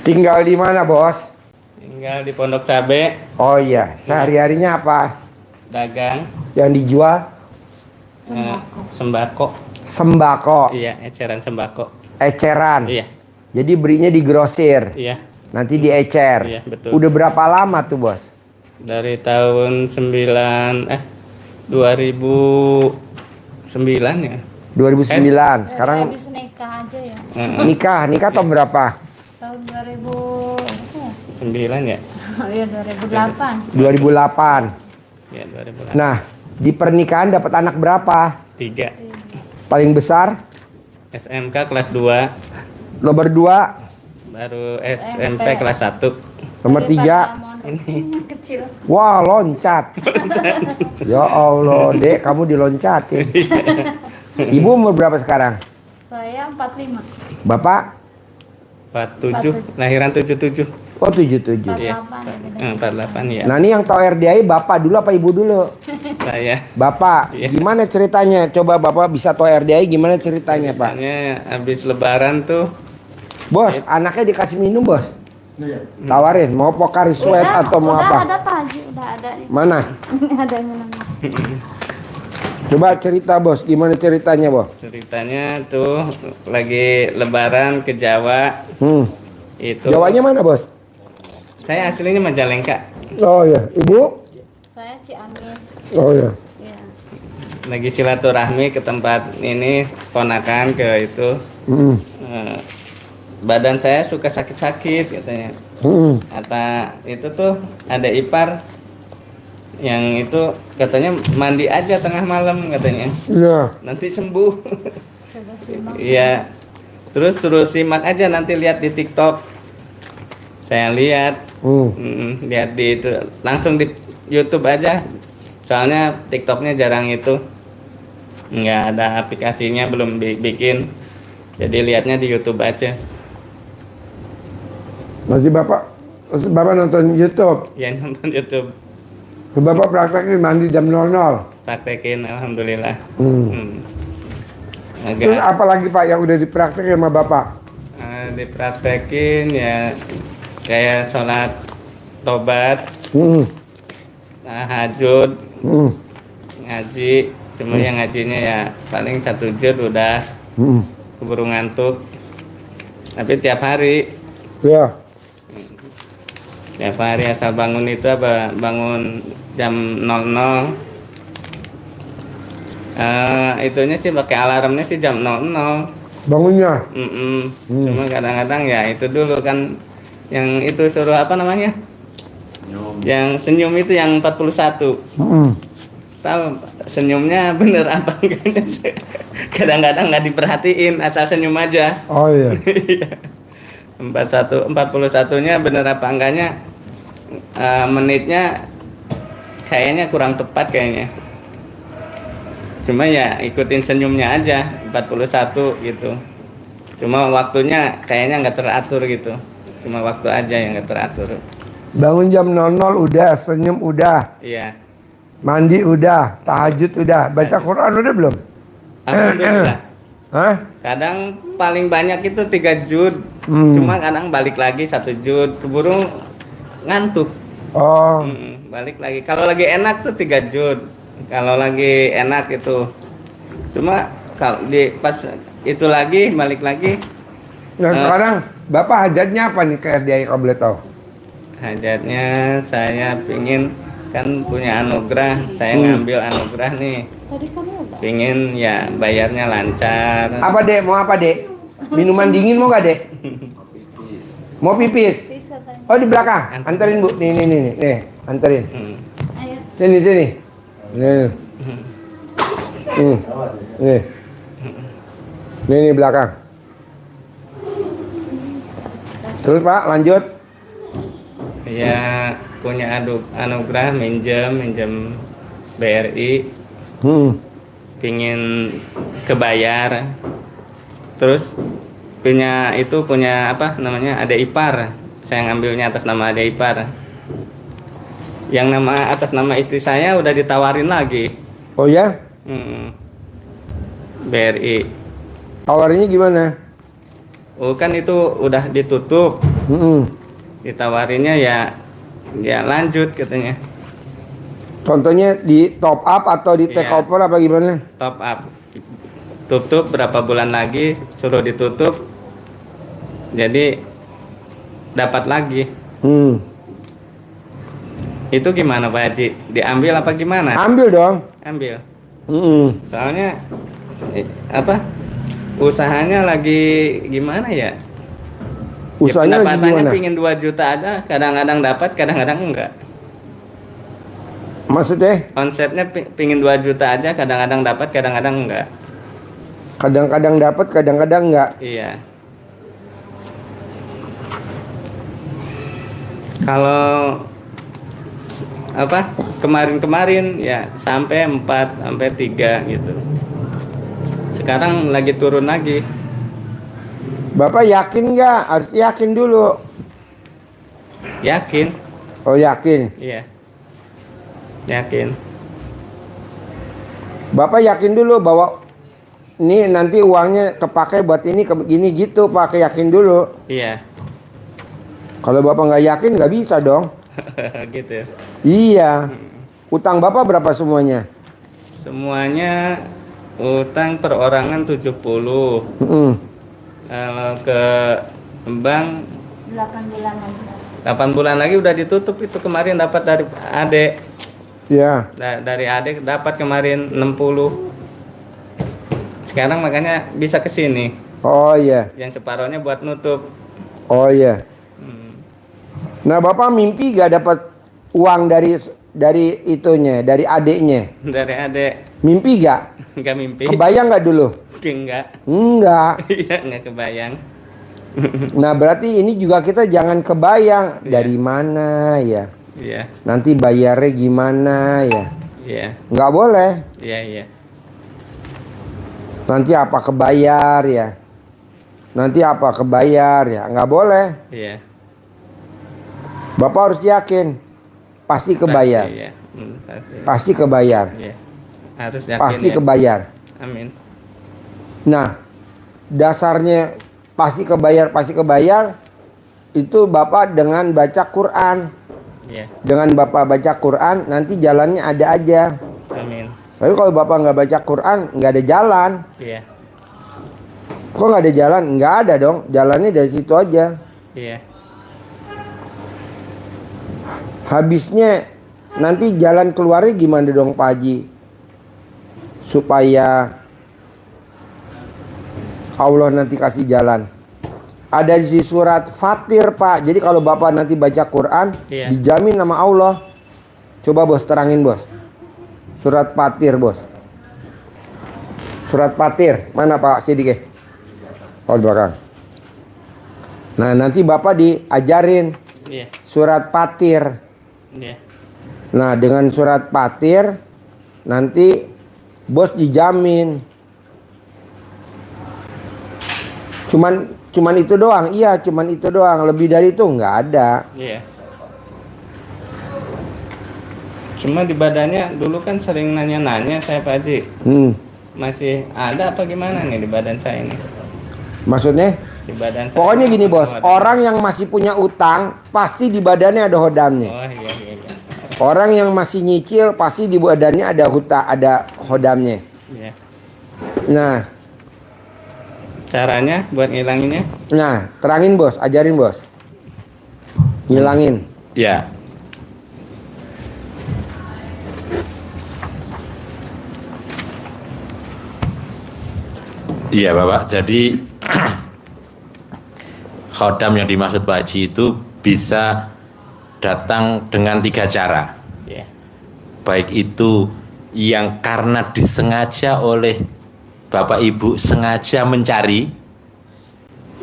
Tinggal di mana, Bos? Tinggal di Pondok Cabe. Oh iya, sehari-harinya apa? Dagang. Yang dijual? Sembako. Sembako. Iya, eceran sembako. Eceran. Iya. Jadi belinya di grosir. Iya. Nanti diecer. Iya, betul. Udah berapa lama tuh, Bos? Dari tahun 2009 ya. 2009. Sekarang habis nikah aja ya. nikah tahun berapa? Tahun 2000 9 ya. ya 2008. 2008. Ya, 2008. Nah, di pernikahan dapat anak berapa? 3. Paling besar? SMK kelas 2. Nomor 2? Baru SMP kelas 1. Nomor 3? Ini kecil. Wah, loncat. Ya Allah, Dek, kamu diloncatin. Ibu umur berapa sekarang? Saya 45. Bapak? 47, lahiran 77. Oh, 77. 48 Iya. ya. 48 ya. Nah, ini yang tahu RDI Bapak dulu apa Ibu dulu? Saya. Bapak, Iya. gimana ceritanya? Coba Bapak bisa tahu RDI gimana ceritanya, Pak? Hanya habis lebaran tuh. Bos, anaknya dikasih minum, Bos. Tawarin, mau Pocari Sweat atau mau apa? Udah ada Pak Haji, udah ada nih. Mana? Ada minumnya. Coba cerita, Bos. Gimana ceritanya, Bos? Ceritanya tuh lagi lebaran ke Jawa. Itu. Jawanya mana, Bos? Saya aslinya Majalengka. Oh ya, Ibu? Saya Ciamis. Oh ya. Ya. Lagi silaturahmi ke tempat ini, ponakan ke itu. Badan saya suka sakit-sakit katanya. Kata itu tuh ada ipar yang itu katanya mandi aja tengah malam katanya. Iya. Nanti sembuh. Coba simak. Iya. Terus suruh simak aja nanti lihat di TikTok. Saya lihat. Lihat di itu langsung di YouTube aja. Soalnya TikToknya jarang itu. Nggak ada aplikasinya, belum bikin. Jadi lihatnya di YouTube aja. Nanti Bapak nonton YouTube. Ya nonton YouTube. Bapak praktekin mandi jam 00. Praktekin alhamdulillah. Terus apa lagi Pak yang udah dipraktekin sama Bapak? Dipraktekin ya kayak sholat tobat, tahajud, ngaji. Cuma yang ngajinya ya paling 1 juz udah keburu ngantuk. Tapi tiap hari. Ya. Tiap hari asal bangun itu apa bangun jam 00. Itunya sih pakai alarmnya sih jam 00. Bangunnya? Cuma kadang-kadang ya itu dulu kan yang itu suruh apa namanya? Yang senyum itu yang 41. Tahu senyumnya bener apa enggak? Kadang-kadang nggak diperhatiin, asal senyum aja. Oh iya. 41-nya bener apa enggaknya, menitnya kayaknya kurang tepat kayaknya. Cuma ya ikutin senyumnya aja 41 gitu. Cuma waktunya kayaknya nggak teratur gitu. Cuma waktu aja yang nggak teratur. Bangun jam 00 udah, senyum udah. Iya. Mandi udah, tahajud udah, baca Quran udah belum? Alhamdulillah. Hah? Kadang paling banyak itu 3 juz. Cuma kadang balik lagi 1 juz, keburu ngantuk. Oh. Balik lagi. Kalau lagi enak tuh 3 juz. Kalau lagi enak itu. Cuma kalau di pas itu lagi balik lagi. Nah sekarang Bapak hajatnya apa nih ke RDI kalau boleh tahu? Hajatnya saya pingin kan punya anugerah, saya ngambil anugerah nih. Tadi kamu udah. Pingin ya bayarnya lancar. Apa Dek? Mau apa Dek? Minuman dingin mau gak Dek? Mau pipis? Bisa tanya. Oh di belakang, anterin Bu. Nih, anterin. Ayo. Sini. Nih. Nih belakang. Terus Pak, lanjut. Ya punya anugerah minjem BRI. Pingin kebayar. Terus punya apa namanya, ada ipar. Saya ngambilnya atas nama ada ipar. Yang nama atas nama istri saya udah ditawarin lagi. Oh ya? BRI. Tawarinnya gimana? Oh kan itu udah ditutup. Ditawarinnya ya lanjut katanya. Contohnya di top up atau di take Iya. over apa gimana? Top up. Tutup berapa bulan lagi suruh ditutup. Jadi dapat lagi. Itu gimana Pak Haji? Diambil apa gimana? Ambil dong. Ambil. Soalnya usahanya lagi gimana ya? Usahanya lagi pendapatannya gimana? pingin 2 juta aja, kadang-kadang dapat, kadang-kadang enggak. Maksudnya Konsepnya pingin 2 juta aja, kadang-kadang dapat, kadang-kadang enggak. kadang-kadang dapat, kadang-kadang enggak. Iya. Kalau kemarin-kemarin ya sampai 4 sampai 3 gitu. Sekarang lagi turun lagi. Bapak yakin nggak? Harus yakin dulu. Yakin? Oh yakin. Iya. Yakin. Bapak yakin dulu bahwa ini nanti uangnya kepake buat ini begini gitu, Pak. Yakin dulu. Iya. Kalau Bapak nggak yakin nggak bisa dong. Gitu. Iya. Utang Bapak berapa semuanya? Semuanya utang perorangan 70. Kalau ke bank 8 bulan lagi. 8 bulan lagi udah ditutup. Itu kemarin dapat dari adek. Ya. Dari adek dapat kemarin 60. Sekarang makanya bisa ke sini. Oh iya. Yang separohnya buat nutup. Oh iya. Nah Bapak mimpi gak dapat uang dari itunya, dari adiknya? Dari adek. Mimpi gak? Enggak mimpi. Kebayang gak dulu? Enggak. Enggak. Iya, enggak kebayang. Nah berarti ini juga kita jangan kebayang Iya. dari mana ya. Iya. Nanti bayarnya gimana ya. Iya. Nggak boleh. Iya, iya. Nanti apa kebayar ya. Nanti apa kebayar ya. Nggak boleh. Iya. Bapak harus yakin. Pasti kebayar. Pasti, iya. Pasti. Pasti kebayar. Iya. Harus yakin. Pasti ya. kebayar. Amin. Nah, dasarnya pasti kebayar itu Bapak dengan baca Quran. Iya. Dengan Bapak baca Quran, nanti jalannya ada aja. Amin. Tapi kalau Bapak nggak baca Quran, nggak ada jalan. Iya. Kok nggak ada jalan? Nggak ada dong. Jalannya dari situ aja. Iya. Habisnya nanti jalan keluarnya gimana dong Pak Haji? Supaya Allah nanti kasih jalan. Ada di surat Fatir Pak. Jadi kalau Bapak nanti baca Quran, Iya. dijamin nama Allah. Coba bos terangin bos. Surat Fatir bos. Surat Fatir. Mana Pak Sidike? Oh di belakang. Nah nanti Bapak diajarin Iya. surat Fatir. Iya. Nah dengan surat Fatir nanti bos dijamin. Cuman itu doang. Iya cuman itu doang. Lebih dari itu nggak ada. Iya. Cuma di badannya dulu kan sering nanya-nanya saya Pak Haji. Masih ada apa gimana nih di badan saya ini? Maksudnya? Di badan saya. Pokoknya gini bos. Ada. Orang yang masih punya utang pasti di badannya ada hodamnya. Oh iya iya iya. Orang yang masih nyicil pasti di badannya ada hodamnya. Iya. Nah, Caranya buat ngilanginnya? nah terangin bos, ajarin bos. Ngilangin. Ya. Iya Bapak, jadi khodam yang dimaksud Pak Haji itu bisa datang dengan 3 cara. Iya. Baik itu yang karena disengaja oleh Bapak Ibu sengaja mencari,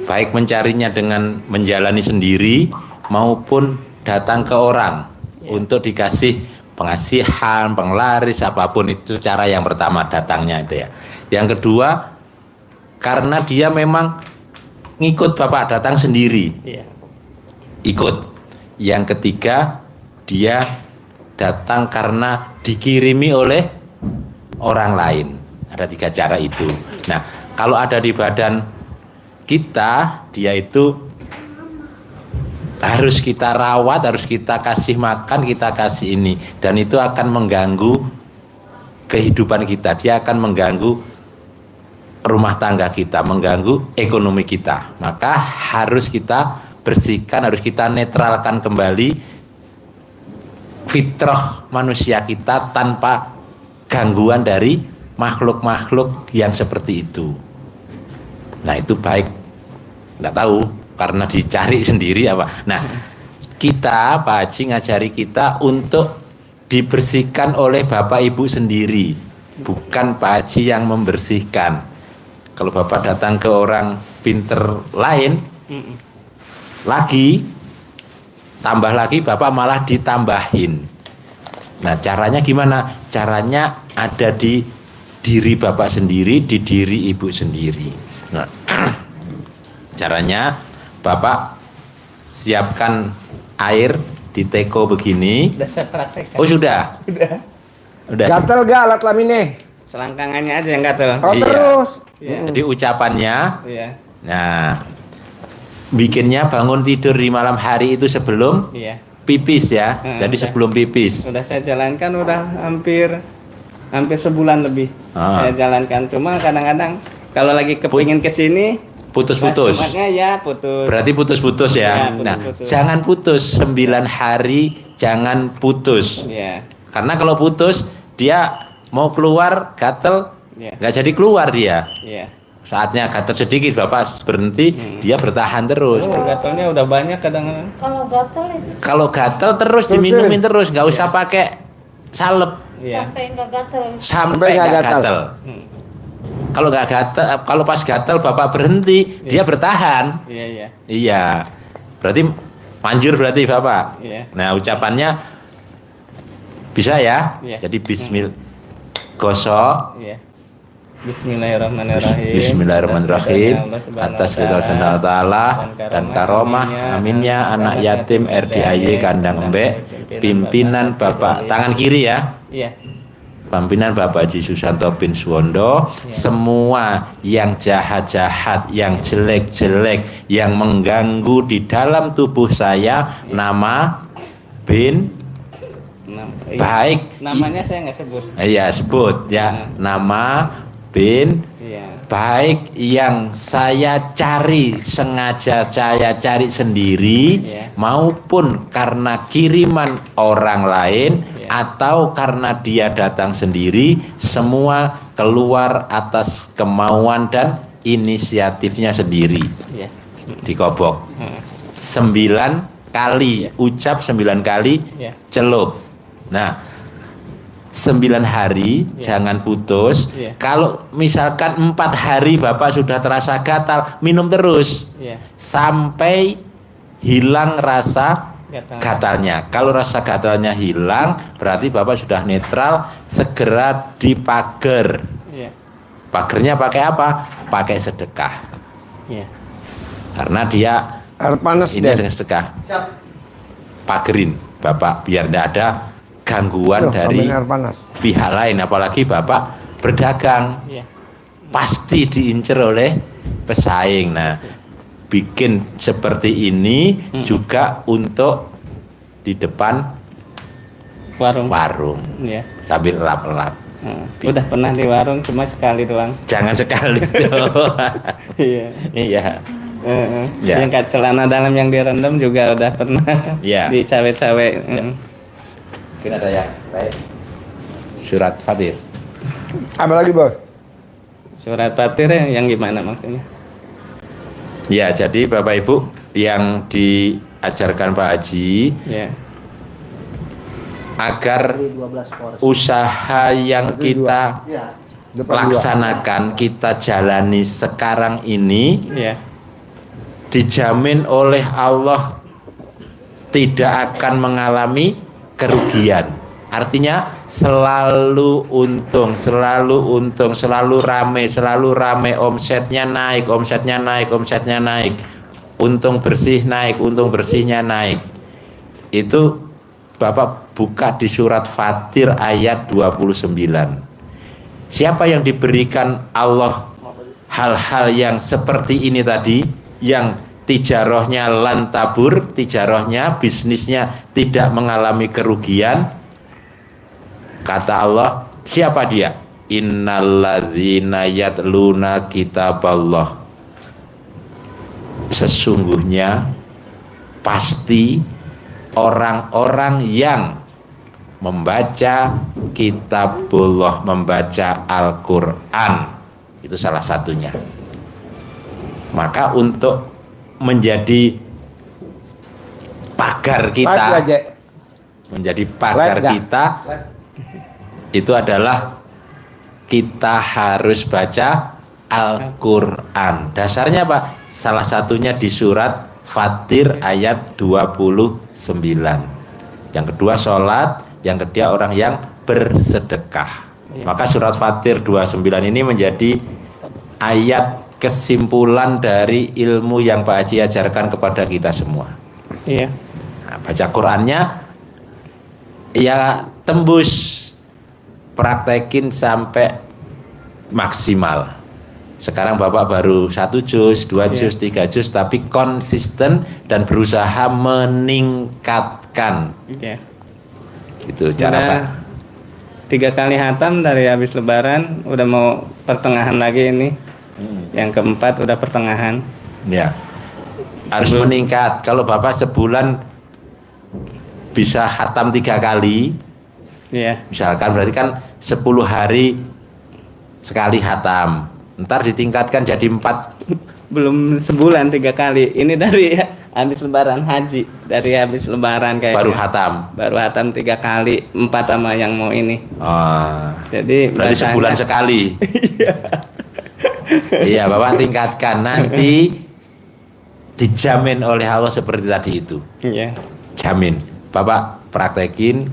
baik mencarinya dengan menjalani sendiri maupun datang ke orang untuk dikasih pengasihan, penglaris, apapun itu cara yang pertama datangnya itu ya. Yang kedua, karena dia memang ngikut Bapak datang sendiri, Iya. ikut. Yang ketiga, dia datang karena dikirimi oleh orang lain. Ada 3 cara itu. Nah, kalau ada di badan kita, dia itu harus kita rawat, harus kita kasih makan, kita kasih ini, dan itu akan mengganggu kehidupan kita. Dia akan mengganggu rumah tangga kita, mengganggu ekonomi kita. Maka harus kita bersihkan, harus kita netralkan kembali fitrah manusia kita tanpa gangguan dari makhluk-makhluk yang seperti itu. Nah, itu baik. Nggak tahu karena dicari sendiri apa. Nah, kita Pak Haji ngajari kita untuk dibersihkan oleh Bapak Ibu sendiri, bukan Pak Haji yang membersihkan. Kalau Bapak datang ke orang pinter lain lagi, tambah lagi, Bapak malah ditambahin. Nah, caranya gimana? Caranya ada di diri Bapak sendiri, di diri Ibu sendiri. Nah, caranya Bapak siapkan air di teko begini. Udah saya praktekkan. Oh, sudah? Udah. Gatel gak alat kelaminnya? Selangkangannya aja yang gatel. Oh, Iya. terus. Iya. Jadi ucapannya, Iya. nah, bikinnya bangun tidur di malam hari itu sebelum Iya. pipis ya. Jadi Udah. sebelum pipis. Udah saya jalankan udah hampir sebulan lebih. Ah. Saya jalankan, cuma kadang-kadang kalau lagi kepingin kesini Putus-putus. Jumatnya ya putus. Berarti putus-putus ya. Iya, Nah, putus-putus. jangan putus 9 hari, jangan putus. Iya. Karena kalau putus dia mau keluar gatel, Iya. nggak jadi keluar dia. Iya. Saatnya gatel sedikit Bapak berhenti, dia bertahan terus. Oh, gatalnya udah banyak kadang-kadang. Kalau gatel itu Kalau gatel terus diminumin terus, nggak usah pakai salep Iya. sampai nggak gatel. sampai nggak nggak gatel. gatel. Hmm. Kalau nggak gatel, kalau pas gatel Bapak berhenti, dia bertahan. Iya, iya. Iya, berarti manjur berarti Bapak. Iya. Nah, ucapannya bisa ya. Iya. Jadi bismillah, gosok. Iya. Bismillahirrahmanirrahim. Bismillahirrahmanirrahim. Atas ridho Allah Ta'ala dan karomah aminnya anak yatim RDIY Kandang Embek, pimpinan Bapak tangan kiri ya. Iya. Pimpinan Bapak Haji Susanto bin Suwondo, semua yang jahat-jahat, yang jelek-jelek, yang mengganggu di dalam tubuh saya, nama bin Iya. baik, Namanya saya nggak sebut. iya sebut ya, nama bin Iya. baik yang saya cari, sengaja saya cari sendiri, Iya. maupun karena kiriman orang lain, Iya. atau karena dia datang sendiri, semua keluar atas kemauan dan inisiatifnya sendiri. Iya. Dikobok Hmm. 9 kali, ucap 9 kali, Iya. celup. Nah, 9 hari Iya. jangan putus. Iya. Kalau misalkan 4 hari Bapak sudah terasa gatal, minum terus Iya. sampai hilang rasa Gatal. gatalnya. Kalau rasa gatalnya hilang, berarti Bapak sudah netral, segera dipager. Iya. Pagernya pakai apa? Pakai sedekah. Iya. Karena dia Air panas ini deh. dengan sedekah. Pagerin Bapak biar tidak ada gangguan dari Air panas. pihak lain, apalagi Bapak berdagang Iya. pasti diincar oleh pesaing. Nah, bikin seperti ini juga untuk di depan Warung. warung Iya. sambil lap-lap. Udah pernah di warung cuma sekali doang. Jangan sekali doang. Iya. Iya. Ya. Yang kayak celana dalam yang direndam juga udah pernah. Ya. Di cawe-cawe. Mungkin ada yang baik. Surat Fatir. Apa lagi, Bos? Surat Fatir yang gimana maksudnya? Ya, jadi Bapak Ibu yang diajarkan Pak Haji Ya. agar usaha yang kita Depan dua. laksanakan, kita jalani sekarang ini Iya. dijamin oleh Allah tidak akan mengalami kerugian. Artinya selalu untung, selalu rame, omsetnya naik, untung bersih naik, untung bersihnya naik. Itu Bapak buka di surat Fatir ayat 29. Siapa yang diberikan Allah hal-hal yang seperti ini tadi, yang tijarohnya lantabur, tijarohnya, bisnisnya tidak mengalami kerugian. Kata Allah, siapa dia? Innalladzina yatluna kitaballah. Sesungguhnya pasti orang-orang yang membaca kitabullah, membaca Al-Quran, itu salah satunya. Maka untuk menjadi pagar kita, menjadi pagar kita, itu adalah kita harus baca Al-Quran. Dasarnya apa? Salah satunya di surat Fatir ayat 29. Yang kedua sholat, yang ketiga orang yang bersedekah. Maka surat Fatir 29 ini menjadi ayat kesimpulan dari ilmu yang Pak Haji ajarkan kepada kita semua. Iya. Nah, baca Qurannya ya tembus, praktekin sampai maksimal. Sekarang Bapak baru 1 juz, 2 juz, 3 juz, tapi konsisten dan berusaha meningkatkan. Iya. Itu cara Pak. 3 kali hatam dari habis lebaran, udah mau pertengahan lagi ini. Yang keempat udah pertengahan. Ya. Harus meningkat. Kalau Bapak sebulan bisa hatam 3 kali, Iya. misalkan berarti kan 10 hari sekali hatam. Ntar ditingkatkan jadi 4. Belum sebulan 3 kali. Ini dari habis lebaran haji. Dari habis lebaran kayaknya. Baru hatam. Baru hatam 3 kali, 4 sama yang mau ini. Oh. Jadi Berarti bacanya- sebulan sekali. Iya, Bapak tingkatkan, nanti dijamin oleh Allah seperti tadi itu. Iya. Jamin. Bapak praktekin,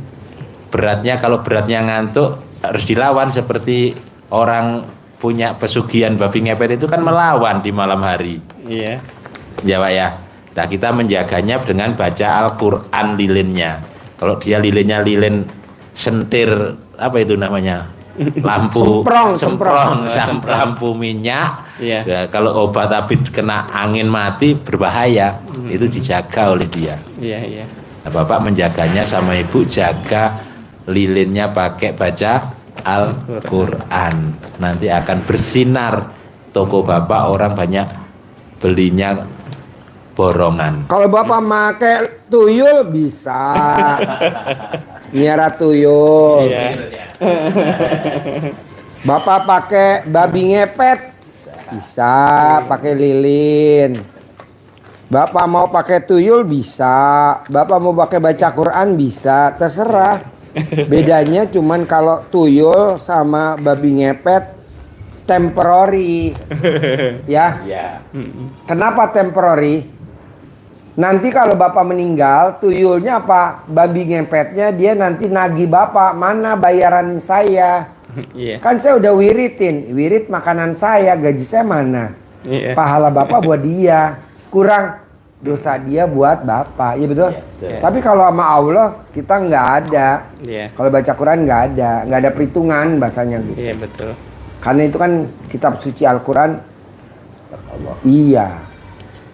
beratnya, kalau beratnya ngantuk harus dilawan seperti orang punya pesugihan babi ngepet itu kan melawan di malam hari. Iya. Ya Pak ya. Nah, kita menjaganya dengan baca Al-Quran lilinnya. Kalau dia lilinnya lilin sentir, apa itu namanya? Lampu semprong, lampu minyak. Iya. Ya, kalau obat abit kena angin mati berbahaya. Itu dijaga oleh dia. Iya, iya. Nah, Bapak menjaganya sama Ibu, jaga lilinnya pakai baca Al-Quran. Nanti akan bersinar toko Bapak, orang banyak belinya borongan. Kalau Bapak pakai tuyul bisa. Miara tuyul. Iya. Bapak pakai babi ngepet bisa, pakai lilin. Bapak mau pakai tuyul bisa. Bapak mau pakai baca Quran bisa, terserah. Bedanya cuman kalau tuyul sama babi ngepet temporary. Ya. Ya. Kenapa temporary? Nanti kalau Bapak meninggal, tuyulnya apa? Babi ngepetnya dia nanti nagih Bapak, mana bayaran saya? Iya. Kan saya udah wiritin, wirit makanan saya, gaji saya mana? Iya. Pahala Bapak buat dia, kurang dosa dia buat Bapak, iya betul? Iya. Tapi kalau sama Allah kita nggak ada. Iya. Kalau baca Quran nggak ada perhitungan bahasanya gitu. Iya, betul. Karena itu kan kitab suci Al-Quran. Iya.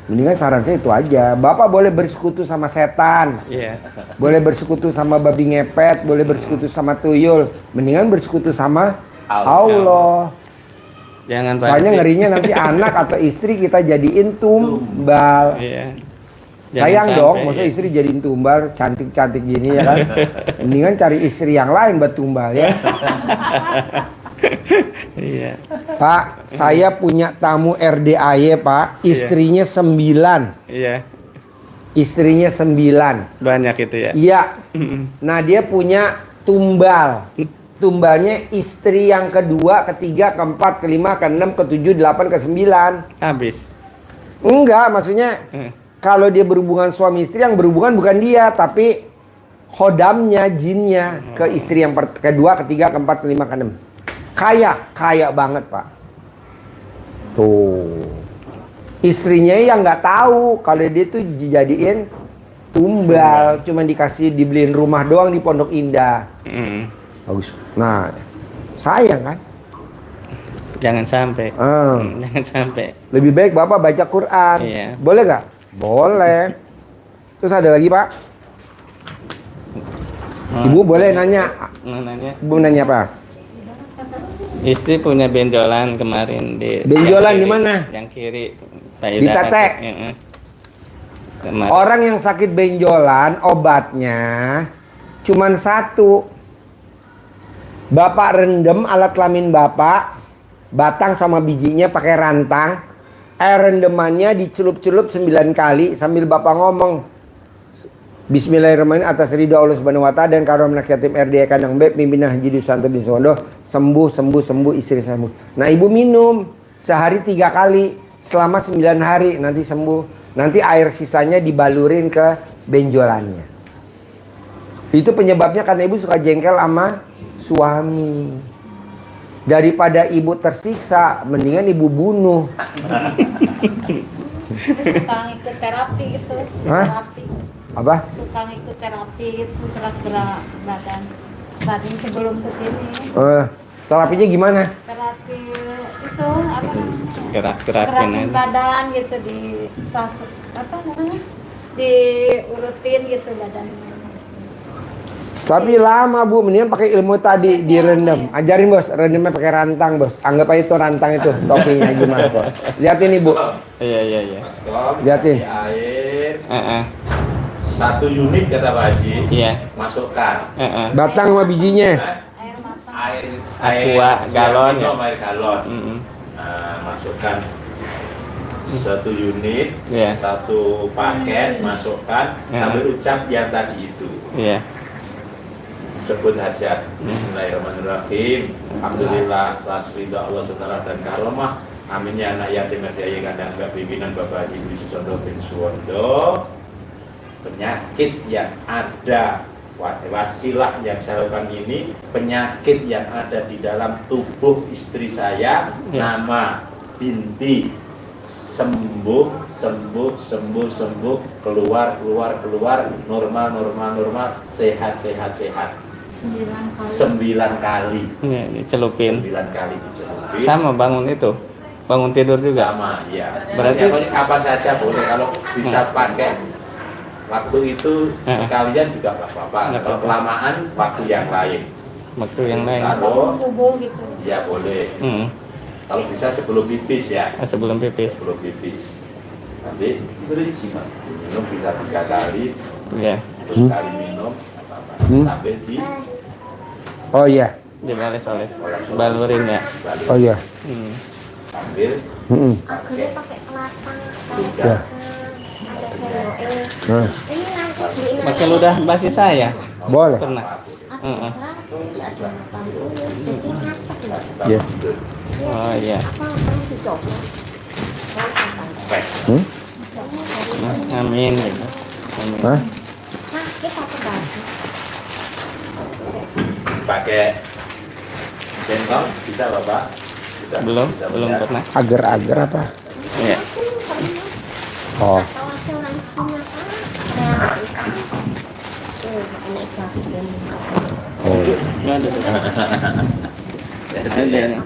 Mendingan saran saya itu aja. Bapak boleh bersekutu sama setan. Iya. Boleh bersekutu sama babi ngepet. Boleh bersekutu sama tuyul. Mendingan bersekutu sama Allah. Jangan Soalnya Haji. ngerinya nanti anak atau istri kita jadiin tumbal. Iya. Sayang sampai, dong, maksud ya. istri jadiin tumbal cantik-cantik gini ya kan. Mendingan cari istri yang lain buat tumbal ya. Iya. Pak, saya punya tamu RDAY Pak. Istrinya 9. Iya. Istrinya 9. Banyak itu ya. Iya. Nah dia punya tumbal. Tumbalnya istri yang kedua, ketiga, keempat, kelima, keenam, ketujuh, delapan, kesembilan. Habis. Enggak, maksudnya kalau dia berhubungan suami istri, yang berhubungan bukan dia, tapi khodamnya, jinnya ke istri yang kedua, ketiga, keempat, kelima, keenam. Kaya banget Pak. Tuh. Istrinya yang nggak tahu kalau dia tuh dijadiin tumbal, cuma dikasih dibeliin rumah doang di Pondok Indah. Bagus. Nah, sayang kan? Jangan sampai. Ah. Jangan sampai. Lebih baik Bapak baca Quran. Iya. Boleh nggak? Boleh. Terus ada lagi Pak? Ibu boleh nanya? Nanya. Ibu nanya apa? Istri punya benjolan kemarin di. Benjolan yang kiri, di mana? Yang kiri. Di tetek. Kemarin. Orang yang sakit benjolan obatnya cuman satu. Bapak rendem alat kelamin Bapak, batang sama bijinya pakai rantang. Air rendemannya dicelup-celup 9 kali sambil Bapak ngomong Bismillahirrahmanirrahim atas ridho Allah Subhanahu wa taala dan karunia yatim RDI Kandang B pimpinan Haji Dusanto bin Sondo sembuh istri saya sembuh. Nah ibu minum sehari 3 kali selama 9 hari nanti sembuh. Nanti air sisanya dibalurin ke benjolannya. Itu penyebabnya karena ibu suka jengkel sama suami. Daripada ibu tersiksa, mendingan ibu bunuh. Suka ngikut terapi gitu. Hah? Terapi. Apa? Suka ngikut terapi itu gerak-gerak badan. Tadi sebelum kesini Terapinya gimana? terapi itu apa namanya? Gerak-gerakin Gerakin aja. badan gitu di apa namanya? Diurutin gitu badannya. Tapi lama bu, mendingan pakai ilmu tadi direndam. Ajarin bos, rendamnya pakai rantang bos. Anggap aja itu rantang itu topinya gimana kok. Liatin ibu, Iya. liatin. Air Heeh. 1 unit kata Pak Haji. Iya. Masukkan. Heeh. Batang sama bijinya. Air matang. Aqua galon ya? Air galon. Mm-mm. Nah, masukkan 1 unit, Iya. 1 paket, masukkan Ya. sambil ucap yang tadi itu. Iya. Sebut hajat. Bismillahirrahmanirrahim. Alhamdulillah atas ridha Allah Subhanahu dan karomah. Amin ya anak yatim piatu kandang B pimpinan Bapak Haji Dusanto bin Sondo. Penyakit yang ada wasilah yang saya lakukan ini, penyakit yang ada di dalam tubuh istri saya, Ya. nama binti sembuh, keluar, normal, sehat. 9 kali. Iya, dicelupin. 9 kali dicelupin. Sama bangun itu. Bangun tidur juga. Sama, ya. Berarti- Berarti kapan saja boleh kalau bisa pakai. Waktu itu sekalian juga nggak apa-apa. Nggak Kalau apa-apa. kelamaan waktu yang lain. Waktu yang lain. Bangun subuh gitu. Ya boleh. Hmm. Kalau bisa sebelum pipis ya. Sebelum pipis. Sebelum pipis. Nanti minum bisa 3 kali, Iya. terus sekali minum sampai di Oh iya, Dibales-oles. Balurin ya. oh iya. Hmm. sambil Mm-mm. pakai Pakai kelapa. Ya. Nah, Ini nanti beliin Pakai ludah basi saya. boleh. Pernah. Heeh. Ya. Oh iya. Hmm? Amin gitu. Amin. Hah? pakai sendok bisa Bapak? Bisa. Belum Bisa, belum bisa. pernah. Agar-agar apa? Iya. Oh, oh. Ini ada tuh. Ada nih.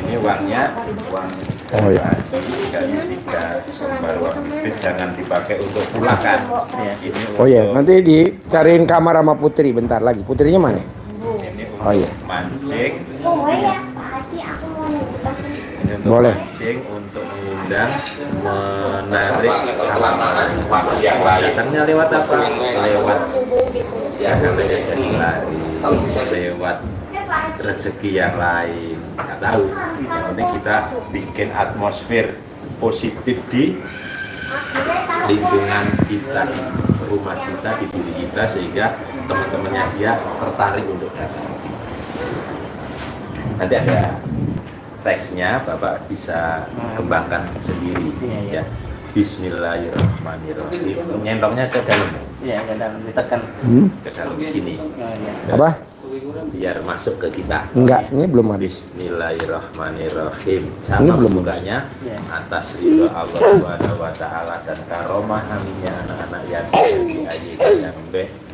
Ini uangnya, uang Oh, ya. kali 3 baru jangan dipakai untuk pulakan. Iya. Ini Oh ya, untuk- nanti dicariin kamar sama Putri bentar lagi. Putrinya mana? ini untuk Oh, iya. mancing, Boleh ya Pak Haji, aku mau nyebutan. ini untuk Boleh. mancing, untuk mengundang, menarik waktu yang lain. Datangnya lewat apa? Lewat ya namanya jadi lari, lewat rezeki yang lain. Nggak tahu. Yang penting kita bikin atmosfer positif di lingkungan kita, rumah kita, di diri kita, sehingga teman-temannya dia tertarik untuk datang. Nanti ada teksnya, Bapak bisa kembangkan sendiri. Iya. Ya. Bismillahirrahmanirrahim. Nyentoknya ke dalam, Iya, kadang ditekan. ke dalam gini, Oh iya. Apa? biar masuk ke kita. Enggak, ini belum habis. Bismillahirrahmanirrahim. Ini Sama belum bukanya Ya. atas ridho Allah Subhanahu wa taala dan karomah aminnya anak-anak yatim di AYK yang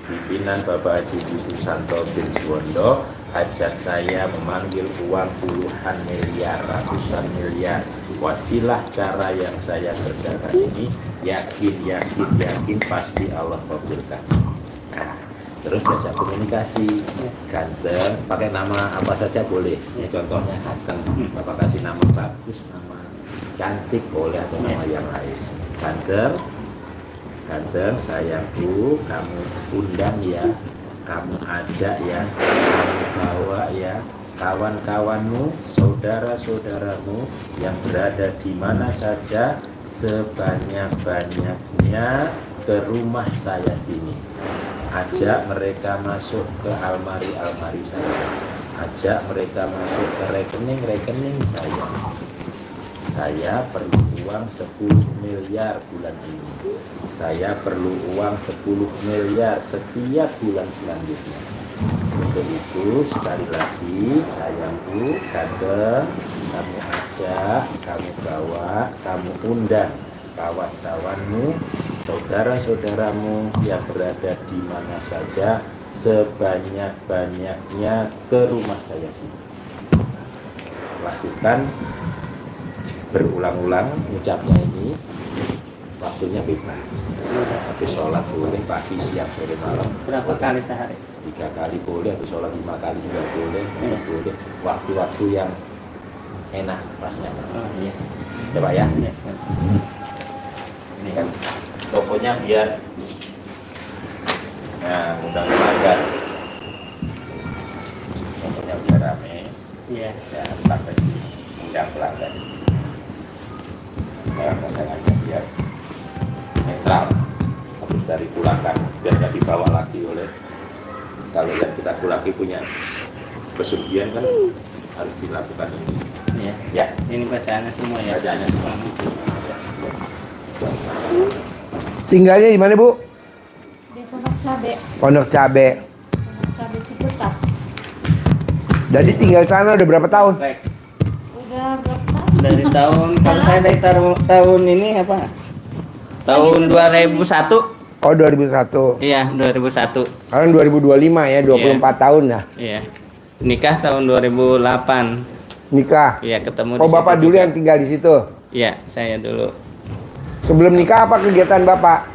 pimpinan Bapak Haji Dusanto bin Sondo. hajat saya memanggil uang puluhan miliar, ratusan miliar. Wasilah cara yang saya kerjakan ini, yakin pasti Allah kabulkan. Nah, terus diajak komunikasi, ganteng, pakai nama apa saja boleh. Ya, contohnya ganteng, Bapak kasih nama bagus, nama cantik boleh, atau nama yang lain. Ganteng, sayangku, kamu undang ya, kamu ajak ya, kamu bawa ya, kawan-kawanmu, saudara-saudaramu yang berada di mana saja, sebanyak-banyaknya ke rumah saya sini. Ajak mereka masuk ke almari-almari saya. Ajak mereka masuk ke rekening-rekening saya. Saya perlu uang 10 miliar bulan ini. Saya perlu uang 10 miliar setiap bulan selanjutnya. Untuk itu sekali lagi, sayangku, ganteng, kamu ajak, kamu bawa, kamu undang kawan-kawanmu, saudara-saudaramu yang berada di mana saja, sebanyak-banyaknya ke rumah saya sini. Lakukan berulang-ulang ucapnya ini, waktunya bebas. Habis sholat boleh, pagi, siang, sore, malam. Berapa kali sehari? 3 kali boleh, habis sholat 5 kali juga boleh, boleh. Waktu-waktu yang enak, pas nyaman. Oh iya. Coba ya. Iya. Ini kan tokonya biar undang pelanggan. Tokonya biar rame. Iya. Ya, sampai undang pelanggan. Pasangannya biar netral. Habis dari pulangkan biar nggak dibawa lagi oleh, kalau yang kita laki punya pesugihan kan harus dilakukan ini. Iya. Ya, Ini bacaannya semua ya. bacaannya semua. Tinggalnya di mana, Bu? Di Pondok Cabe. Pondok Cabe. Pondok Cabe Ciputat. Jadi tinggal sana udah berapa tahun? Baik. Udah berapa tahun? Dari tahun, kalau saya dari tahun ini apa? Tahun 2001. Oh, 2001. Iya, 2001. Sekarang 2025 ya, 24 tahun lah. Iya. Nikah tahun 2008. Nikah. Iya, ketemu Oh, di situ Bapak dulu juga. yang tinggal di situ. Iya, saya dulu. Sebelum nikah apa kegiatan Bapak?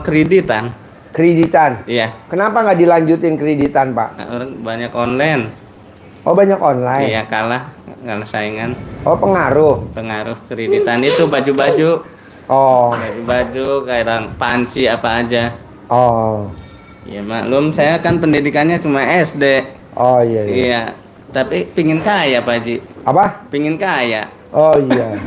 Kreditan. Kreditan. Iya. Kenapa nggak dilanjutin kreditan, Pak? Orang banyak online. Oh, banyak online. Iya, kalah saingan. Oh, pengaruh. Pengaruh kreditan itu baju-baju. Oh, Baju-baju kayak panci apa aja. oh, Ya maklum, saya kan pendidikannya cuma SD. oh iya, iya. Iya. Tapi pingin kaya, Pak Haji. Apa? Pingin kaya. Oh iya.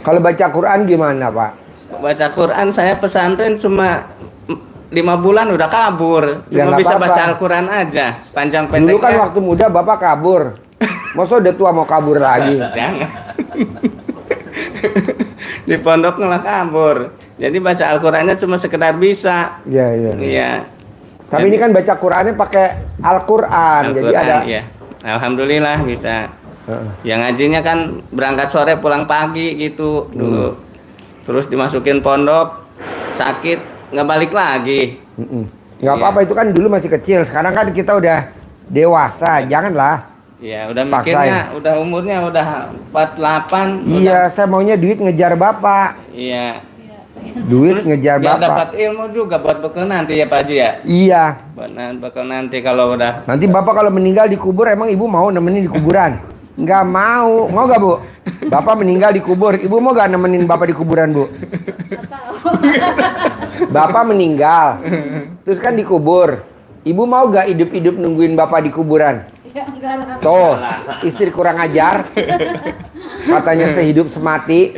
Kalau baca Quran gimana, Pak? Baca Quran saya pesantren cuma 5 bulan udah kabur. Ya, Cuma nggak bisa apa-apa. baca Al-Quran aja. Panjang Dulu pendeknya. kan waktu muda Bapak kabur. Masa udah tua mau kabur lagi? Jangan. Di pondok malah kabur. Jadi baca Al-Qurannya cuma sekedar bisa. Iya, iya. Iya. Tapi ini kan baca Qurannya pakai Al-Quran. Jadi ada. Iya. Alhamdulillah bisa. Heeh. Yang ngajinya kan berangkat sore pulang pagi gitu dulu. Terus dimasukin pondok, sakit, nggak balik lagi. Nggak apa-apa, itu kan dulu masih kecil. Sekarang kan kita udah dewasa. Janganlah. Ya udah Paksain. mikirnya, udah umurnya udah 48. Iya, saya maunya duit ngejar Bapak. Iya. Duit Terus ngejar biar dapat Bapak. ilmu juga buat bekal nanti ya Pak Haji ya. Iya. Buat bekal nanti kalau udah. Nanti Bapak kalau meninggal dikubur, emang Ibu mau nemenin di kuburan? Nggak mau. Mau nggak, Bu? Bapak meninggal dikubur. Ibu mau nggak nemenin Bapak di kuburan, Bu? Nggak tahu. Bapak meninggal. Terus kan dikubur. Ibu mau nggak hidup-hidup nungguin Bapak di kuburan? Ya enggak lah. Tuh, istri kurang ajar. Katanya sehidup semati.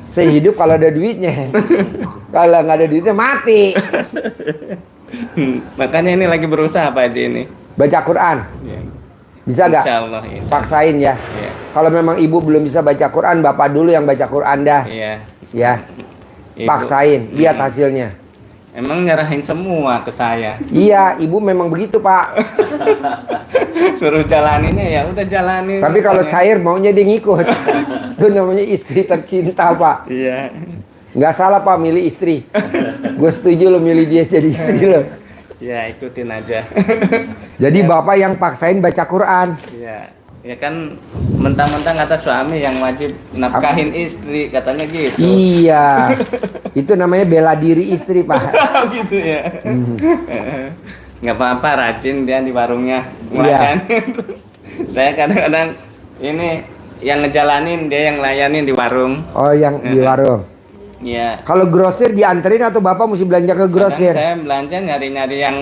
Sehidup kalau ada duitnya. Kalau nggak ada duitnya mati. Makanya ini lagi berusaha Pak Haji ini. Baca Quran. Ya. Bisa nggak? Insya Allah. Insya Allah. Paksain ya. Iya. Kalau memang ibu belum bisa baca Quran, Bapak dulu yang baca Quran dah. Iya. Ya. Ibu. Paksain, lihat hasilnya. Emang nyerahin semua ke saya. Iya, ibu memang begitu, Pak. Suruh jalaninnya ya udah jalanin. Tapi kalau Makanya. cair maunya dia ngikut. Itu namanya istri tercinta, Pak. Iya. Nggak salah, Pak, milih istri. Gue setuju lo milih dia jadi istri lo. Ya ikutin aja. Jadi bapak yang paksain baca Quran. Ya, ya kan mentang-mentang kata suami yang wajib nafkahin istri katanya gitu. Iya. Itu namanya bela diri istri, Pak. Gitu ya. Nggak apa-apa, rajin dia di warungnya Iya. makan. Saya kadang-kadang ini yang ngejalanin, dia yang layanin di warung. Oh, yang di warung. Iya. Kalau grosir dianterin atau bapak mesti belanja ke Kadang grosir? saya belanja nyari-nyari yang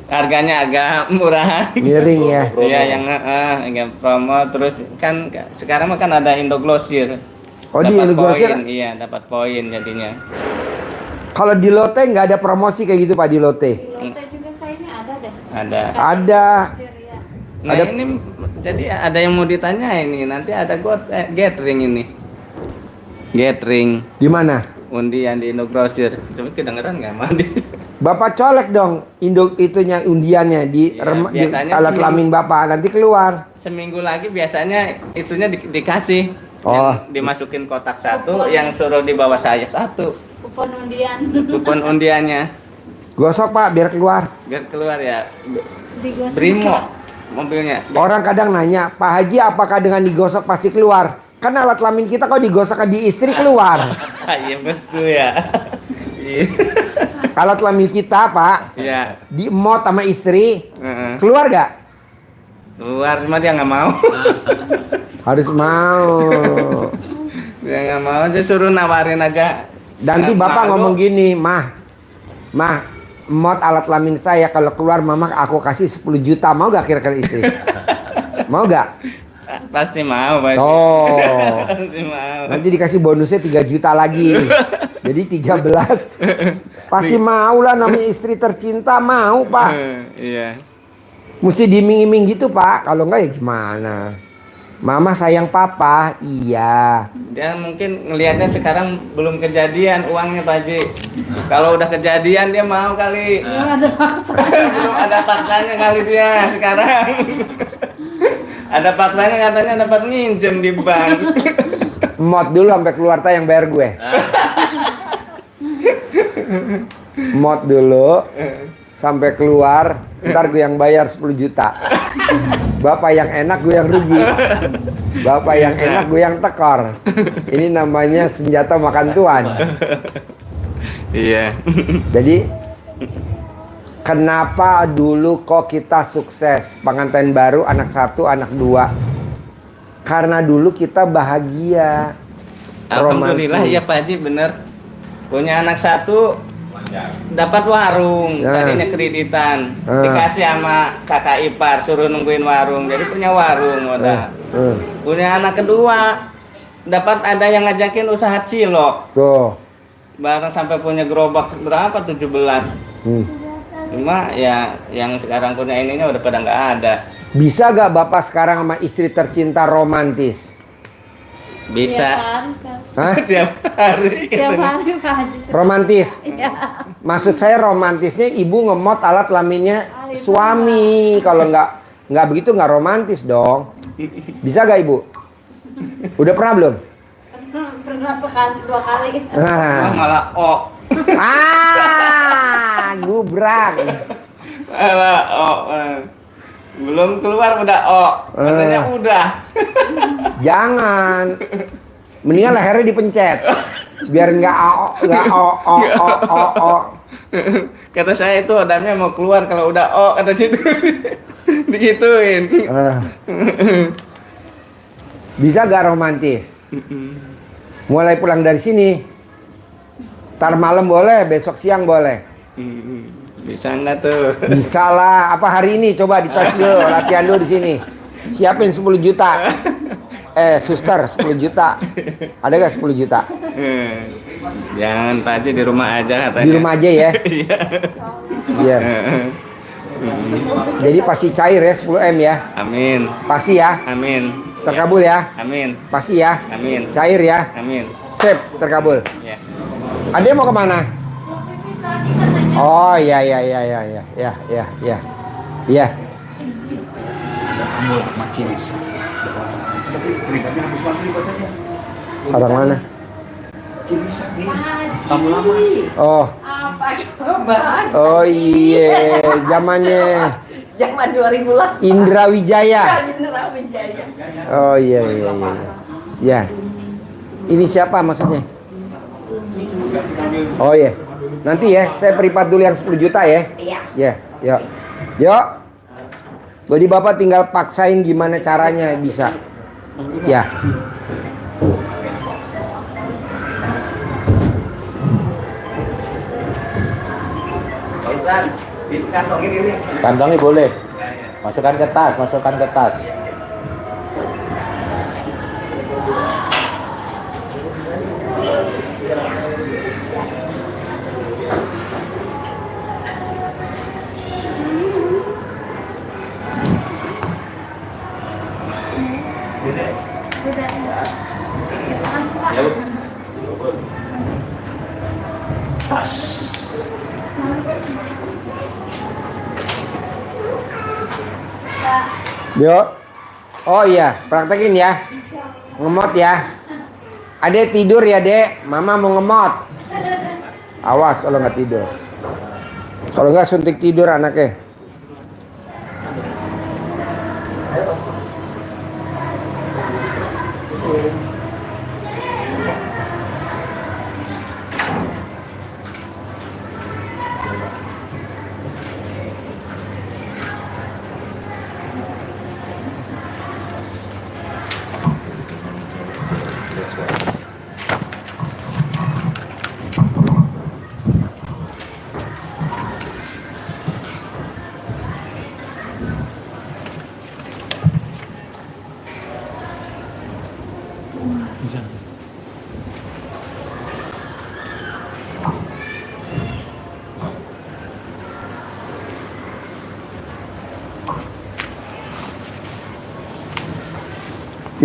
harganya agak murah. Miring ya. Iya, yang agak promo. Terus kan sekarang mah kan ada Indogrosir. Oh, di Dapat Indogrosir? poin, iya, dapat poin jadinya. Kalau di Lotte nggak ada promosi kayak gitu, Pak, di Lotte? Di Lotte juga kayaknya ada deh. Ada. Ada. Kasir, ya. Nah, Ada- ini jadi ada yang mau ditanya ini, nanti ada gathering ini. Gathering Di mana? undian di Indogrosir. Cuma kedengeran nggak mandi? Bapak colek dong itunya undiannya di, Ya, di biasanya alat sih. kelamin bapak nanti keluar. Seminggu lagi biasanya itunya dikasih. Oh. Yang dimasukin kotak satu, yang suruh di bawah saya satu. Kupon undian. Kupon undiannya Gosok Pak biar keluar. biar keluar ya. Digosok. Brimo mobilnya. Orang kadang nanya, Pak Haji apakah dengan digosok pasti keluar? Kan alat kelamin kita kalau digosok di istri keluar. Iya betul ya. Iya. Alat kelamin kita Pak Iya. diemot sama istri Heeh. keluar gak? Keluar cuma dia nggak mau. Harus mau. Dia nggak mau, dia suruh nawarin aja. Nanti Nggak bapak malu. ngomong gini, mah, emot alat kelamin saya kalau keluar mama aku kasih 10 juta mau gak kira-kira istri? Mau gak? Pasti mau, Pak. Oh. Pasti mau. Nanti dikasih bonusnya 3 juta lagi. Jadi 13. Pasti mau lah namanya istri tercinta mau Pak. Iya. Mesti diiming-iming gitu Pak. Kalau enggak ya gimana? Mama sayang papa. Iya. Dia mungkin ngelihatnya sekarang belum kejadian uangnya, Pak Haji. Kalau udah kejadian dia mau kali. Belum ada fakta. Belum ada faktanya kali dia sekarang. Ada faktanya katanya dapat minjem di bank. Emot dulu sampai keluar tay yang bayar gue. Emot dulu sampai keluar, ntar gue yang bayar 10 juta. Bapak yang enak, gue yang rugi. Bapak yang Bisa. enak, gue yang tekor. Ini namanya senjata makan tuan. Iya. Jadi kenapa dulu kok kita sukses? Pengantin baru, anak 1, anak 2. Karena dulu kita bahagia. Alhamdulillah romantis. ya Pak Haji bener. Punya anak 1 dapat warung, Nah. tadinya kreditan, Nah. dikasih sama kakak ipar suruh nungguin warung, jadi punya warung udah. Punya anak kedua dapat ada yang ngajakin usaha cilok, Tuh. bareng sampai punya gerobak berapa 17. Hmm. Cuma ya yang sekarang punya ininya udah pada nggak ada. Bisa gak bapak sekarang sama istri tercinta romantis? Bisa. Hah? Tiap hari. Tiap hari Pak Haji. Romantis? Iya. Maksud saya romantisnya ibu ngemot alat kelaminnya Ah, itu suami. Kalau nggak begitu nggak romantis dong. Bisa gak ibu? Udah pernah belum? Pernah sekali, 2 kali. Wah, Nah. malah Gubrak. malah belum keluar udah katanya udah. Jangan. Mendingan lehernya dipencet. Biar nggak Kata saya itu odamnya mau keluar kalau udah kata situ. Digituin. Bisa gak romantis? Mulai pulang dari sini. Ntar malam boleh, besok siang boleh. Bisa nggak tuh? Bisa lah. Apa hari ini? Coba dites dulu, latihan dulu di sini. Siapin 10 juta. Suster 10 juta. Ada gak 10 juta? Jangan Pak Haji di rumah aja katanya. Di rumah aja ya. Iya. Jadi pasti cair ya 10 M ya. Amin. Pasti ya. Amin. Terkabul ya. Amin. Pasti ya. Amin. Cair ya. Amin. Sip, terkabul. Ya. Ade mau kemana? Pipis lagi katanya. Oh iya. Iya. Kamu lah macinis. Tapi berikutnya habis maghrib katanya. Orang mana? Cirisak nih. Pak Haji. Kamu lama. Oh, Bang. Oh iya, zamannya Zaman 2000 lah. Indra Wijaya. Indra Wijaya. Oh iya iya iya. Ya. Ini siapa maksudnya? Oh iya. Nanti ya, saya privat dulu yang 10 juta ya. Iya. Ya, yuk. Yuk. Jadi Bapak tinggal paksain gimana caranya bisa. Ya. Pak Ustaz, dikantongin ini. Kantongi boleh. Masukkan ke tas, masukkan ke tas. Yuk. Oh iya, praktekin ya. Ngemot ya. Adek tidur ya, Dek. Mama mau ngemot. Awas kalau nggak tidur. Kalau nggak suntik tidur anaknya.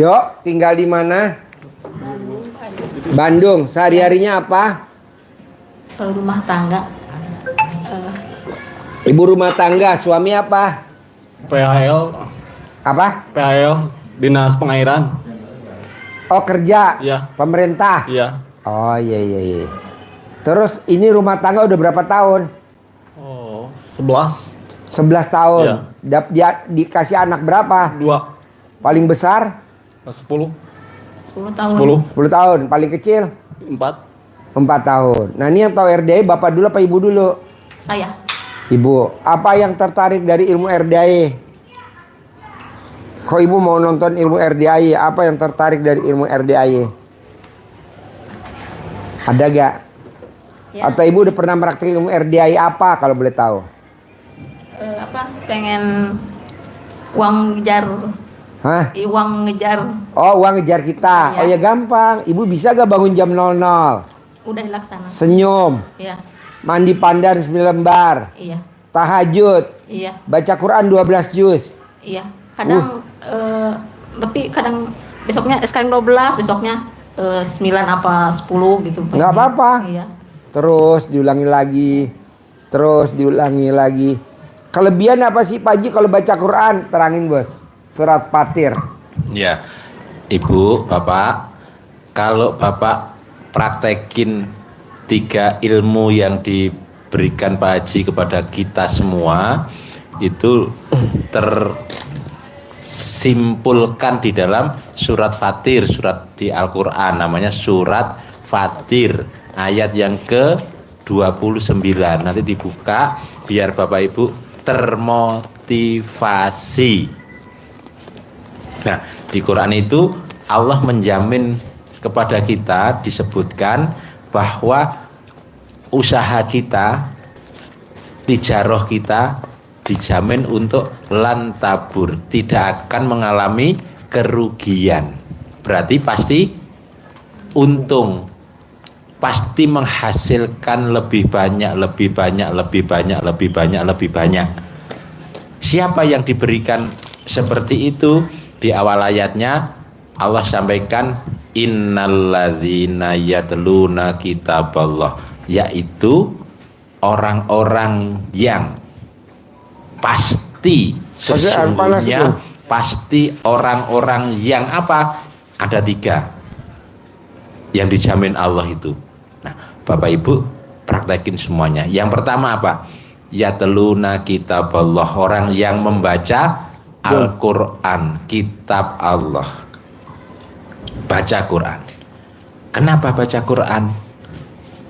Yuk, tinggal di mana? Bandung. Sehari-harinya apa? Rumah tangga. Ibu rumah tangga. Suami apa? PHL, Apa? PHL, Dinas Pengairan. Oh, kerja. Iya. Pemerintah. Iya. Oh iya iya iya. Terus ini rumah tangga udah berapa tahun? Oh, 11, 11 tahun. Iya. Dia dikasih anak berapa? 2, Paling besar? 10, 10 tahun. 10, 10 tahun. Paling kecil? 4. 4 tahun. Nah ini yang tahu RDAI bapak dulu apa ibu dulu? Saya. Ibu. Apa yang tertarik dari ilmu RDAI? Kok ibu mau nonton ilmu RDAI? Apa yang tertarik dari ilmu RDAI? Ada gak? Ya. Atau ibu udah pernah praktik ilmu RDAI apa kalau boleh tahu? Pengen uang ngejar. Hah? Uang ngejar. Oh uang ngejar kita. Iya. Oh ya gampang. Ibu bisa gak bangun jam 00? Udah dilaksanakan. Senyum. Iya. Mandi pandan 9 lembar. Iya. Tahajud. Iya. Baca Quran 12 juz. Iya. Kadang tapi kadang besoknya sekarang 12, besoknya 9 apa 10 gitu. Nggak apa-apa. Iya. Terus diulangi lagi. Terus diulangi lagi. Kelebihan apa sih Pak Haji kalau baca Quran? Terangin bos. Surat Fatir. Ya, Ibu, Bapak, kalau Bapak praktekin 3 ilmu yang diberikan Pak Haji kepada kita semua, itu tersimpulkan di dalam surat Fatir, surat di Al-Quran, namanya surat Fatir, ayat yang ke-29. Nanti dibuka biar Bapak Ibu termotivasi. Nah, di Quran itu Allah menjamin kepada kita, disebutkan bahwa usaha kita, tijarah kita dijamin untuk lantabur, tidak akan mengalami kerugian. Berarti pasti untung, pasti menghasilkan lebih banyak, lebih banyak, lebih banyak, lebih banyak, lebih banyak. Siapa yang diberikan seperti itu? Di awal ayatnya Allah sampaikan innalladzina yatluna kitaballah, yaitu orang-orang yang pasti, sesungguhnya pasti orang-orang yang apa? Ada 3 yang dijamin Allah itu. Nah, Bapak Ibu praktekin semuanya. Yang pertama apa? Yatluna kitaballah, orang yang membaca Al-Quran, kitab Allah. Baca Quran. Kenapa baca Quran?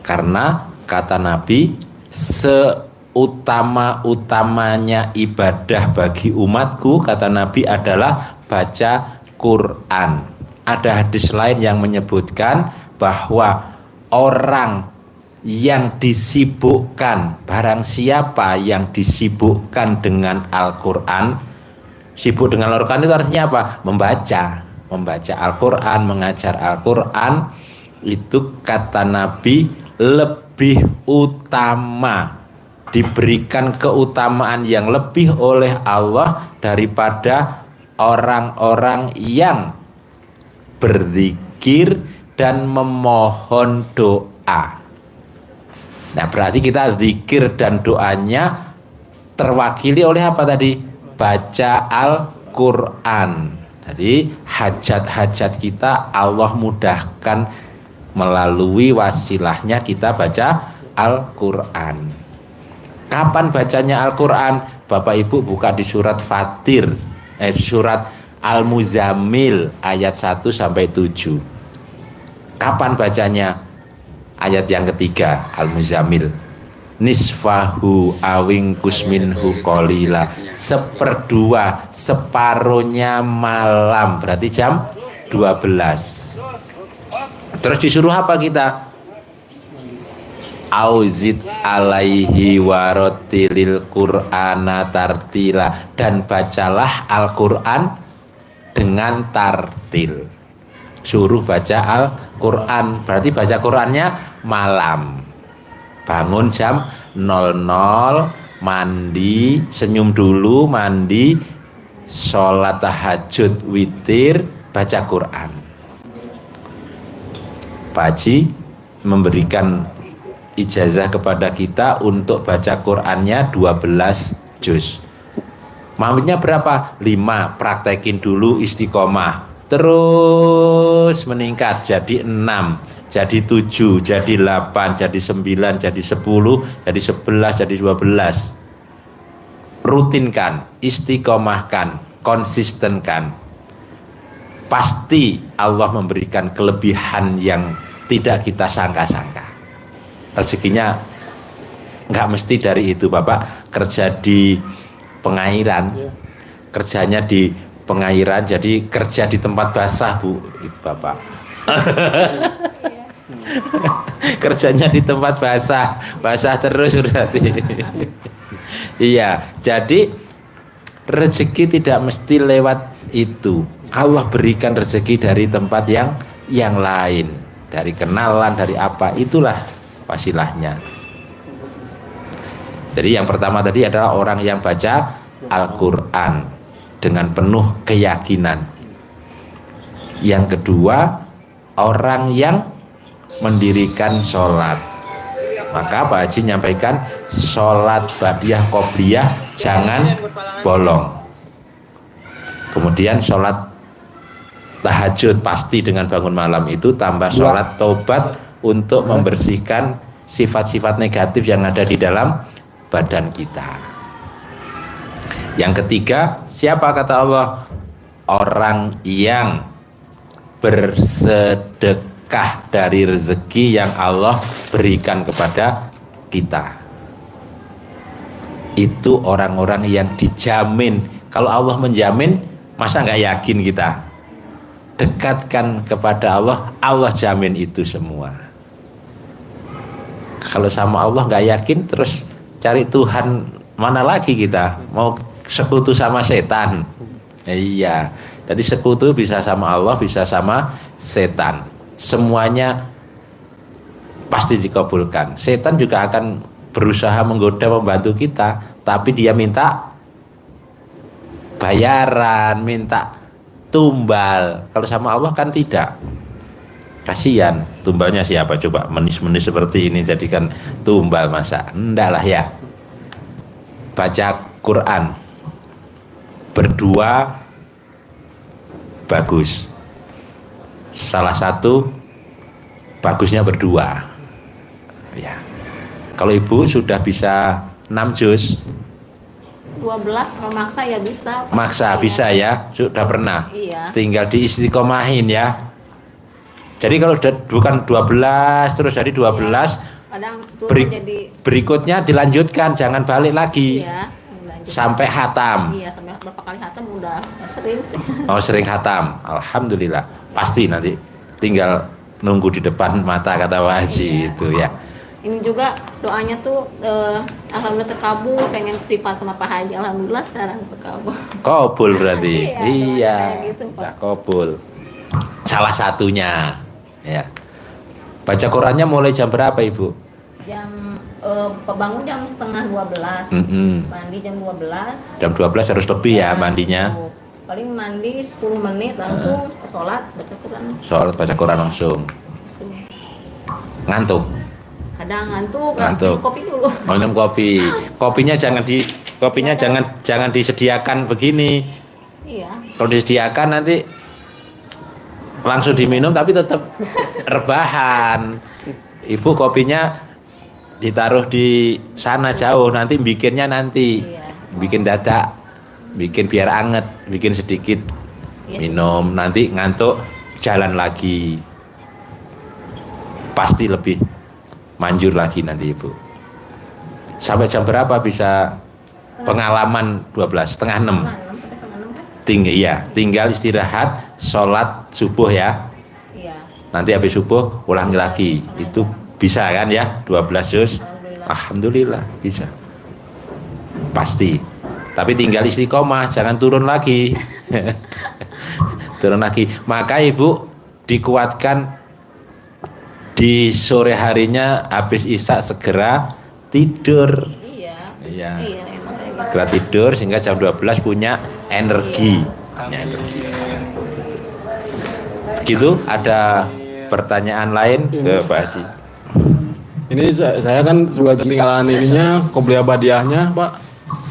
Karena kata Nabi, seutama-utamanya ibadah bagi umatku, kata Nabi, adalah baca Quran. Ada hadis lain yang menyebutkan bahwa orang yang disibukkan, barang siapa yang disibukkan dengan Al-Quran, sibuk dengan Al-Quran itu artinya apa? Membaca Al-Quran, mengajar Al-Quran, itu kata Nabi lebih utama, diberikan keutamaan yang lebih oleh Allah daripada orang-orang yang berzikir dan memohon doa. Nah, berarti kita zikir dan doanya terwakili oleh apa tadi? Baca Al-Quran. Jadi hajat-hajat kita Allah mudahkan melalui wasilahnya kita baca Al-Quran. Kapan bacanya Al-Quran? Bapak Ibu buka di surat Fatir, surat Al-Muzammil ayat 1 sampai 7. Kapan bacanya? Ayat yang ketiga, Al-Muzammil. Nisfahu awing kusminhu qalila. Seperdua, separuhnya malam, berarti jam 12. Terus disuruh apa kita? Auzid alaihi warotilil qur'ana tartila, dan bacalah Al-Quran dengan tartil. Suruh baca Al-Quran, berarti baca Qurannya malam. Bangun jam 00, mandi, senyum dulu, mandi, sholat tahajud, witir, baca Quran. Pak Haji memberikan ijazah kepada kita untuk baca Qurannya 12 juz. Maksudnya berapa? 5, praktekin dulu istiqomah. Terus meningkat jadi 6, jadi 7, jadi 8, jadi 9, jadi 10, jadi 11, jadi 12. Rutinkan, istiqomahkan, konsistenkan. Pasti Allah memberikan kelebihan yang tidak kita sangka-sangka. Rezekinya nggak mesti dari itu. Bapak kerja di pengairan, kerjanya di pengairan, jadi kerja di tempat basah, Bu, Bapak. Kerjanya di tempat basah terus berarti. Iya, jadi rezeki tidak mesti lewat itu. Allah berikan rezeki dari tempat yang lain, dari kenalan, dari apa, itulah wasilahnya. Jadi yang pertama tadi adalah orang yang baca Al-Quran dengan penuh keyakinan. Yang kedua, orang yang mendirikan sholat. Maka Pak Haji nyampaikan sholat ba'diyah qobliyah jangan bolong. Kemudian sholat tahajud pasti dengan bangun malam itu, tambah sholat taubat untuk membersihkan sifat-sifat negatif yang ada di dalam badan kita. Yang ketiga, siapa kata Allah? Orang yang bersedekah dari rezeki yang Allah berikan kepada kita. Itu orang-orang yang dijamin. Kalau Allah menjamin, masa nggak yakin kita? Dekatkan kepada Allah, Allah jamin itu semua. Kalau sama Allah nggak yakin, terus cari Tuhan mana lagi kita? Mau sekutu sama setan? Iya. Jadi sekutu bisa sama Allah, bisa sama setan. Semuanya pasti dikabulkan. Setan juga akan berusaha menggoda, membantu kita, tapi dia minta bayaran, minta tumbal. Kalau sama Allah kan tidak. Kasihan, tumbalnya siapa coba? Menis-menis seperti ini jadikan tumbal, masa? Enggak lah ya. Baca Quran, berdua bagus. Salah satu bagusnya berdua, ya. Kalau ibu sudah bisa 6 juz, 12 kalau maksa ya bisa. Pak. maksa Iya. bisa ya, sudah pernah. Iya. Tinggal diistiqomahin ya. Jadi kalau bukan 12 terus jadi 12, Kadang turun beri- jadi berikutnya dilanjutkan, jangan balik lagi iya. Lanjut. sampai hatam. Iya, sampai berapa kali hatam udah sering sih. Oh, sering hatam, alhamdulillah. Pasti nanti tinggal nunggu di depan mata kata Pak Haji Iya. itu ya. Ini juga doanya tuh alhamdulillah terkabul, pengen privat sama Pak Haji, alhamdulillah sekarang terkabul. Kobul berarti. Iya, doanya Iya. kayak gitu, Pak. Nah, kobul. Salah satunya ya. Baca Qurannya mulai jam berapa, Ibu? Jam bangun jam setengah 12. Mm-mm. Mandi jam 12. Jam 12 harus lebih ya mandinya. Paling mandi 10 menit langsung sholat baca Quran. Sholat baca Quran langsung. Langsung. Ngantuk. Kadang ngantuk, Ngantuk. minum kopi dulu. Minum kopi. Kopinya jangan disediakan begini. Iya. Kalau disediakan nanti langsung diminum tapi tetap rebahan. Ibu kopinya ditaruh di sana jauh, nanti bikinnya nanti. Iya. Bikin dadak, bikin biar anget, bikin sedikit Iya. minum, nanti ngantuk jalan lagi. Pasti lebih manjur lagi nanti Ibu. Sampai jam berapa bisa pengalaman 12, setengah 6? Tinggal istirahat, sholat subuh ya. Iya. Nanti habis subuh ulangi lagi. Itu bisa kan ya? 12 juz. Alhamdulillah bisa. Pasti. Tapi tinggal istiqomah, jangan turun lagi. Turun lagi. Maka Ibu dikuatkan di sore harinya habis isya segera tidur. Iya. Iya. Iya, emang kayak gitu. Segera tidur sehingga jam 12 punya energi. Punya energi. Gitu, ada pertanyaan lain ke Pak Haji? Ini saya kan juga ketinggalan ininya, qobliyah badiahnya, Pak.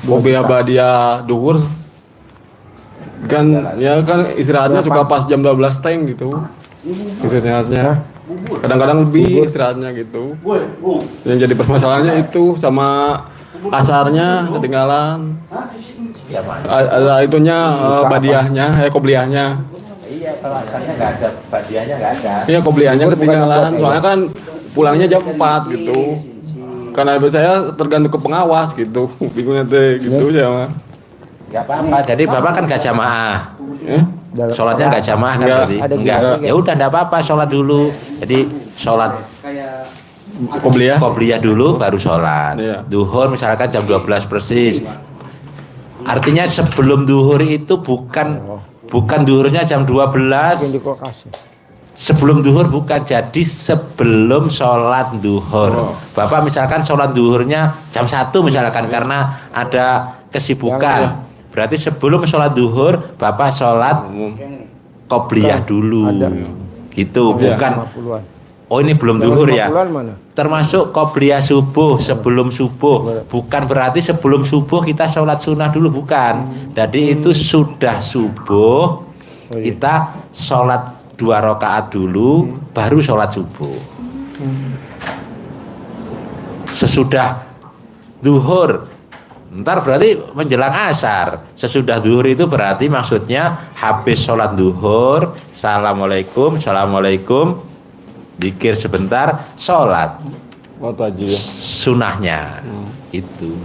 Qobliyah badiah duhur. Kan ya kan istirahatnya suka pas jam 12 teng gitu. Istirahatnya. Kadang-kadang lebih istirahatnya gitu. Yang jadi permasalahannya itu sama asarnya ketinggalan. Ada itunya badiahnya, qobliyahnya. Iya, kalau asalnya nggak ada, badiahnya nggak ada. Iya, qobliyahnya ketinggalan. Soalnya kan pulangnya jam 4 gitu. Karena saya tergantung ke pengawas gitu. Bingungnya teh gitu saya mah. Nggak apa-apa. Jadi Bapak kan nggak jamaah. Eh? Sholatnya nggak jamaah kan Nggak. tadi? Ada Enggak. juga. Ya udah nggak apa-apa, sholat dulu. Jadi sholat Qobliyah. qobliyah dulu baru sholat. Iya. Duhur misalkan jam 12 persis. Artinya sebelum duhur itu bukan duhurnya jam 12. Yang di kulkas. Sebelum duhur bukan, jadi sebelum sholat duhur. Bapak misalkan sholat duhurnya jam 1 misalkan karena ada kesibukan. Berarti sebelum sholat duhur Bapak sholat qobliyah dulu. Gitu, bukan. 50-an. Oh ini belum duhur ya. 50-an mana? Termasuk qobliyah subuh, sebelum subuh. Bukan berarti sebelum subuh kita sholat sunnah dulu, bukan. Jadi itu sudah subuh kita sholat 2 rakaat dulu, baru sholat subuh. Sesudah duhur, ntar berarti menjelang asar. Sesudah duhur itu berarti maksudnya habis sholat duhur, assalamualaikum, assalamualaikum, zikir sebentar, sholat Waktu aja ya. sunahnya. Itu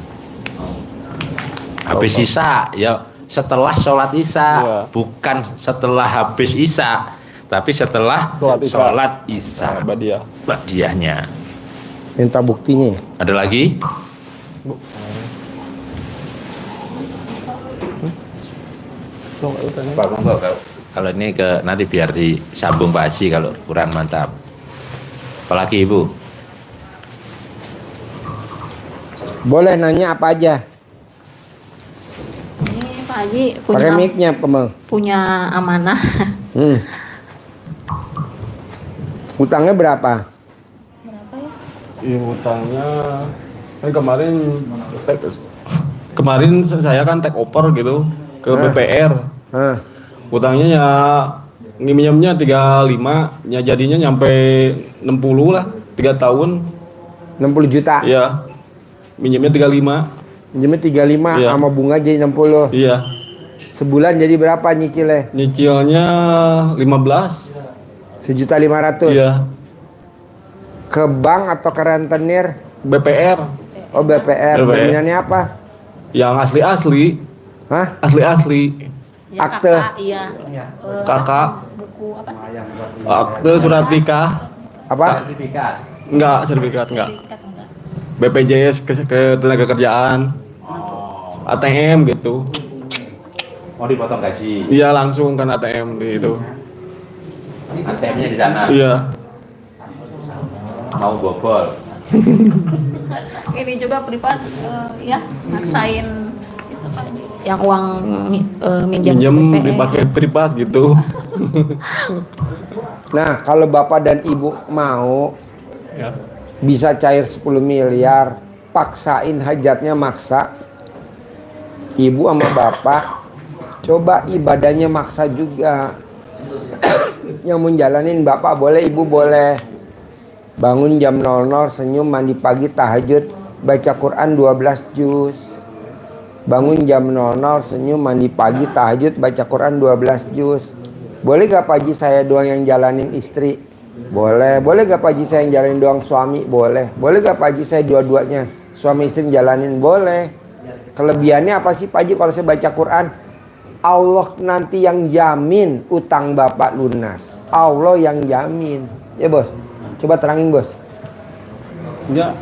habis isya ya, setelah sholat isya, Iya. bukan setelah habis isya, tapi setelah Sholat isya. sholat isya. Badiah. Badiahnya. Minta buktinya. Ada lagi? Pak, monggo, kalau ini ke nanti biar disambung Pak Haji kalau kurang mantap. Apalagi Ibu? Boleh nanya apa aja. Ini Pak Haji Pakai mic-nya, Kemel. punya amanah. Utangnya berapa? Berapa ya? Iya, utangnya kan kemarin saya kan take over gitu ke BPR. Hah. Utangnya ya ngiminjamnya 35, ya jadinya nyampe 60 lah, 3 tahun. 60 juta. Iya. Minjemnya 35. Minjemnya 35 Iya. sama bunga jadi 60. Iya. Sebulan jadi berapa nyicilnya? Nyicilnya 15. 1.500.000. Iya. Ke bank atau ke rentenir? BPR Oh BPR. BPR. Jaminannya apa? yang asli-asli, Hah? asli-asli. Ya, Akte. kakak, iya. Kakak. Buku apa sih? Akte surat nikah. Apa? Sertifikat. Enggak, sertifikat enggak. Sertifikat enggak. BPJS ke tenaga kerjaan. ATM gitu. Mau dipotong gaji. Iya langsung kan ATM di itu. ATM-nya di sana. Iya. Mau bobol. Ini juga privat ya maksain itu Pak yang uang minjam Minjem BPR. dipakai privat gitu. Nah, kalau bapak dan ibu mau Ya. bisa cair 10 miliar, paksain hajatnya maksa. Ibu sama bapak coba ibadahnya maksa juga. Yang menjalanin bapak boleh, ibu boleh. Bangun jam 00, senyum, mandi pagi, tahajud, baca Quran 12 juz. Bangun jam 00, senyum, mandi pagi, tahajud, baca Quran 12 juz. Boleh gak Pak Haji saya doang yang jalanin istri? Boleh. Boleh gak Pak Haji saya yang jalanin doang suami? Boleh. Boleh gak Pak Haji saya dua-duanya suami istri jalanin? Boleh. Kelebihannya apa sih Pak Haji kalau saya baca Quran? Allah nanti yang jamin utang bapak lunas. Allah yang jamin. Ya bos, coba terangin bos. Ya.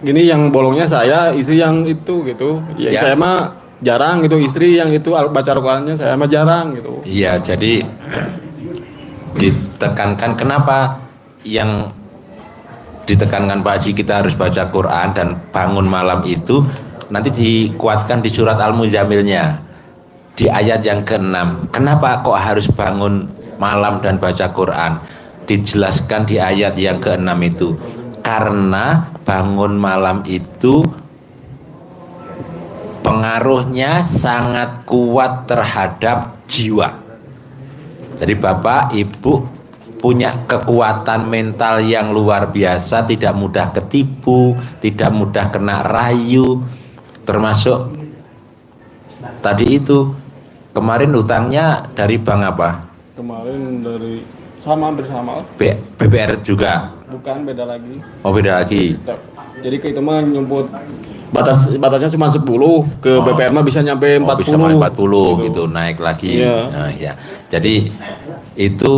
Gini yang bolongnya saya, istri yang itu gitu. Ya, Ya. saya mah jarang gitu, istri yang itu baca Al-Qur'annya saya mah jarang gitu. Iya, jadi ditekankan kenapa yang ditekankan Pak Haji kita harus baca Quran dan bangun malam itu nanti dikuatkan di surat Al-Muzammilnya di ayat yang ke-6. Kenapa kok harus bangun malam dan baca Quran? Dijelaskan di ayat yang ke-6 itu. Karena bangun malam itu pengaruhnya sangat kuat terhadap jiwa. Jadi Bapak, Ibu punya kekuatan mental yang luar biasa, tidak mudah ketipu, tidak mudah kena rayu, termasuk tadi itu kemarin utangnya dari bank apa? Kemarin dari hampir sama. BPR juga. Bukan, beda lagi. Oh, beda lagi. Jadi ke itu mah nyumput batasnya cuma 10, ke BPR mah bisa nyampe 40. Oh, bisa sampai 40 gitu, naik lagi. Iya. Nah, ya. Jadi itu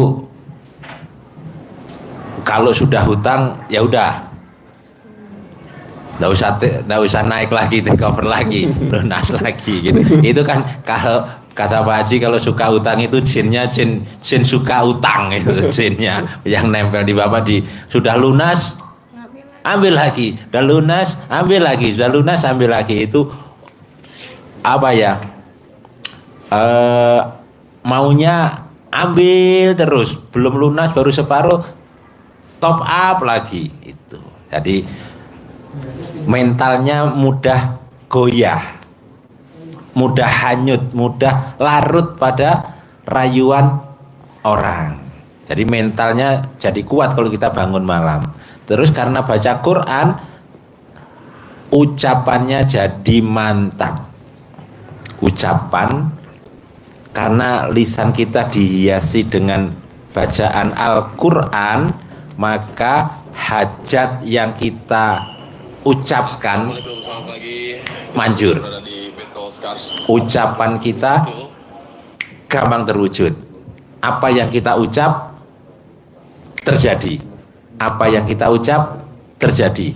kalau sudah hutang ya udah. Nggak usah naik lagi, take over lagi, lunas lagi gitu. Itu kan kalau kata Pak Haji kalau suka utang itu jinnya jin suka utang itu jinnya yang nempel di Bapak sudah lunas ambil lagi, sudah lunas ambil lagi, sudah lunas ambil lagi. Itu apa ya, maunya ambil terus, belum lunas baru separuh top up lagi itu. Jadi mentalnya mudah goyah, mudah hanyut, mudah larut pada rayuan orang. Jadi mentalnya jadi kuat kalau kita bangun malam. Terus karena baca Quran, ucapannya jadi mantap. Ucapan karena lisan kita dihiasi dengan bacaan Al-Quran, maka hajat yang kita ucapkan manjur. Ucapan kita gampang terwujud. Apa yang kita ucap terjadi. Apa yang kita ucap terjadi.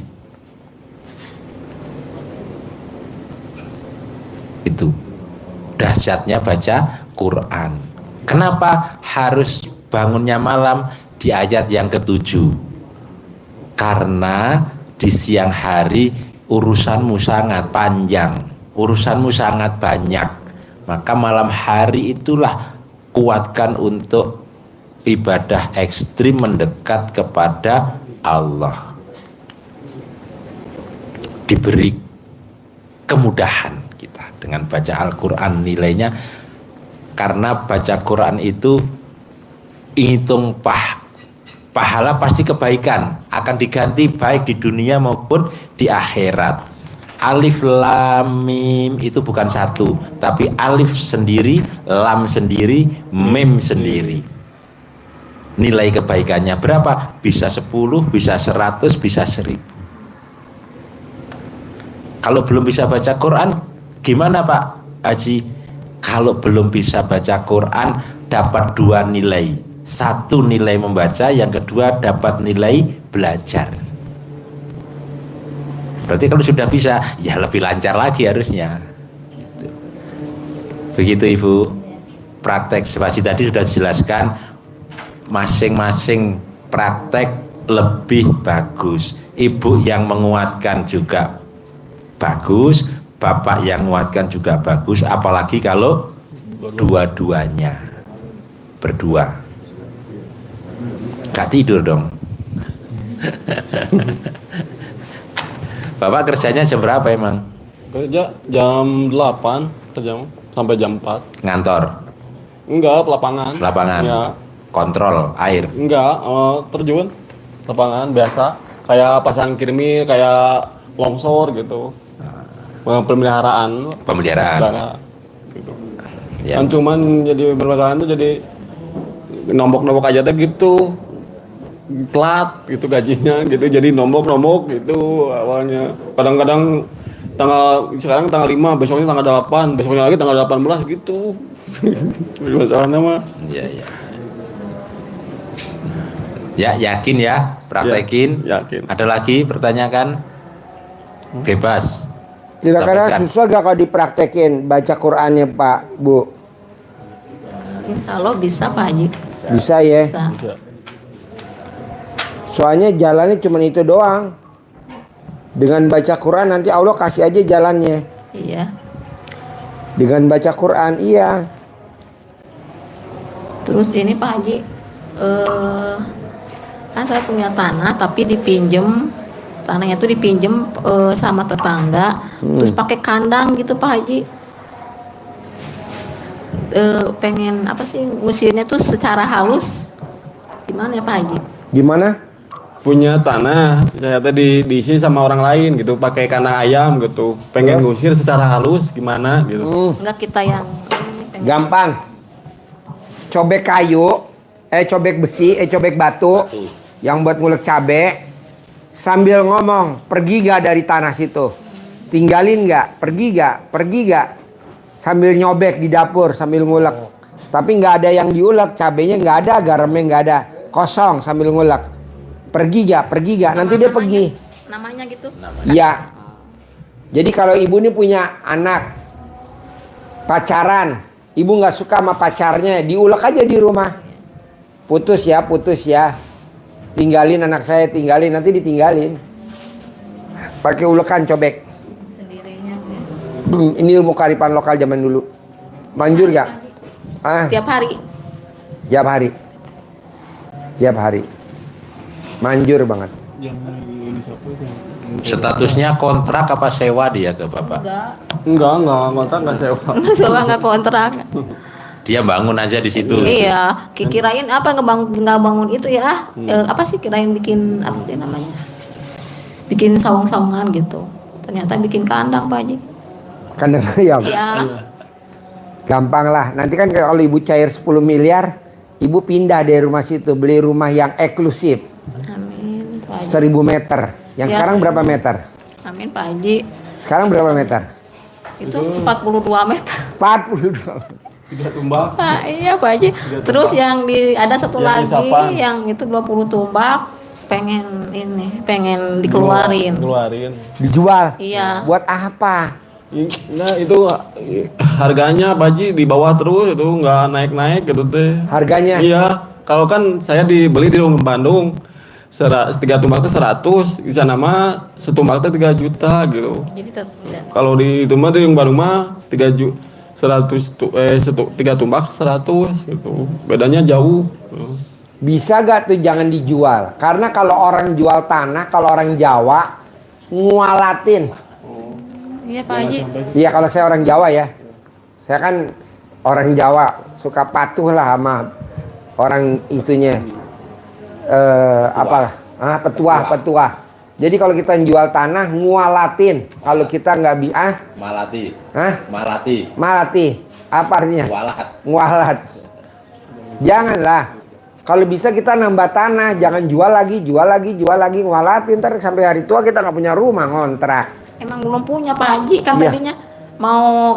Itu dahsyatnya baca Quran. Kenapa harus bangunnya malam di ayat yang ke-7? Karena di siang hari urusanmu sangat panjang, urusanmu sangat banyak. Maka malam hari itulah kuatkan untuk ibadah ekstrim mendekat kepada Allah. Diberi kemudahan kita dengan baca Al-Quran nilainya, karena baca Quran itu hitung pahala pasti kebaikan, akan diganti baik di dunia maupun di akhirat. Alif lam mim itu bukan satu, tapi alif sendiri, lam sendiri, mim sendiri. Nilai kebaikannya berapa? Bisa 10, bisa 100, bisa 1000. Kalau belum bisa baca Quran, gimana Pak Haji? Kalau belum bisa baca Quran, dapat 2 nilai. 1 nilai membaca, yang kedua dapat nilai belajar. Berarti kalau sudah bisa, ya lebih lancar lagi harusnya. Begitu Ibu. Praktek spasi tadi sudah dijelaskan, masing-masing praktek lebih bagus. Ibu yang menguatkan juga bagus, bapak yang menguatkan juga bagus, apalagi kalau dua-duanya berdua. Gak tidur dong. Bapak kerjanya jam berapa emang? Kerja jam 8 kerja sampai jam 4. Ngantor? Enggak, lapangan. Lapangan? Ya. Kontrol air? Enggak, terjun lapangan biasa. Kayak pasang kirimi, kayak longsor gitu. Pemeliharaan. Pemeliharaan. Gitu. Ya. Kan cuman jadi bermasalah tuh jadi nombok-nombok aja tuh gitu. Telat gitu gajinya gitu, jadi nombok gitu awalnya. Kadang-kadang sekarang tanggal 5, besoknya tanggal 8, besoknya lagi tanggal 18 gitu. Masalahnya mah. Iya. Ya, yakin ya, praktekin. Ya, yakin. Ada lagi pertanyaan? Bebas. Kira-kira Dapatkan. susah gak kalau dipraktekin baca Qurannya Pak Bu? Insya Allah bisa Pak Haji. Bisa ya? Bisa. Soalnya jalannya cuma itu doang. Dengan baca Quran nanti Allah kasih aja jalannya. Iya. Dengan baca Quran, iya. Terus ini Pak Haji, kan saya punya tanah tapi dipinjem, tanahnya tuh dipinjem sama tetangga, terus pakai kandang gitu Pak Haji. Pengen apa sih ngusirnya tuh secara halus, gimana ya Pak Haji? Gimana? Punya tanah ternyata diisi sama orang lain gitu, pakai kandang ayam gitu. Pengen ngusir secara halus gimana gitu. Enggak kita yang Gampang. Cobek kayu, cobek besi, cobek batu yang buat ngulek cabe. Sambil ngomong, pergi gak dari tanah situ? Tinggalin gak? Pergi gak? Sambil nyobek di dapur sambil ngulek. Tapi nggak ada yang diulek, cabenya nggak ada, garamnya nggak ada, kosong sambil ngulek. Pergi gak? Nanti dia pergi. Namanya gitu? Iya. Jadi kalau ibu ini punya anak pacaran, ibu nggak suka sama pacarnya, diulek aja di rumah. Putus ya. Tinggalin anak saya, nanti ditinggalin. Pakai ulekan cobek. Sendirinya. Ini ilmu kearifan lokal zaman dulu. Manjur gak? Tiap hari. Tiap hari. Manjur banget. Statusnya kontrak apa sewa dia ke Bapak? Enggak. Kontrak nggak sewa. Sewa nggak kontrak. Dia bangun aja di situ. Iya, kirain apa nggak bangun itu ya? Apa sih kirain bikin apa sih namanya? Bikin saung-saungan gitu. Ternyata bikin kandang Pak Haji. Kandang ayam. Iya. Gampang lah. Nanti kan kalau ibu cair 10 miliar, ibu pindah dari rumah situ, beli rumah yang eksklusif. Amin Pak Haji. 1000 meter. Yang Ya. sekarang berapa meter? Amin Pak Haji. Sekarang berapa meter? Itu 42 meter. 42. Tidak tumbang. Nah, iya Pak Haji. Terus yang ada satu Yang lagi isapan. yang itu 20 tumbak pengen dikeluarin. Dijual. Iya. Buat apa? Nah itu harganya Pak Haji di bawah terus, itu nggak naik-naik gitu teh. Harganya? Iya. Kalau kan saya dibeli di Bandung 3 tumbak itu 100, di sana mah setumbak itu 3 juta gitu. Jadi Kalau di itu mah di Bandung mah 3 juta 3 tumbak 100 gitu. Bedanya jauh. Bisa gak tuh jangan dijual? Karena kalau orang jual tanah, kalau orang Jawa ngualatin. iya Pak Haji. Iya kalau saya orang Jawa ya. Saya kan orang Jawa suka patuh lah sama orang itunya. apa? Petuah. Jadi kalau kita jual tanah ngualatin. Kalau kita nggak malati. Apa artinya? Ngualat. Janganlah. Kalau bisa kita nambah tanah, jangan jual lagi, ngualatin. Ntar sampai hari tua kita nggak punya rumah, ngontrak. Emang belum punya Pak Haji kan Iya. tadinya mau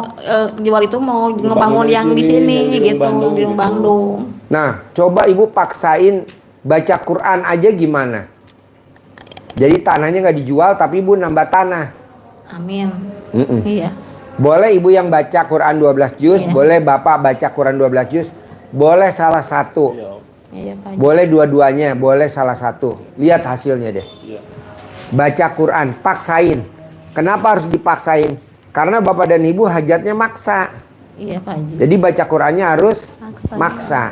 jual itu mau ngebangun yang di sini gitu di Bandung. Nah, coba ibu paksain baca Quran aja gimana? Jadi tanahnya nggak dijual, tapi ibu nambah tanah. Amin. Iya. Boleh ibu yang baca Quran 12 juz, Iya. boleh bapak baca Quran 12 juz, boleh salah satu. Iya Pak Haji. Boleh dua-duanya, boleh salah satu. Lihat hasilnya deh. Baca Quran, paksain. Kenapa harus dipaksain? Karena bapak dan ibu hajatnya maksa. Iya Pak Haji. Jadi baca Qurannya harus Maksa. maksa.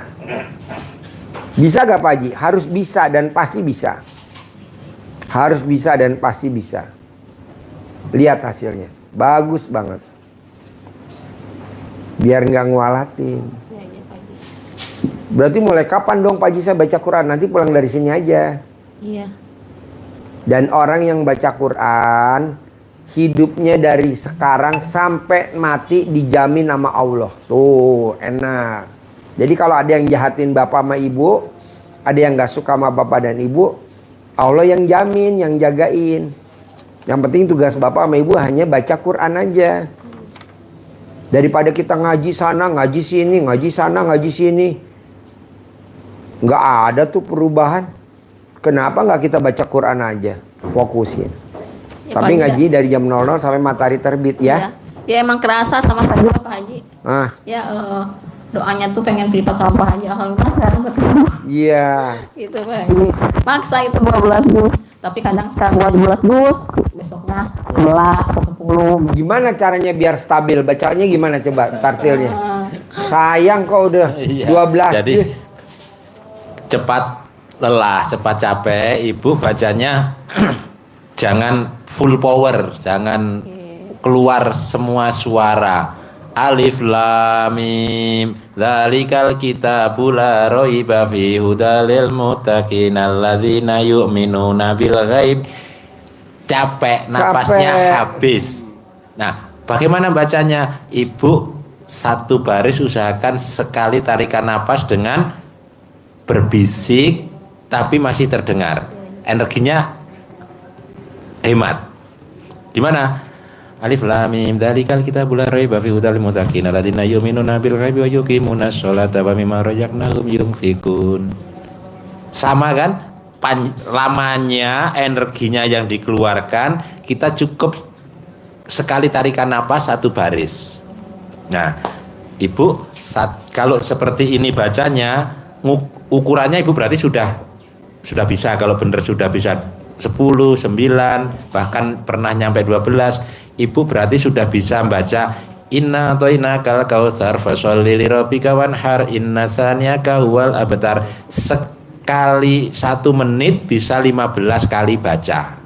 Bisa gak Pak Haji? Harus bisa dan pasti bisa. Harus bisa dan pasti bisa. Lihat hasilnya. Bagus banget. Biar nggak ngualatin. Iya, iya, Pak Haji. Berarti mulai kapan dong Pak Haji saya baca Quran? Nanti pulang dari sini aja. Iya. Dan orang yang baca Quran, hidupnya dari sekarang sampai mati dijamin sama Allah. Tuh, enak. Jadi kalau ada yang jahatin bapak sama ibu, ada yang gak suka sama bapak dan ibu, Allah yang jamin, yang jagain. Yang penting tugas bapak sama ibu hanya baca Quran aja. Daripada kita ngaji sana, ngaji sini, ngaji sana, ngaji sini. Nggak ada tuh perubahan. Kenapa nggak kita baca Quran aja? Fokusin. Ya, Tapi Pak Haji, ngaji dari jam 00 sampai matahari terbit ya. Ya emang kerasa sama saya juga Pak Haji. Ah, Ya doanya tuh pengen lipat sama Pak Haji. Alhamdulillah sekarang ketemu. iya. Gitu Pak Haji. Maksa itu 12 dus. Tapi kadang sekarang 12 dus, besoknya 11 atau 10. Gimana caranya biar stabil? Bacanya gimana coba tartilnya? Sayang kok udah 12. Jadi cepat lelah, cepat capek, ibu bacanya jangan full power, jangan keluar semua suara. Alif lam mim dzalikal kitabul la raiba fihi hudal lil muttaqin alladzina yu'minuna bil ghaib. Capek, napasnya habis. Nah, bagaimana bacanya? Ibu satu baris usahakan sekali tarikan napas dengan berbisik tapi masih terdengar. Energinya hemat. Di mana? Alif lam mim dzalikal kitabul la raiba fihi hudal lil muttaqin alladzina yu'minuna bil ghaibi wa yuqimunas sholata wa mimma razaqnahum yunfikun. Sama kan? Lamanya, energinya yang dikeluarkan, kita cukup sekali tarikan napas satu baris. Nah, ibu kalau seperti ini bacanya, ukurannya ibu berarti sudah bisa. Kalau benar sudah bisa 10, 9, bahkan pernah nyampe 12, ibu berarti sudah bisa membaca inna atoinakal kautsar fasholli lirabbika wanhar inna saniyaka huwal abtar. Sekali 1 menit bisa 15 kali baca.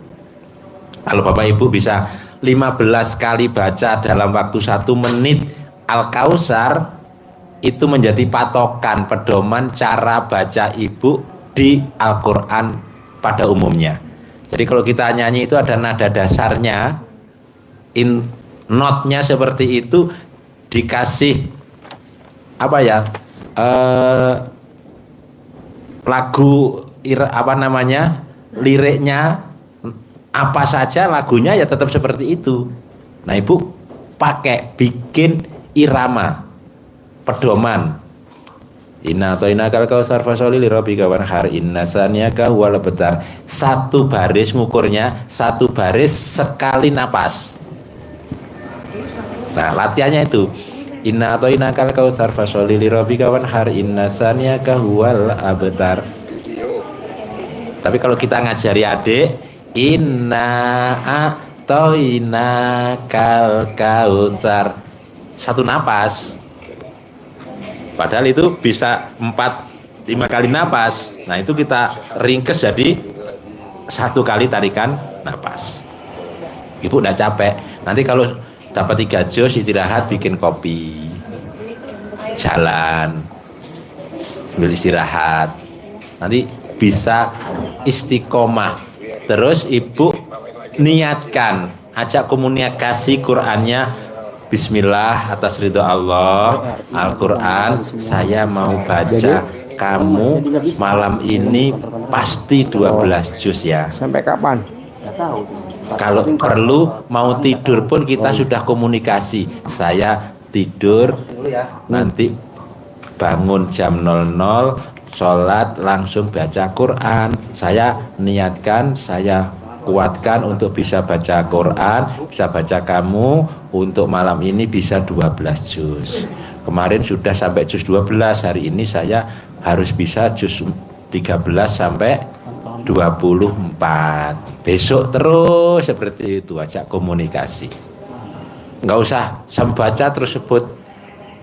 Kalau bapak ibu bisa 15 kali baca dalam waktu 1 menit Al-Kautsar, itu menjadi patokan pedoman cara baca ibu di Al-Quran pada umumnya. Jadi kalau kita nyanyi itu ada nada dasarnya, notnya seperti itu, dikasih apa ya, lagu apa namanya, liriknya apa saja, lagunya ya tetap seperti itu. Nah ibu bikin irama pedoman. Inna atoinakal kautsar fasholli lirabbika wanhar inna saniyaka huwal abtar. 1 baris ngukurnya, 1 baris sekali napas. Nah latihannya itu inna atoinakal kautsar fasholli lirabbika wanhar inna saniyaka huwal abtar. Tapi kalau kita ngajari adik, inna atoinakal kautsar, 1 napas. Padahal itu bisa 4-5 kali napas. Nah itu kita ringkes jadi 1 kali tarikan napas. Ibu udah capek. Nanti kalau dapat 3 juz istirahat, bikin kopi, jalan, sambil istirahat. nanti bisa istiqomah. Terus ibu niatkan, ajak komunikasi Qur'annya, Bismillah atas ridho Allah, Al-Quran saya mau baca, kamu malam ini pasti 12 juz ya. Sampai kapan? Kalau perlu mau tidur pun kita sudah komunikasi. Saya tidur nanti bangun jam 00, sholat langsung baca Quran. Saya niatkan, saya kuatkan untuk bisa baca Quran, bisa baca kamu untuk malam ini bisa 12 juz. Kemarin sudah sampai juz 12, hari ini saya harus bisa juz 13 sampai 24. Besok terus seperti itu, ajak komunikasi. Nggak usah sembaca terus sebut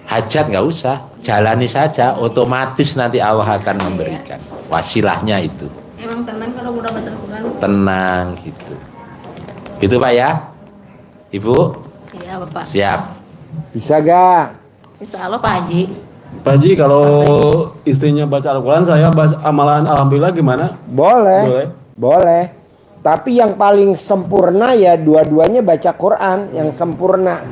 hajat, nggak usah, jalani saja, otomatis nanti Allah akan memberikan. Wasilahnya itu. Emang tenang kalau udah baca Quran? Tenang gitu. Gitu Pak ya? Ibu? Iya Bapak. Siap. Bisa gak? Insya Allah Pak Haji. Pak Haji, kalau istrinya baca Al-Quran, saya baca amalan Alhamdulillah gimana? Boleh. Boleh. Tapi yang paling sempurna ya dua-duanya baca Quran yang sempurna.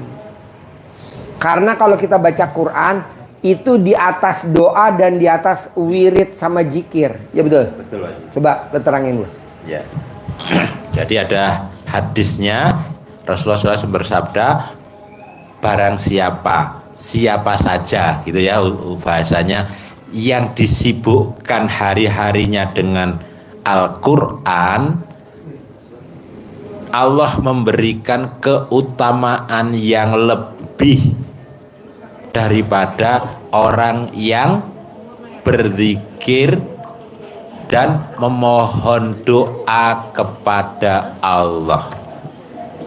Karena kalau kita baca Quran itu di atas doa dan di atas wirid sama zikir. Ya betul? Betul Pak. Coba terangin Bos. Ya. Jadi ada hadisnya, Rasulullah SAW bersabda, barang siapa saja gitu ya bahasanya, yang disibukkan hari-harinya dengan Al-Quran, Allah memberikan keutamaan yang lebih daripada orang yang berzikir dan memohon doa kepada Allah.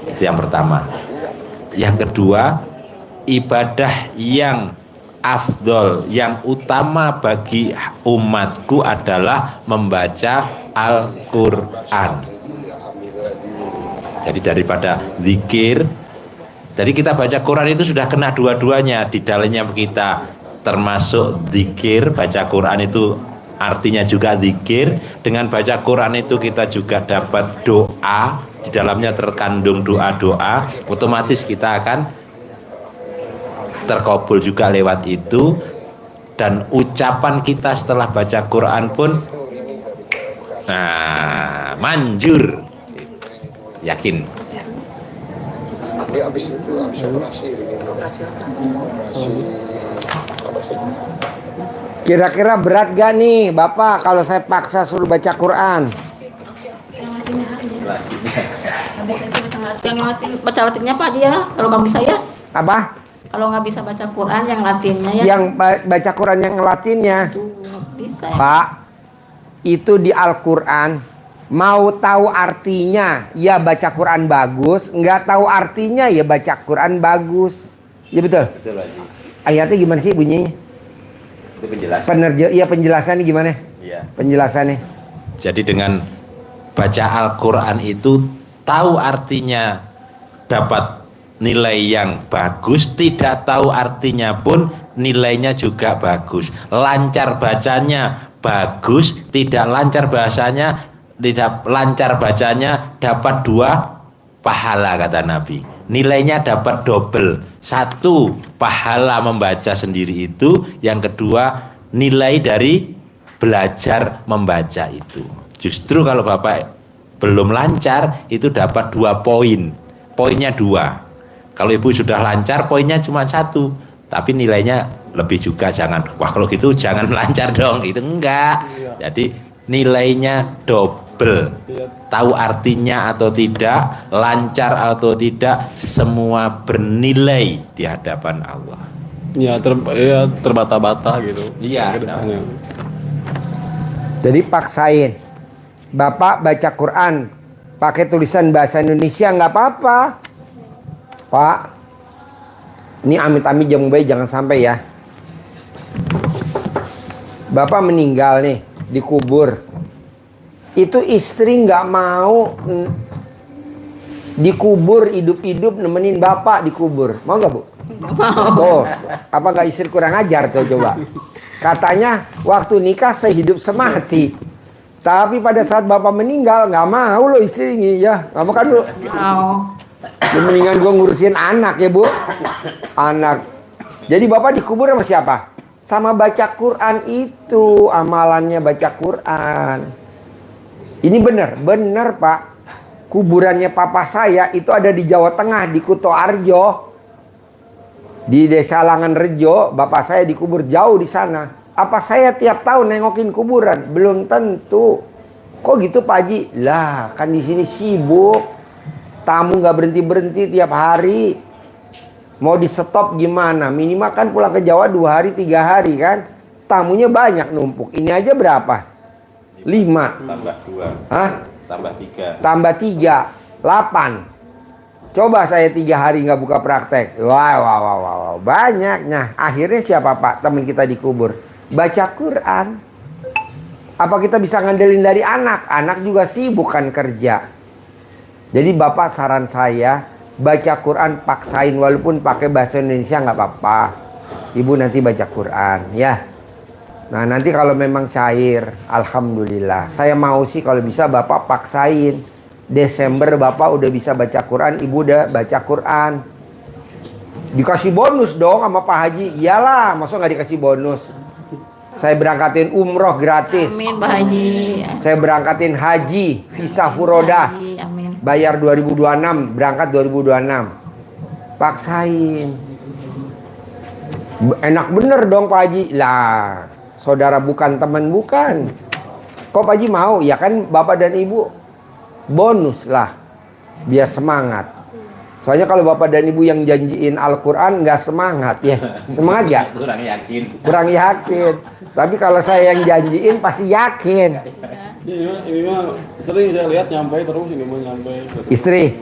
Itu yang pertama. Yang kedua, ibadah yang afdol, yang utama bagi umatku adalah membaca Al-Quran. Jadi daripada zikir, jadi kita baca Quran itu sudah kena dua-duanya. Di dalamnya kita termasuk zikir, baca Quran itu artinya juga zikir. Dengan baca Quran itu kita juga dapat doa, di dalamnya terkandung doa-doa. Otomatis kita akan terkabul juga lewat itu. Dan ucapan kita setelah baca Quran pun manjur, yakin. Kira-kira berat gak nih Bapak kalau saya paksa suruh baca Quran? Yang baca latinnya Pak Haji ya, kalau nggak bisa ya. Apa? Kalau nggak bisa baca Quran yang latinnya ya. Yang baca Quran yang latinnya. Bisa ya. Pak, itu di Al-Quran. Mau tahu artinya ya baca Quran bagus, nggak tahu artinya ya baca Quran bagus. Ya betul? Betul Haji. Ayatnya gimana sih bunyinya? Itu penjelasan. Penjelasannya gimana? Iya. Penjelasannya. Jadi dengan baca Al-Quran itu tahu artinya dapat nilai yang bagus, tidak tahu artinya pun nilainya juga bagus. Lancar bacanya bagus, tidak lancar bahasanya, tidak lancar bacanya dapat 2 pahala kata Nabi. Nilainya dapat double. 1 pahala membaca sendiri itu, yang kedua nilai dari belajar membaca itu. Justru kalau Bapak belum lancar itu dapat 2 poin. Poinnya 2. Kalau Ibu sudah lancar poinnya cuma 1, tapi nilainya lebih juga. Jangan, wah kalau gitu jangan lancar dong, itu enggak. Jadi nilainya double. Tahu artinya atau tidak, lancar atau tidak, semua bernilai di hadapan Allah. Ya, terbata-bata gitu. Iya. Jadi paksain Bapak baca Quran pakai tulisan bahasa Indonesia nggak apa-apa Pak. Ini amit-amit jangan sampai ya. Bapak meninggal nih, dikubur. Itu istri nggak mau dikubur hidup-hidup nemenin bapak dikubur. Mau nggak Bu? Nggak mau. Oh, apa nggak istri kurang ajar tuh coba? Katanya waktu nikah sehidup semati. Tapi pada saat bapak meninggal nggak mau lo istri ini ya. Nggak mau kan lo? Mau. Ya, mendingan gue ngurusin anak ya bu. Anak. Jadi bapak dikubur sama siapa? Sama baca Quran itu. Amalannya baca Quran. Ini bener pak. Kuburannya papa saya itu ada di Jawa Tengah, di Kutoarjo. Di Desa Langan Rejo, bapak saya dikubur jauh di sana. Apa saya tiap tahun nengokin kuburan? Belum tentu. Kok gitu Pak Haji? Lah, kan di sini sibuk. Tamu nggak berhenti-berhenti tiap hari. Mau di stop gimana? Minimal kan pulang ke Jawa 2 hari, 3 hari kan? Tamunya banyak numpuk. Ini aja berapa? 5. Tambah 2. Hah? Tambah 3. Tambah 3, 8. Coba saya 3 hari nggak buka praktek. Wow. Banyak. Nah, akhirnya siapa Pak? Teman kita dikubur. Baca Quran. Apa kita bisa ngandelin dari anak? Anak juga sibuk kan kerja. Jadi Bapak saran saya, baca Quran paksain. Walaupun pakai bahasa Indonesia nggak apa-apa. Ibu nanti baca Quran ya. Nah nanti kalau memang cair, alhamdulillah. Saya mau sih kalau bisa Bapak paksain. Desember Bapak udah bisa baca Quran, Ibu udah baca Quran. Dikasih bonus dong sama Pak Haji. Iyalah, masa nggak dikasih bonus? Saya berangkatin umroh gratis. Amin Pak Haji. Saya berangkatin haji, visa furodah. Amin. Bayar 2026, berangkat 2026. Paksain. Enak bener dong Pak Haji. Lah, saudara bukan teman bukan. Kok Pak Haji mau? Ya kan Bapak dan Ibu bonus lah, biar semangat. Soalnya kalau Bapak dan Ibu yang janjiin Al-Quran nggak semangat ya. Semangat gak? Kurang yakin. Kurang yakin. Tapi kalau saya yang janjiin pasti yakin. Ini mah sering saya lihat nyampe terus ini mah nyampe. Istri.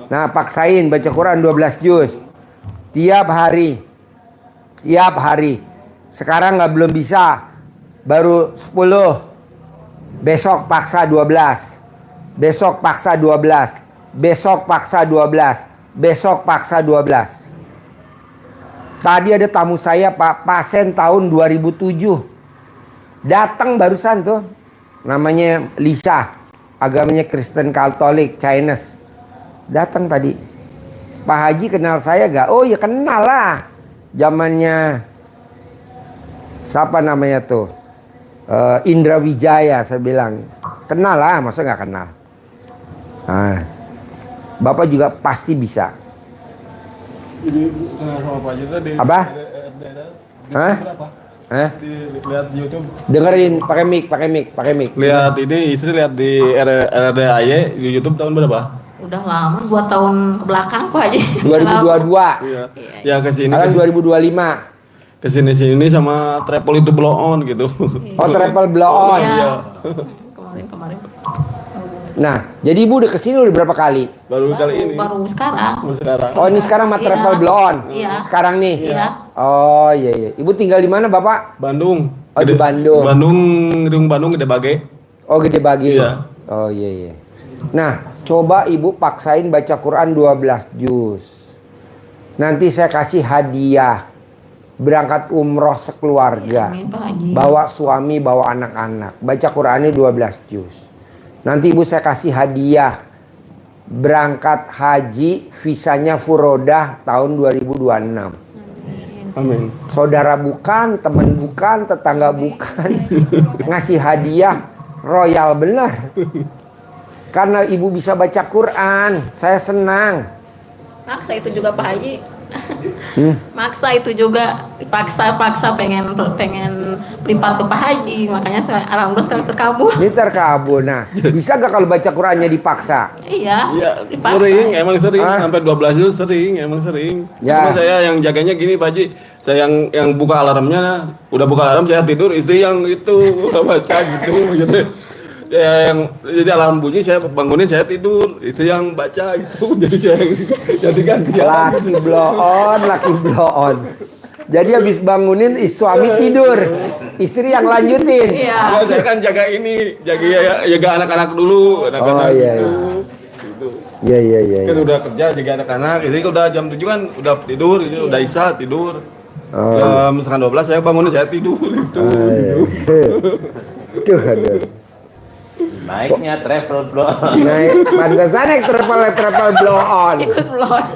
Nah paksain baca Quran 12 juz. Tiap hari. Tiap hari. Sekarang belum bisa. Baru 10. Besok paksa 12. Besok paksa 12. Besok paksa 12. Besok paksa 12. Tadi ada tamu saya Pak, pasien tahun 2007. Datang barusan tuh. Namanya Lisa. Agamanya Kristen Katolik, Chinese. Datang tadi. Pak Haji kenal saya gak? Oh ya kenal lah. Zamannya siapa namanya tuh? Indra Wijaya, saya bilang. Kenal lah, masa gak kenal? Nah, Bapak juga pasti bisa. Ini sama Pak Haji tadi. Apa? Hah? Berapa? Hah? Lihat di YouTube. Dengerin pakai mic. Lihat ini istri lihat di RRDAY di YouTube tahun berapa? Udah lama, 2 tahun ke belakang Pak Haji. 2022. Iya. Ya ke sini. Sekarang 2025. Kesini sama travel itu blow on gitu. Oh, travel blow on. Iya. Iya. Kemarin. Nah, jadi Ibu udah kesini udah berapa kali? Baru kali ini. Baru sekarang. Baru sekarang. Oh, ini sekarang mah Iya. travel blow on. Iya. Sekarang nih. Iya. Oh, iya. Ibu tinggal di mana, Bapak? Bandung. Oh, di Bandung. Gedung Bandung Gede Bage. Oh, Gede Bagi. Iya. Oh, iya. Nah, coba Ibu paksain baca Quran 12 juz. Nanti saya kasih hadiah. Berangkat umroh sekeluarga. Amin Pak Haji. Bawa suami, bawa anak-anak. Baca Qurannya 12 juz. Nanti Ibu saya kasih hadiah. Berangkat haji, visanya furodah tahun 2026. Amin. Saudara bukan, teman bukan, tetangga bukan. Ngasih hadiah royal benar. Karena Ibu bisa baca Quran, saya senang. Maksa itu juga Pak Haji. Maksa itu juga paksa pengen privat ke Pak Haji, makanya saya alhamdulillah sekarang terkabul. Ini terkabul. Nah, bisa gak kalau baca Qurannya dipaksa? Iya. Iya, dipaksa. emang sering Hah? sampai 12 juz emang sering. Ya. Cuma saya yang jaganya gini Pak Haji, saya yang buka alarmnya, udah buka alarm saya tidur, istri yang itu baca gitu. Ya, yang jadi alarm bunyi saya bangunin, saya tidur, istri yang baca gitu. Jadi saya jadi ganti Laki blow on. Jadi habis bangunin suami tidur, istri yang lanjutin. Iya. Ya, saya kan jaga anak-anak dulu, anak-anak Oh, iya, gitu. iya. Iya. Kan udah kerja jaga anak-anak, jadi udah jam 7 kan udah tidur, udah isya tidur. Jam setengah 12 saya bangun, saya tidur. Aduh. Naiknya travel blog. Naik pantesan naik travel blow on. Ikut melon.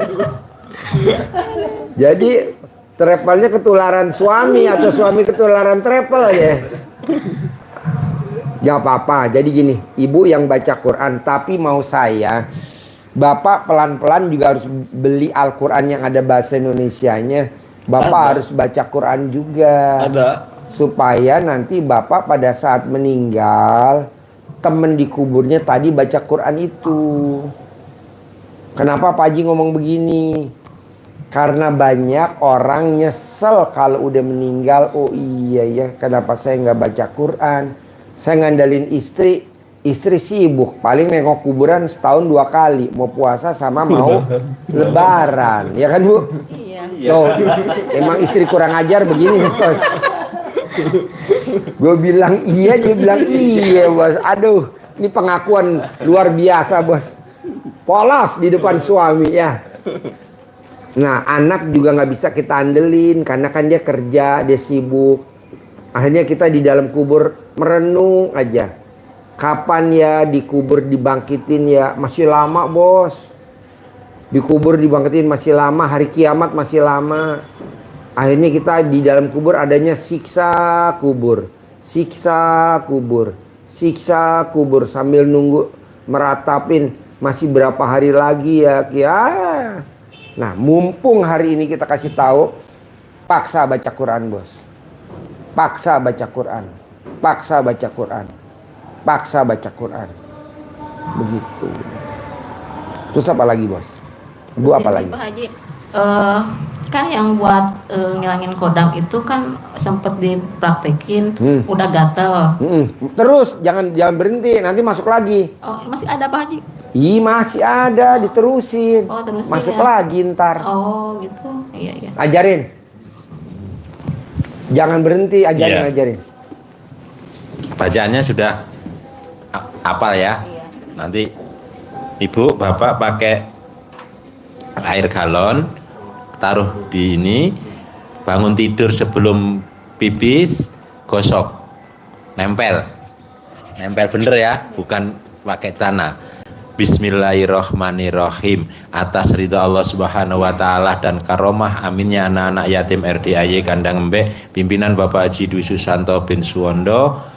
Jadi travelnya ketularan suami atau suami ketularan travel ya. Gak apa-apa. Jadi gini, ibu yang baca Quran, tapi mau saya, bapak pelan-pelan juga harus beli Al-Quran yang ada bahasa Indonesianya. Bapak harus baca Quran juga. Ada. Supaya nanti bapak pada saat meninggal, temen di kuburnya tadi baca Quran itu. Kenapa Pak Haji ngomong begini? Karena banyak orang nyesel kalau udah meninggal. Oh iya ya, kenapa saya nggak baca Quran? Saya ngandalin istri. Istri sibuk, paling nengok kuburan setahun 2 kali. Mau puasa sama mau lebaran. Ya kan Bu? Iya. Tuh, emang istri kurang ajar begini. Gue bilang iya, dia bilang iya bos. Aduh, ini pengakuan luar biasa bos. Polos di depan suami ya. Nah anak juga nggak bisa kita andelin karena kan dia kerja, dia sibuk. Akhirnya kita di dalam kubur merenung aja. Kapan ya dikubur dibangkitin ya? Masih lama bos. Dikubur dibangkitin masih lama. Hari kiamat masih lama. Akhirnya kita di dalam kubur adanya siksa kubur. Siksa kubur. Siksa kubur. Sambil nunggu meratapin. Masih berapa hari lagi ya? Nah mumpung hari ini kita kasih tahu. Paksa baca Quran bos. Paksa baca Quran. Paksa baca Quran. Paksa baca Quran. Begitu. Terus apa lagi bos? Bu apa lagi? Pak Haji, kan yang buat ngilangin kodam itu kan sempet dipraktekin, udah gatel. Terus jangan berhenti, nanti masuk lagi. Oh masih ada Pak Haji? Ih masih ada, diterusin. Oh terusin masuk ya? lagi ntar. Oh gitu, iya. Ajarin. Jangan berhenti, ajarin. Bacaannya sudah hafal ya. Iya. Nanti ibu bapak pakai air galon, taruh di ini, bangun tidur sebelum pipis, gosok, nempel bener ya, bukan pakai celana. Bismillahirrohmanirrohim. Atas ridho Allah subhanahu wa ta'ala dan karomah aminnya anak-anak yatim RDAY Kandang Embek, pimpinan Bapak Haji Dwi Susanto bin Suwondo,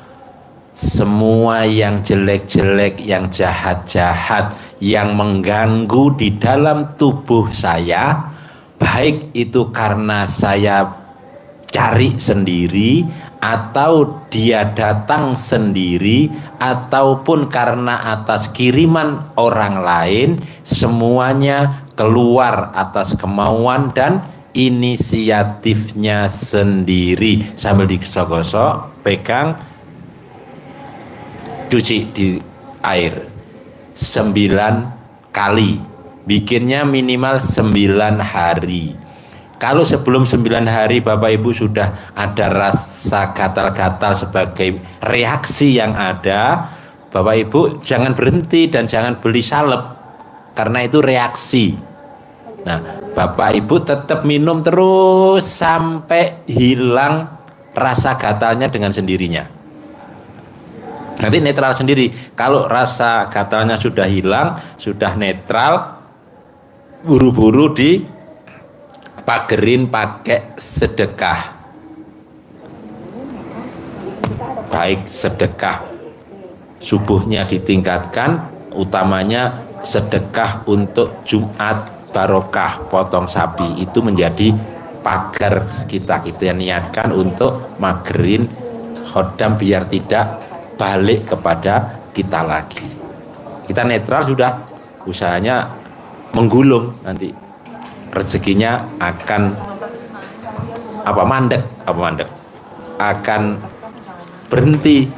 semua yang jelek-jelek, yang jahat-jahat, yang mengganggu di dalam tubuh saya, baik itu karena saya cari sendiri atau dia datang sendiri ataupun karena atas kiriman orang lain, semuanya keluar atas kemauan dan inisiatifnya sendiri. Sambil digosok-gosok, pegang, cuci di air 9 kali, bikinnya minimal 9 hari. Kalau sebelum 9 hari Bapak Ibu sudah ada rasa gatal-gatal sebagai reaksi yang ada, Bapak Ibu jangan berhenti dan jangan beli salep, karena itu reaksi. Nah Bapak Ibu tetap minum terus sampai hilang rasa gatalnya dengan sendirinya. Nanti netral sendiri. Kalau rasa gatalnya sudah hilang, sudah netral, buru-buru dipagerin pakai sedekah. Baik sedekah subuhnya ditingkatkan, utamanya sedekah untuk Jumat barokah potong sapi, itu menjadi pagar kita niatkan untuk magerin khodam biar tidak balik kepada kita lagi. Kita netral sudah, usahanya menggulung, nanti rezekinya akan mandek, akan berhenti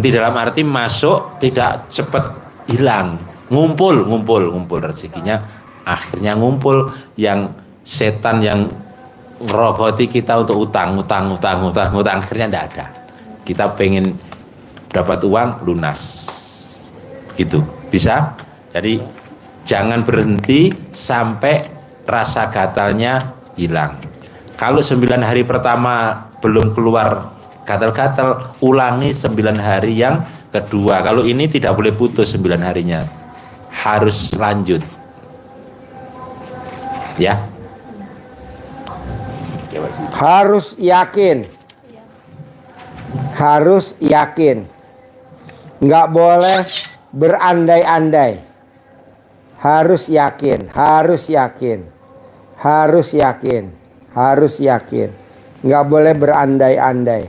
dalam arti masuk tidak cepat hilang, ngumpul rezekinya akhirnya ngumpul. Yang setan yang ngerogoti kita untuk utang akhirnya tidak ada. Kita pengen dapat uang lunas, gitu bisa. Jadi jangan berhenti sampai rasa gatalnya hilang. Kalau 9 hari pertama belum keluar gatal-gatal, ulangi 9 hari yang kedua. Kalau ini tidak boleh putus 9 harinya, harus lanjut. Ya. Harus yakin. Harus yakin. Nggak boleh berandai-andai. Harus yakin, harus yakin. Harus yakin, harus yakin. Nggak boleh berandai-andai.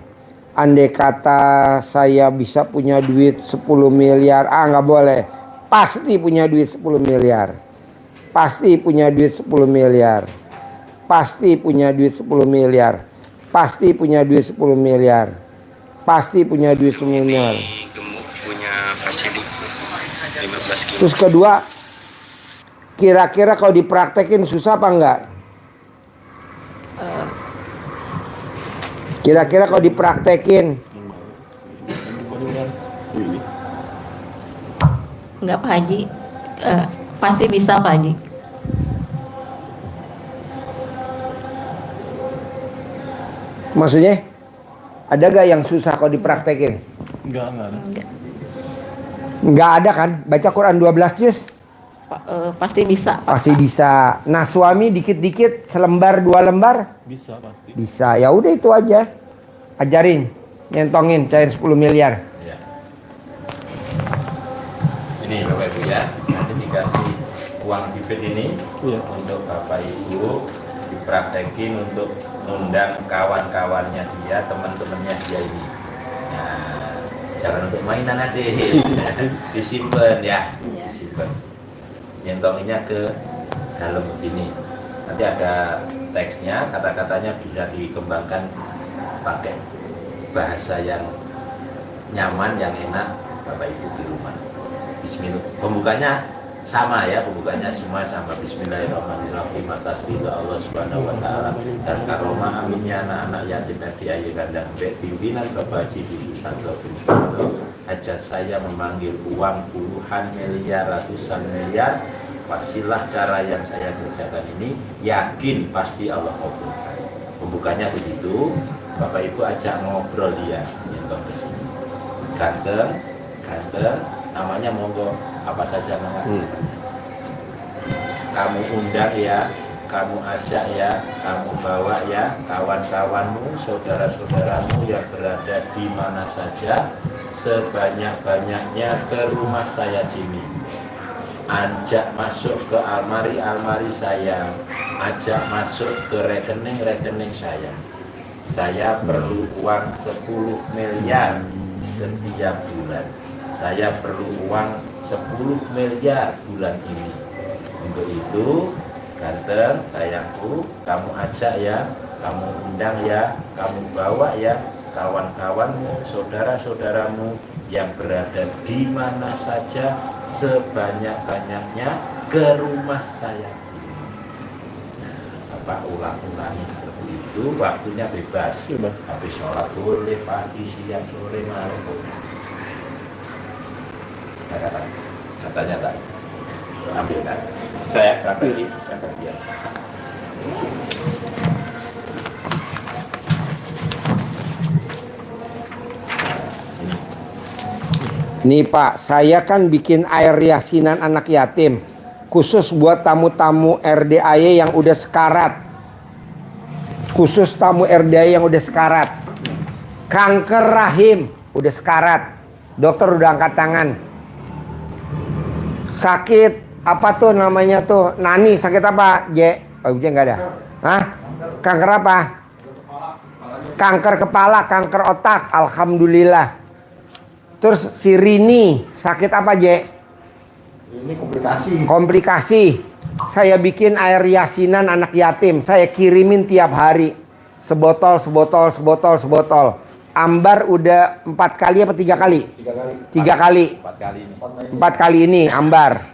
Andai kata saya bisa punya duit 10 miliar, nggak boleh. Pasti punya duit 10 miliar. Pasti punya duit 10 miliar. Pasti punya duit 10 miliar. Pasti punya duit 10 miliar. Pasti punya duit 10 miliar. Punya fasilitas 15 kilo. Terus kedua, kira-kira kalau dipraktekin susah apa enggak? Kira-kira kalau dipraktekin Enggak Pak Haji. Pasti bisa Pak Haji. maksudnya ada gak yang susah kalau dipraktekin? Enggak ada. Enggak. Nggak ada kan? Baca Quran 12 juz Pasti bisa. Pak. pasti bisa. Nah suami dikit-dikit selembar 2 lembar Bisa pasti. bisa. Ya udah itu aja. Ajarin, nyentongin cair 10 miliar. Ya. Ini Bapak Ibu ya, nanti dikasih uang bibit ini Iya. untuk Bapak Ibu dipraktekin untuk undang kawan-kawannya dia, teman-temannya dia ini. Nah, jangan untuk mainan aja, disimpan ya, disimpan. Nyentonginnya ke dalam begini. Nanti ada teksnya, kata-katanya bisa dikembangkan pakai bahasa yang nyaman, yang enak Bapak Ibu di rumah. Bismillah. Pembukanya sama ya, pembukanya semua sama. Bismillahirrahmanirrahim. Atas ridha Allah Subhanahu wa taala dan karomah aminnya anak-anak yatim piatu kandang pimpinan Bapak Haji di Susanto bin Susanto. Hajat saya memanggil uang puluhan miliar, ratusan miliar. Pastilah cara yang saya kerjakan ini, yakin pasti Allah kabulkan. Pembukanya begitu. Bapak Ibu ajak ngobrol dia, nyentuh ke sini. Ganteng, ganteng, namanya monggo apa saja namanya. Kamu undang ya, kamu ajak ya, kamu bawa ya kawan-kawanmu, saudara-saudaramu yang berada di mana saja, sebanyak-banyaknya ke rumah saya sini. Ajak masuk ke almari-almari saya, ajak masuk ke rekening-rekening saya. Saya perlu uang 10 miliar setiap bulan. Saya perlu uang 10 miliar bulan ini. Untuk itu, ganteng, sayangku, kamu ajak ya, kamu undang ya, kamu bawa ya kawan-kawanmu, saudara-saudaramu yang berada di mana saja, sebanyak-banyaknya ke rumah saya sini. Nah, Bapak ulang-ulangi seperti itu, waktunya bebas. Habis sholat boleh, pagi, siang, sore, malam boleh. Katanya tak ambil kan? Saya praktek dia. Nih Pak, saya kan bikin air yasinan anak yatim khusus buat tamu-tamu RDAY yang udah sekarat. Khusus tamu RDAY yang udah sekarat. Kanker rahim udah sekarat. Dokter udah angkat tangan. Sakit apa tuh namanya tuh? Nani sakit apa? Oh, enggak ada. Hah? Kanker apa? Kanker kepala, kanker otak. Alhamdulillah. Terus si Rini sakit apa, Je? Ini komplikasi. Komplikasi. Saya bikin air yasinan anak yatim. Saya kirimin tiap hari. Sebotol. Ambar udah 4 kali apa 3 kali? 3 kali. 4 kali ini Ambar.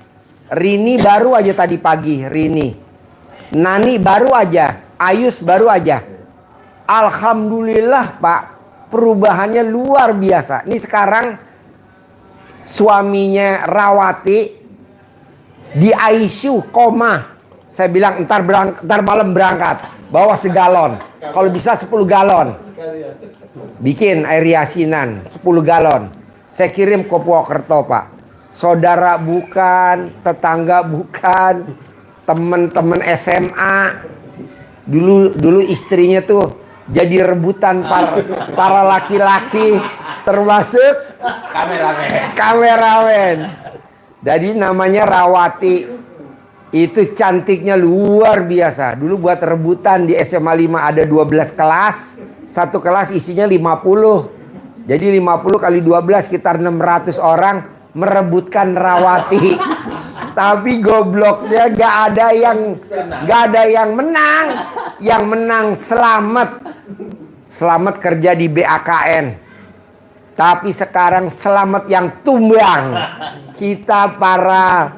Rini baru aja tadi pagi. Rini. Nani baru aja. Ayus baru aja. Alhamdulillah Pak. Perubahannya luar biasa. Ini sekarang suaminya Rawati di ICU koma. Saya bilang ntar malam berangkat. Bawa segalon. Kalau bisa 10 galon. Bikin air yasinan 10 galon. Saya kirim ke Purwokerto, Pak. Saudara bukan, tetangga bukan, teman-teman SMA. Dulu istrinya tuh jadi rebutan para laki-laki, termasuk kameramen. Jadi namanya Rawati. Itu cantiknya luar biasa. Dulu buat rebutan di SMA 5 ada 12 kelas. Satu kelas isinya 50. Jadi 50 kali 12 sekitar 600 orang merebutkan Rawati. Tapi gobloknya gak ada yang menang. Yang menang Selamat kerja di BAKN. Tapi sekarang Selamat yang tumbang. Kita para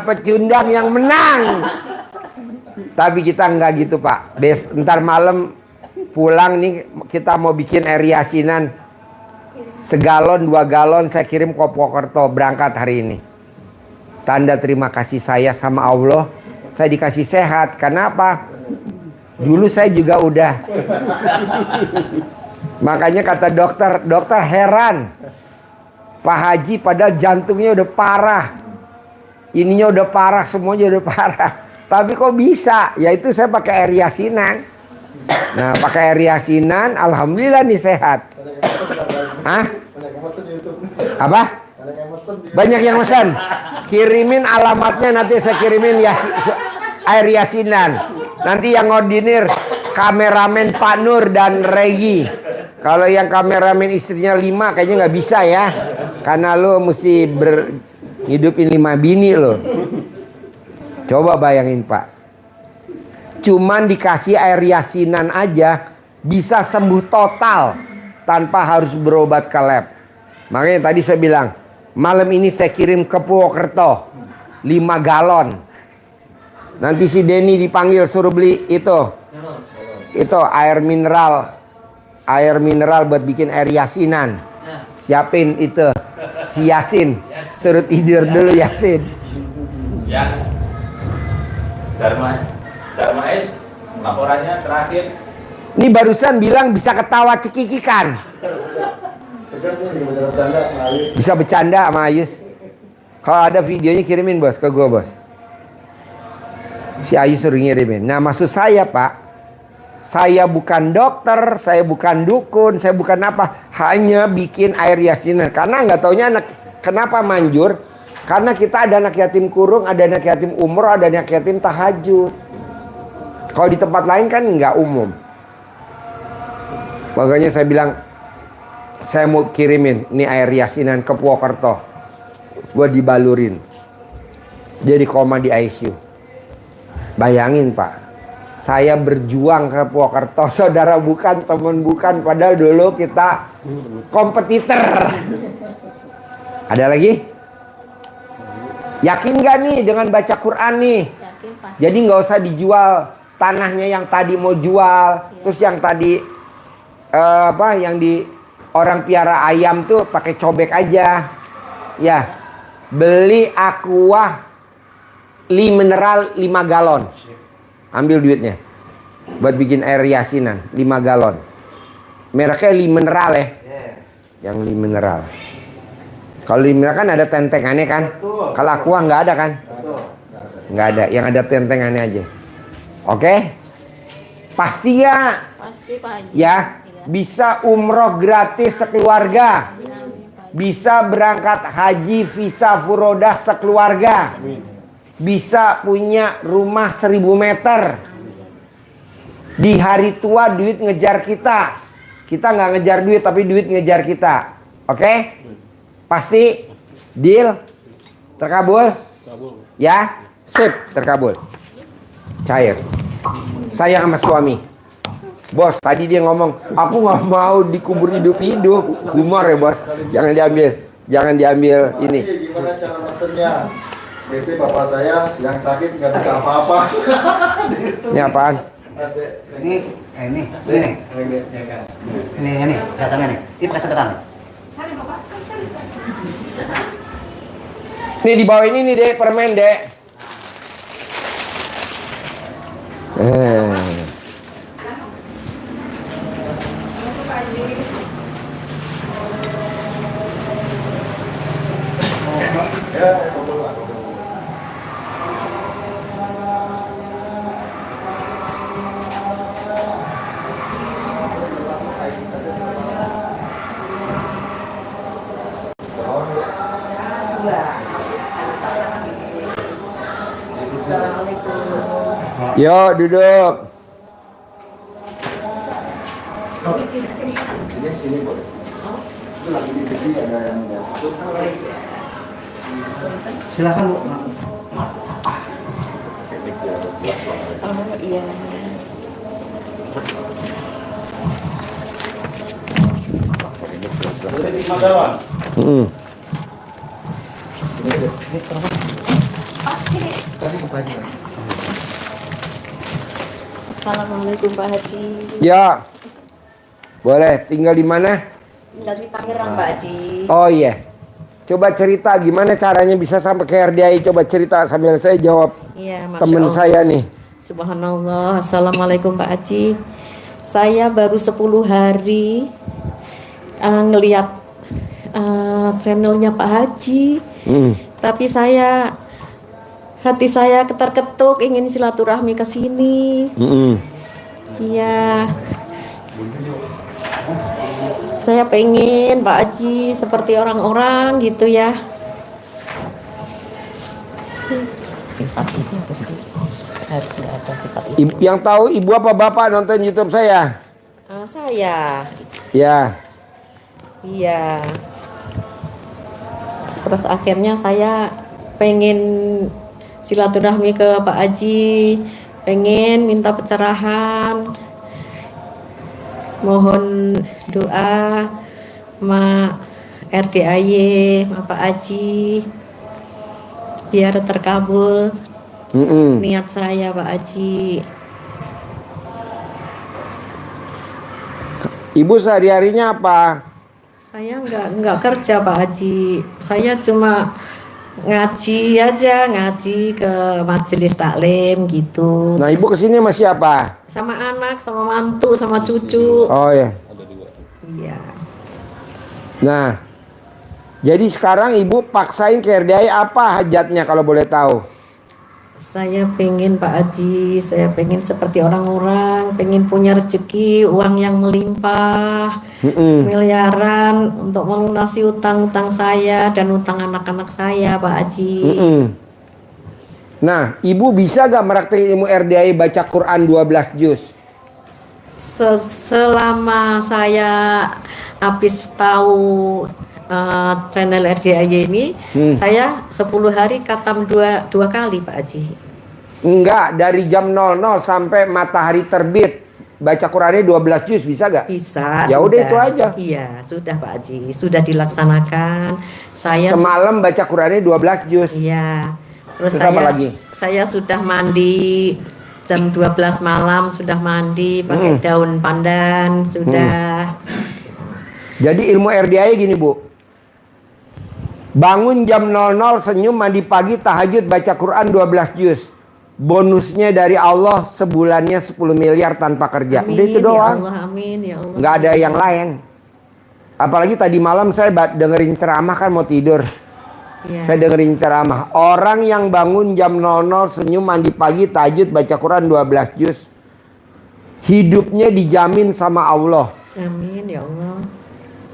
pecundang yang menang. Tapi kita enggak gitu, Pak. Ntar malam pulang nih kita mau bikin air yasinan segalon 2 galon, saya kirim ke Purwokerto, berangkat hari ini. Tanda terima kasih saya sama Allah, saya dikasih sehat. Kenapa? Dulu saya juga udah. Makanya kata dokter heran. Pak Haji padahal jantungnya udah parah, ininya udah parah, semuanya udah parah. Tapi kok bisa? Ya itu saya pakai air yasinan. Nah, pakai air yasinan, alhamdulillah nih sehat. Hah? Apa? Banyak yang mesen. Kirimin alamatnya, nanti saya kirimin air yasinan. Nanti yang ngordinir kameramen Pak Nur dan Regi. Kalau yang kameramen istrinya 5 kayaknya nggak bisa ya. Karena lo mesti hidupin 5 bini lo. Coba bayangin, Pak. Cuman dikasih air yasinan aja bisa sembuh total tanpa harus berobat ke lab. Makanya tadi saya bilang, malam ini saya kirim ke Purwokerto 5 galon. Nanti si Denny dipanggil suruh beli itu air mineral buat bikin air yasinan. Siapin itu si Yasin, suruh tidur dulu Yasin. Ya, Dharma S, laporannya terakhir. Ini barusan bilang bisa ketawa cekikikan. Bisa bercanda sama Ayus. Kalau ada videonya kirimin bos ke gua bos. Si Ayus suruh ngirimin. Nah maksud saya Pak, saya bukan dokter, saya bukan dukun, saya bukan apa. Hanya bikin air yasinan. Karena nggak taunya kenapa manjur. Karena kita ada anak yatim kurung, ada anak yatim umroh, ada anak yatim tahajud. Kalau di tempat lain kan nggak umum. Makanya saya bilang, saya mau kirimin ini air yasinan ke Purwokerto. Gue dibalurin. Jadi koma di ICU. Bayangin Pak, saya berjuang ke Purwokerto, saudara bukan, teman bukan, padahal dulu kita kompetitor. Ada lagi? Yakin gak nih dengan baca Quran nih? Yakin, Pak. Jadi nggak usah dijual tanahnya yang tadi mau jual, terus yang tadi yang di orang piara ayam tuh pakai cobek aja. Ya, beli aqua mineral 5 galon. Ambil duitnya. Buat bikin air yasinan 5 galon. Mereknya mineral ya. Yang mineral. Kalau mineral kan ada tentengannya kan. Kalau aqua nggak ada kan. Nggak ada. Yang ada tentengannya aja. Oke? Pasti ya? Pasti Pak Haji. Ya. Iya. Bisa umroh gratis sekeluarga. Bisa berangkat haji visa furodah sekeluarga. Bisa punya rumah 1000 meter. Di hari tua duit ngejar kita. Kita nggak ngejar duit tapi duit ngejar kita. Oke? Pasti? Deal? Terkabul? Ya? Sip, terkabul. Cair. Sayang sama suami. Bos, tadi dia ngomong, aku nggak mau dikubur hidup-hidup. Humor ya bos. Jangan diambil ini. Gimana cara mesennya? Itu bapak saya yang sakit nggak bisa apa-apa. Ini apaan? Ini datangnya nih. Ini pakai sedotan. Nih di bawah ini nih dek, permen dek. Yuk duduk. Ini sini boleh. Itu lagi di sini ada yang Silakan Bu. Oh iya. Hmm. Assalamualaikum Pak Haji. Ya. Boleh, tinggal di mana? Dari Tangerang Pak Haji. Oh iya. Coba cerita gimana caranya bisa sampai ke RDI. Coba cerita sambil saya jawab. Iya, Masya Temen Allah. saya nih. Subhanallah. Assalamualaikum Pak Haji. Saya baru 10 hari ngelihat channelnya Pak Haji. Tapi hati saya ketar-ketuk ingin silaturahmi ke sini. Iya. Saya pengen Pak Haji seperti orang-orang gitu ya. Sifat itu pasti harus ada sifat itu. Yang tahu ibu apa bapak nonton YouTube saya? Saya. Ya. Iya. Terus akhirnya saya pengen silaturahmi ke Pak Haji, pengen minta pencerahan, mohon doa sama RDAY, sama Pak Haji, biar terkabul niat saya Pak Haji. Ibu sehari-harinya apa? Saya nggak kerja Pak Haji, saya cuma ngaji aja, ngaji ke majelis taklim gitu. Nah ibu kesini sama siapa? Sama anak, sama mantu, sama cucu. Oh ya. Iya. Nah, jadi sekarang ibu paksain ke RDI apa hajatnya kalau boleh tahu? Saya pengen Pak Haji, saya pengen seperti orang-orang, pengen punya rezeki, uang yang melimpah, miliaran untuk melunasi utang-utang saya dan utang anak-anak saya Pak Haji. Nah, ibu bisa gak meraktekin ilmu RDI baca Quran 12 juz? Selama saya habis tahu channel RDAY ini, saya 10 hari khatam dua kali Pak Haji. Enggak, dari jam 00 sampai matahari terbit baca Qurannya 12 juz bisa gak? Bisa. Ya udah itu aja. Iya, sudah Pak Haji, sudah dilaksanakan. Saya semalam baca Qurannya 12 juz. Iya. Terus apa lagi? Saya sudah mandi jam 12 malam, sudah mandi pakai daun pandan, sudah. Jadi ilmu RDI gini Bu. Bangun jam 00 senyum, mandi pagi, tahajud, baca Quran 12 juz. Bonusnya dari Allah sebulannya 10 miliar tanpa kerja. Amin, Udah itu doang. Ya Allah, amin ya Allah. Nggak ada yang lain. Apalagi tadi malam saya dengerin ceramah kan mau tidur. Ya. Saya dengerin ceramah. Orang yang bangun jam 00 senyum, mandi pagi, tahajud, baca Quran 12 juz. Hidupnya dijamin sama Allah. Amin ya Allah.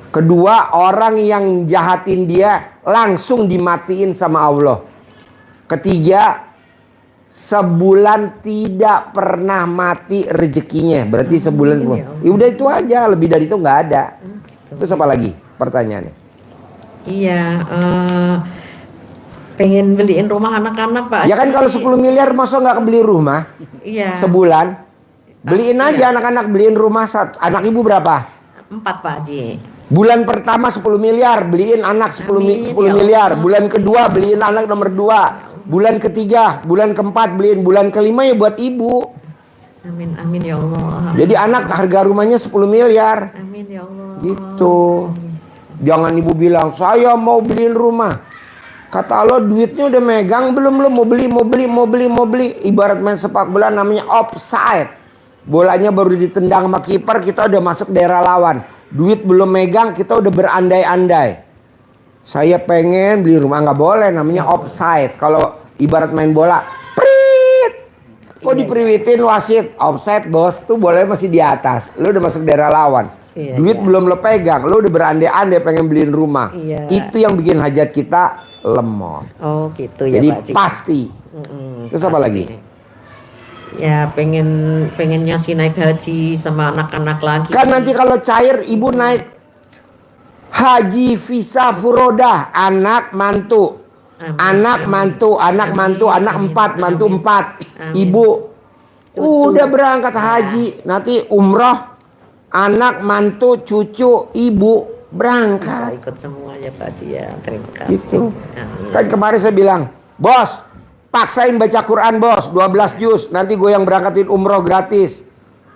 Kedua, orang yang jahatin dia langsung dimatiin sama Allah. Ketiga, sebulan tidak pernah mati rezekinya. Berarti sebulan. Ya udah itu aja, lebih dari itu nggak ada. Terus apa lagi pertanyaannya? Iya, pengen beliin rumah anak-anak Pak. Ya kan kalau 10 miliar masa nggak kebeli rumah? Iya. Sebulan. Beliin aja anak-anak, beliin rumah. Anak ibu berapa? 4 Pak Haji. Bulan pertama 10 miliar, beliin anak 10 Amin, 10 ya miliar. Allah. Bulan kedua beliin anak nomor 2. Bulan ketiga, bulan keempat beliin. Bulan kelima ya buat ibu. Amin, amin ya Allah. Jadi anak harga rumahnya 10 miliar. Amin ya Allah. Gitu. Jangan ibu bilang, saya mau beliin rumah. Kata Allah, duitnya udah megang belum? Lo mau beli. Ibarat main sepak bola namanya offside. Bolanya baru ditendang sama kiper, kita udah masuk daerah lawan. duit belum megang kita udah berandai-andai. Saya pengen beli rumah, nggak boleh, namanya offside. Kalau ibarat main bola, prit, kok diperiwitin wasit, offside bos, tuh boleh masih di atas, lu udah masuk daerah lawan. Duit belum lo pegang, lu udah berandai-andai pengen beliin rumah. Itu yang bikin hajat kita lemot. Oh gitu ya Jadi Pak Haji. pasti. Terus apa lagi? Ya pengennya sih naik haji sama anak-anak lagi. Kan nanti kalau cair ibu naik haji visa furodah, anak mantu. Anak mantu, anak mantu, anak empat, mantu empat. Ibu udah berangkat haji, nanti umroh, anak mantu, cucu, ibu berangkat. Bisa ikut semua ya Pak Haji ya. Terima kasih. Gitu. Amin. Kan kemarin saya bilang, bos, paksain baca Quran bos, 12 juz, nanti gue yang berangkatin umroh gratis.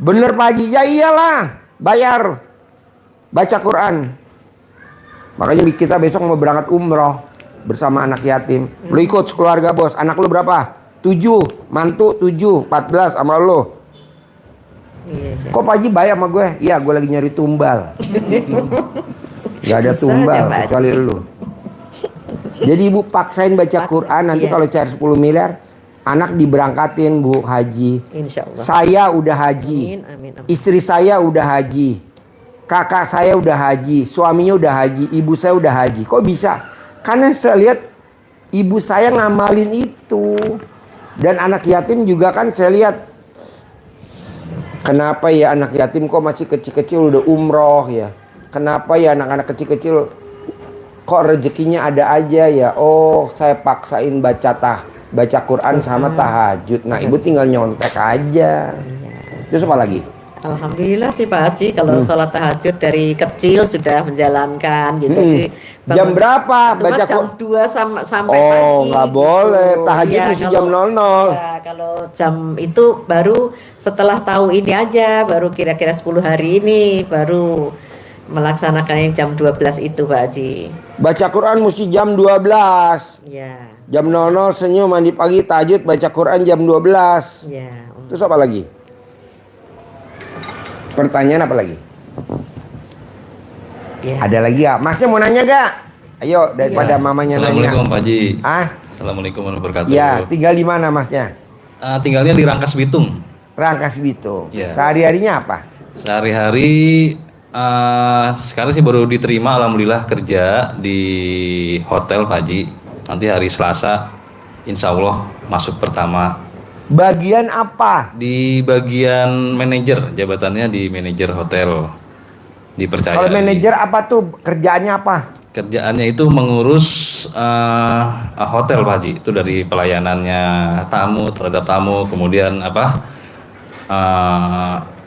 Bener Pak Haji? Ya iyalah, bayar baca Quran. Makanya kita besok mau berangkat umroh bersama anak yatim. Lu ikut keluarga bos, anak lu berapa? 7, mantu 7, 14 sama lu. Kok Pak Haji bayar sama gue? Iya, gue lagi nyari tumbal. Gak ada Bisa tumbal aja, Pak kecuali Haji. lu. Jadi ibu paksain baca Quran, nanti kalau cair 10 miliar, anak diberangkatin bu haji. Insya Allah. Saya udah haji. Amin, amin. Istri saya udah haji. Kakak saya udah haji, suaminya udah haji, ibu saya udah haji. Kok bisa? Karena saya lihat ibu saya ngamalin itu. Dan anak yatim juga kan saya lihat. Kenapa ya anak yatim kok masih kecil-kecil udah umroh ya? Kenapa ya anak-anak kecil-kecil kok rezekinya ada aja ya? Oh, saya paksain baca Quran sama tahajud. Nah, ibu tinggal nyontek aja. Terus apa lagi? Alhamdulillah sih Pak Haji kalau sholat tahajud dari kecil sudah menjalankan gitu. Jadi Jam berapa baca jam 2 sampai pagi. Oh, nggak gitu. boleh. Tahajud Iya, mesti jam 00. Ya, kalau jam itu baru setelah tahu ini aja, baru kira-kira 10 hari ini baru melaksanakan yang jam 12 itu Pak Haji. Baca Quran mesti jam 12. Ya. Jam 00 senyum, mandi pagi, tahajud, baca Quran jam 12. Ya. Terus apa lagi? Pertanyaan apa lagi? Ya. Ada lagi ya? Masnya mau nanya gak? Ayo, daripada mamanya Assalamualaikum nanya. Pak Haji. Assalamualaikum warahmatullahi wabarakatuh. Ya, tinggal di mana masnya? Tinggalnya di Rangkas Bitung. Rangkas Bitung. Ya. Sehari-harinya apa? Sehari-hari sekarang sih baru diterima alhamdulillah kerja di hotel Pak Haji. Nanti hari Selasa insya Allah masuk pertama. Bagian apa? Di bagian manajer, jabatannya di manajer hotel. Dipercaya. Kalau manajer apa tuh? Kerjaannya apa? Kerjaannya itu mengurus hotel Pak Haji. Itu dari pelayanannya tamu terhadap tamu, kemudian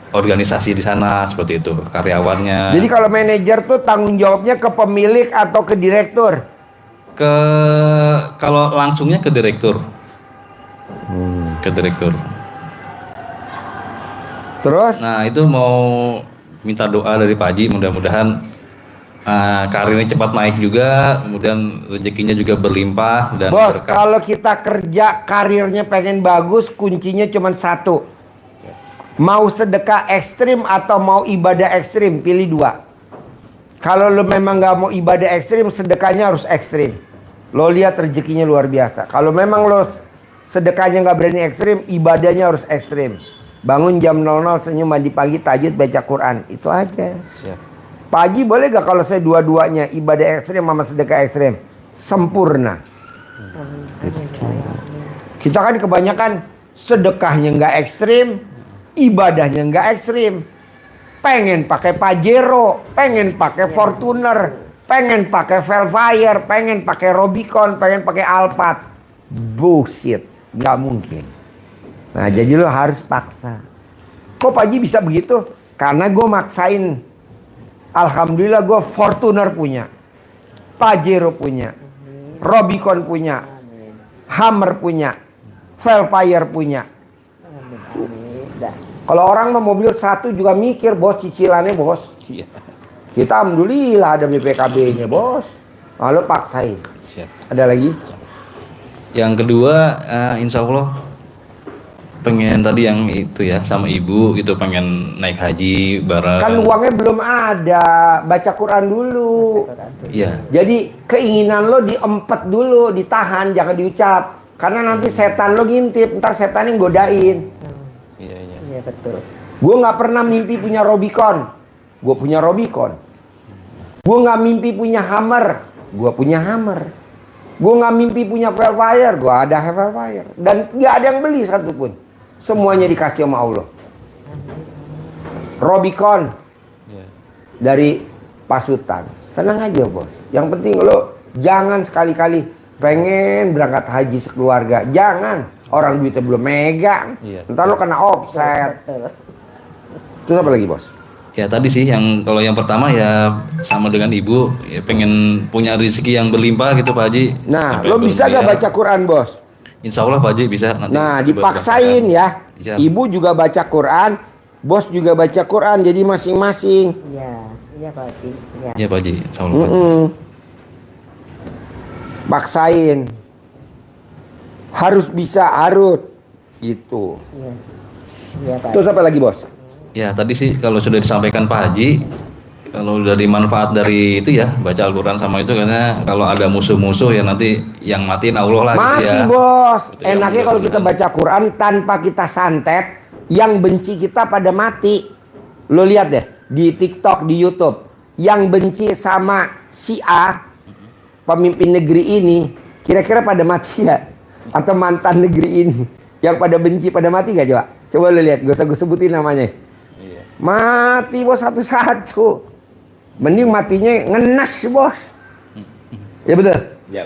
organisasi di sana seperti itu, karyawannya. Jadi kalau manajer tuh tanggung jawabnya ke pemilik atau ke direktur? Kalau langsungnya ke direktur. Ke direktur. Terus? Nah itu mau minta doa dari Pak Haji, mudah-mudahan karirnya cepat naik juga, kemudian rezekinya juga berlimpah dan Bos, berkah. kalau kita kerja karirnya pengen bagus, kuncinya cuma satu. Mau sedekah ekstrim atau mau ibadah ekstrim, pilih dua. Kalau lo memang gak mau ibadah ekstrim, sedekahnya harus ekstrim. Lo lihat rezekinya luar biasa. Kalau memang lo sedekahnya gak berani ekstrim, ibadahnya harus ekstrim. Bangun jam 00, senyum, mandi pagi, tahajud, baca Quran. Itu aja. Siap. Pak Haji boleh gak kalau saya dua-duanya, ibadah ekstrim sama sedekah ekstrim? Sempurna. Kita kan kebanyakan sedekahnya nggak ekstrim, ibadahnya nggak ekstrim. Pengen pakai Pajero, pengen pakai Fortuner, pengen pakai Velfire, pengen pakai Robicon, pengen pakai Alphard. Bullshit, nggak mungkin. Nah jadi lo harus paksa. Kok Pak Haji bisa begitu? Karena gue maksain. Alhamdulillah gue Fortuner punya, Pajero punya, Robicon punya, Hammer punya, Velfire punya. Kalau orang mau mobil satu juga mikir bos, cicilannya bos. Iya. Kita alhamdulillah ada BPKB-nya bos. Lalu paksain. Siap. Ada lagi? Yang kedua, insya Allah pengen tadi yang itu ya sama ibu itu pengen naik haji bareng. Kan uangnya belum ada, baca Quran dulu. Iya. Jadi keinginan lo diempet dulu, ditahan, jangan diucap. Karena nanti setan lo ngintip, ntar setan yang godain. Iya. Iya betul. Gue nggak pernah mimpi punya Robicon, gue punya Robicon. Gue nggak mimpi punya Hammer, gue punya Hammer. Gue nggak mimpi punya Velfire, gue ada Velfire. Dan nggak ada yang beli satupun. Semuanya dikasih sama Allah. Robicon dari Pasutan. Tenang aja bos. Yang penting lo jangan sekali-kali pengen berangkat haji sekeluarga. Jangan. Orang duitnya belum megang. Ntar lo kena offset. Terus apa lagi bos? Ya tadi sih kalau yang pertama ya sama dengan ibu ya pengen punya rezeki yang berlimpah gitu Pak Haji. Nah, Sampai lo bisa gak baca Quran bos? Insya Allah Pak Haji bisa nanti. Nah, dipaksain ya. Bisa. Ibu juga baca Quran, bos juga baca Quran, jadi masing-masing. Iya Pak Haji. Iya Pak Haji, Insya Allah Pak Haji. Paksain. Harus bisa, harus. Gitu. Iya Pak. Terus apa lagi bos? Ya tadi sih kalau sudah disampaikan Pak Haji, kalau udah dimanfaat dari itu ya baca Al-Quran sama itu karena kalau ada musuh-musuh ya nanti yang matiin Allah lah Mati gitu ya. bos. Itu yang Enaknya kalau kita baca Quran tanpa kita santet, yang benci kita pada mati. Lo lihat deh di TikTok, di YouTube, yang benci sama si A, pemimpin negeri ini, kira-kira pada mati ya? Atau mantan negeri ini yang pada benci pada mati gak coba? Coba lo lihat, gak usah gue sebutin namanya. Mati bos satu-satu. Mending matinya ngenes bos. Ya betul? Ya.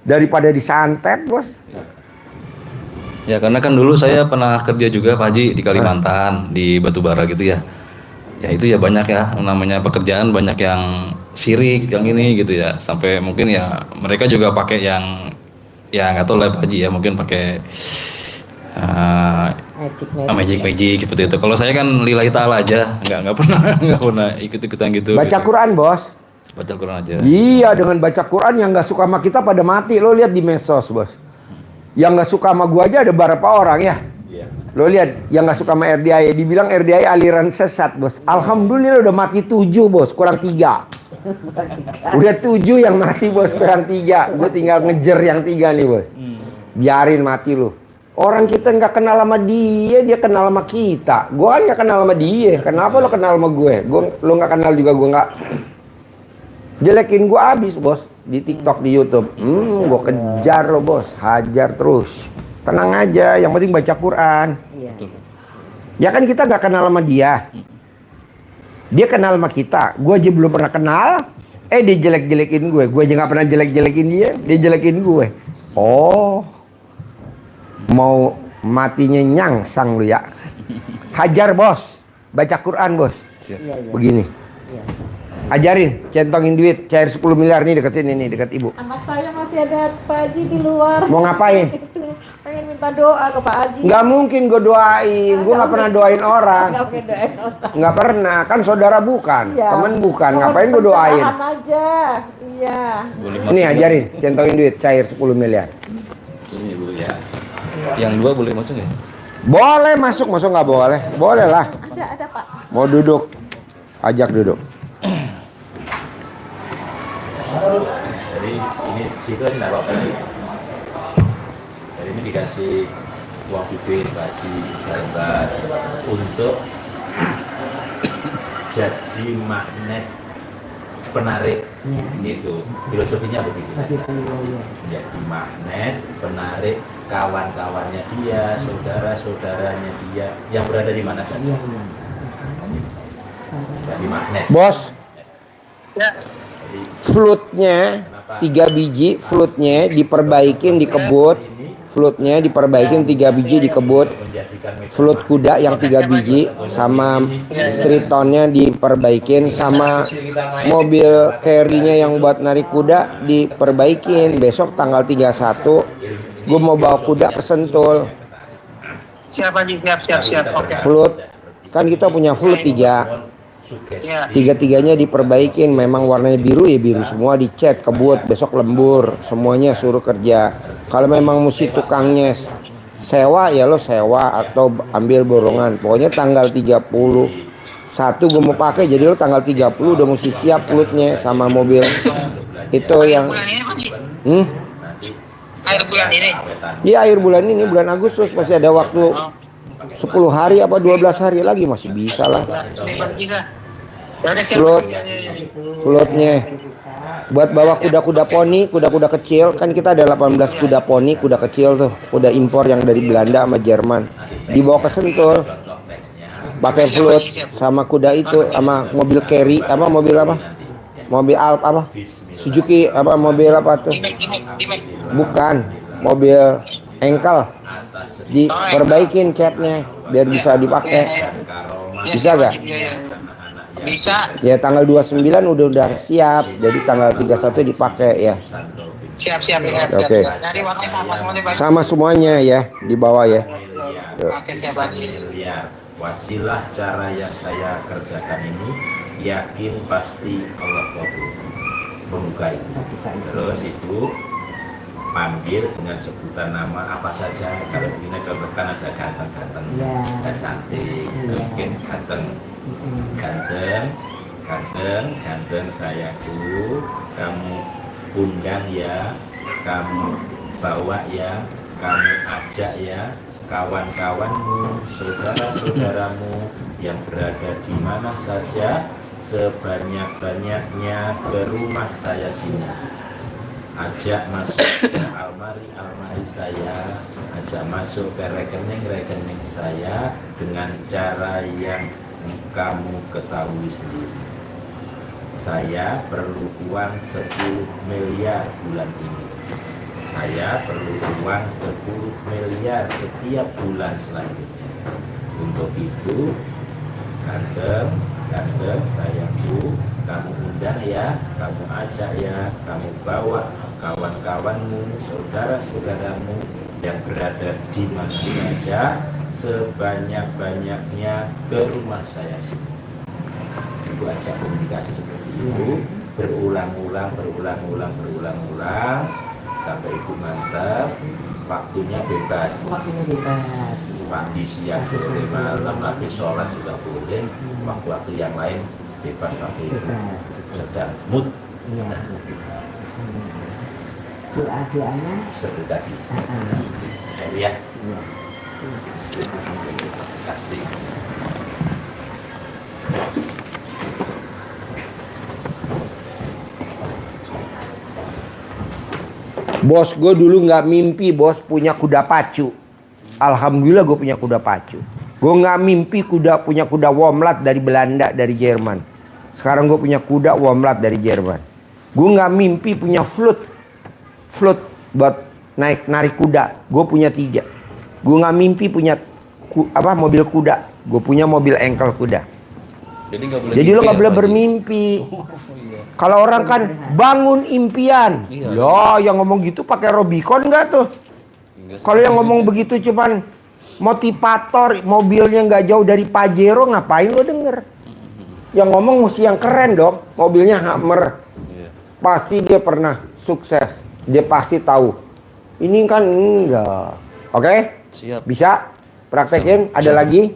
Daripada disantet bos. Ya karena kan dulu saya pernah kerja juga Pak Haji di Kalimantan di batubara gitu ya. Ya itu ya banyak ya namanya pekerjaan banyak yang syirik yang ini gitu ya. Sampai mungkin ya mereka juga pakai yang ya nggak tahu lah Pak Haji ya mungkin pakai magic seperti itu. Kalau saya kan lillahi ta'ala aja, nggak pernah ikut-ikutan gitu. Baca Quran bos. Baca Quran aja. Iya, dengan baca Quran yang nggak suka sama kita pada mati. Lo lihat di medsos bos. Yang nggak suka sama gua aja ada berapa orang ya? Lo lihat yang nggak suka sama RDI, dibilang RDI aliran sesat bos. Alhamdulillah udah mati 7 bos, kurang 3. Udah 7 yang mati bos, kurang 3. Gue tinggal ngejer yang 3 nih bos. Biarin mati lo. Orang kita nggak kenal sama dia, dia kenal sama kita. Gue kan nggak kenal sama dia. Kenapa lo kenal sama gue? Lo nggak kenal juga, gue nggak. Jelekin gue abis bos di TikTok, di YouTube. Gue kejar lo bos, hajar terus. Tenang aja, yang penting baca Quran. Ya kan kita nggak kenal sama dia. Dia kenal sama kita. Gue aja belum pernah kenal. Dia jelek-jelekin gue. Gue aja nggak pernah jelek-jelekin dia. Dia jelekin gue. Oh. Mau matinya nyangsang lu ya. Hajar bos. Baca Quran bos. Begini. Ajarin, centongin duit, cair 10 miliar nih dekat sini nih, dekat ibu. Anak saya masih ada Pak Haji di luar. Mau ngapain? Pengen minta doa ke Pak Haji. Nggak mungkin gue doain. Gue nggak pernah doain orang. Nggak pernah. Kan saudara bukan, temen bukan. Ngapain gue doain? Aja. Iya. Nih ajarin, centongin duit, cair 10 miliar. Ini Bu ya. Yang 2 boleh masuk nggak? Boleh masuk, masuk nggak boleh? Boleh lah. Ada Pak. Mau duduk, ajak duduk. Jadi ini situ aja nggak apa-apa. Jadi ini dikasih uang bibit bagi sahabat untuk jadi magnet penarik gitu. Filosofinya begitu. Jadi magnet penarik kawan-kawannya dia, saudara-saudaranya dia yang berada di mana saja. Jadi magnet. Bos. Flutnya 3 biji, flutnya diperbaikin, dikebut. Flutnya diperbaikin 3 biji, dikebut. Flut kuda yang 3 biji sama tritonnya diperbaikin, sama mobil carry-nya yang buat narik kuda diperbaikin. Besok tanggal 31 gue mau bawa kuda ke Sentul. Siap Haji, siap. Oke. Flut kan kita punya flut 3. Tiga-tiganya diperbaikin. Memang warnanya biru ya biru semua, dicat, kebut, besok lembur, semuanya suruh kerja. Kalau memang mesti tukangnya sewa ya lo sewa atau ambil borongan. Pokoknya tanggal 31 gue mau pakai, jadi lo tanggal 30 udah mesti siap flutnya sama mobil itu yang Air bulan ini? Iya, air bulan ini, bulan Agustus masih ada waktu 10 hari apa 12 hari lagi masih bisa lah. Floatnya buat bawa kuda-kuda poni, kuda-kuda kecil, kan kita ada 18 kuda poni, kuda kecil tuh, kuda impor yang dari Belanda sama Jerman, dibawa ke Sentul pakai float sama kuda itu, sama mobil carry apa mobil Alp apa Suzuki apa mobil apa tuh, bukan mobil engkel, diperbaikin catnya biar bisa dipakai. Bisa gak? Bisa. Ya tanggal 29 udah siap, jadi tanggal 31 dipakai ya. Siap. Oke. Jadi warnanya sama semuanya, Pak. Sama semuanya ya, di bawah ya. Oke, siap, Pak. Wasilah cara yang saya kerjakan ini, yakin pasti Allah kabul membuka itu. Terus itu panggil dengan sebutan nama apa saja. Kalau begini contohkan ada ganteng-ganteng, dan cantik, mungkin ganteng sayangku, kamu undang ya, kamu bawa ya, kamu ajak ya kawan-kawanmu, saudara-saudaramu yang berada di mana saja, sebanyak-banyaknya ke rumah saya sini. Ajak masuk ke almari saya, ajak masuk ke rekening saya dengan cara yang kamu ketahui sendiri. Saya perlu uang 10 miliar bulan ini. Saya perlu uang 10 miliar setiap bulan selanjutnya. Untuk itu, ganteng sayangku, kamu undang ya, kamu ajak ya, kamu bawa kawan-kawanmu, saudara-saudaramu yang berada di mana saja, sebanyak-banyaknya ke rumah saya sini. Ibu ajak komunikasi seperti itu, berulang-ulang sampai ibu mantap. Waktunya bebas. Pagi, siang, sore, malam, habis sholat juga boleh. Waktu-waktu yang lain bebas pakai itu. Sedang mood. Doa-doanya seperti tadi. Saya lihat. Terima kasih. Bos gue dulu nggak mimpi bos punya kuda pacu. Alhamdulillah gue punya kuda pacu. Gue nggak mimpi punya kuda Womlat dari Belanda, dari Jerman. Sekarang gue punya kuda Womlat dari Jerman. Gue nggak mimpi punya flute buat narik kuda. Gue punya 3. Gue nggak mimpi punya mobil kuda. Gue punya mobil engkel kuda. Jadi lo nggak boleh bermimpi. Kalau orang kan bangun impian. Loh, yang ngomong gitu pakai Robicon nggak tuh? Kalau yang ngomong begitu cuman motivator, mobilnya nggak jauh dari Pajero, ngapain lo denger? Yang ngomong mesti yang keren dong, mobilnya Hummer. Pasti dia pernah sukses, dia pasti tahu. Ini kan enggak. Oke? Siap. Bisa praktekin? Ada lagi?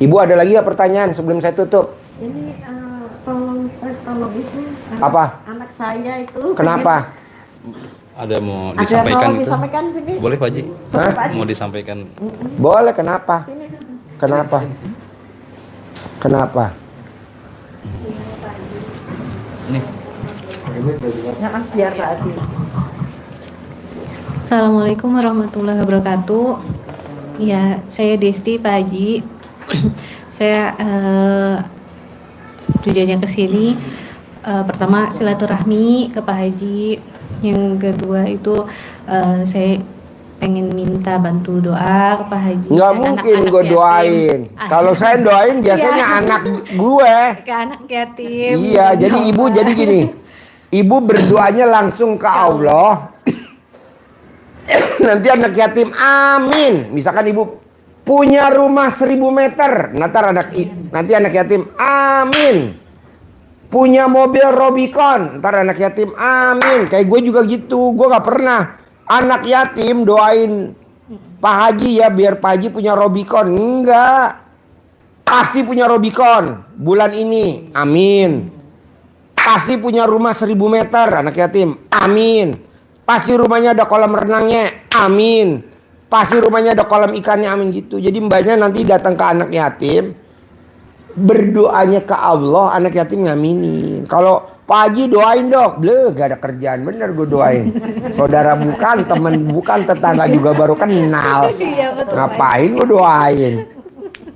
Ibu ada lagi ya pertanyaan sebelum saya tutup? Ini tolong itu anak saya itu. Kenapa? Ada mau Ada disampaikan mau itu? disampaikan sini? Boleh Pak Haji? Hah? Mau disampaikan? Boleh, kenapa? Kenapa? Kenapa? Nih. Biar Pak Haji. Assalamualaikum warahmatullahi wabarakatuh. Ya, saya Desti Pak Haji. Saya tujuannya ke sini pertama silaturahmi ke Pak Haji. Yang kedua itu saya pengen minta bantu doa ke Pak Haji. Nggak mungkin gue doain. Kalau saya doain biasanya anak gue. Ke anak yatim. Iya, jadi ibu jadi gini. Ibu berdoanya langsung ke Allah. Nanti anak yatim, amin. Misalkan ibu Punya rumah 1000 meter. Nanti anak yatim. Amin. Punya mobil Robicon. Ntar anak yatim. Amin. Kayak gue juga gitu. Gue gak pernah anak yatim doain Pak Haji ya biar Pak Haji punya Robicon. Enggak. Pasti punya Robicon bulan ini. Amin. Pasti punya rumah 1000 meter anak yatim. Amin. Pasti rumahnya ada kolam renangnya. Amin. Pasti rumahnya ada kolam ikannya. Amin gitu. Jadi mbaknya nanti datang ke anak yatim, berdoanya ke Allah, anak yatim ngaminin. Kalau Pak Haji doain dong. Bleh, gak ada kerjaan. Bener gue doain. Saudara bukan, temen bukan, tetangga juga baru kenal. Ngapain gue doain?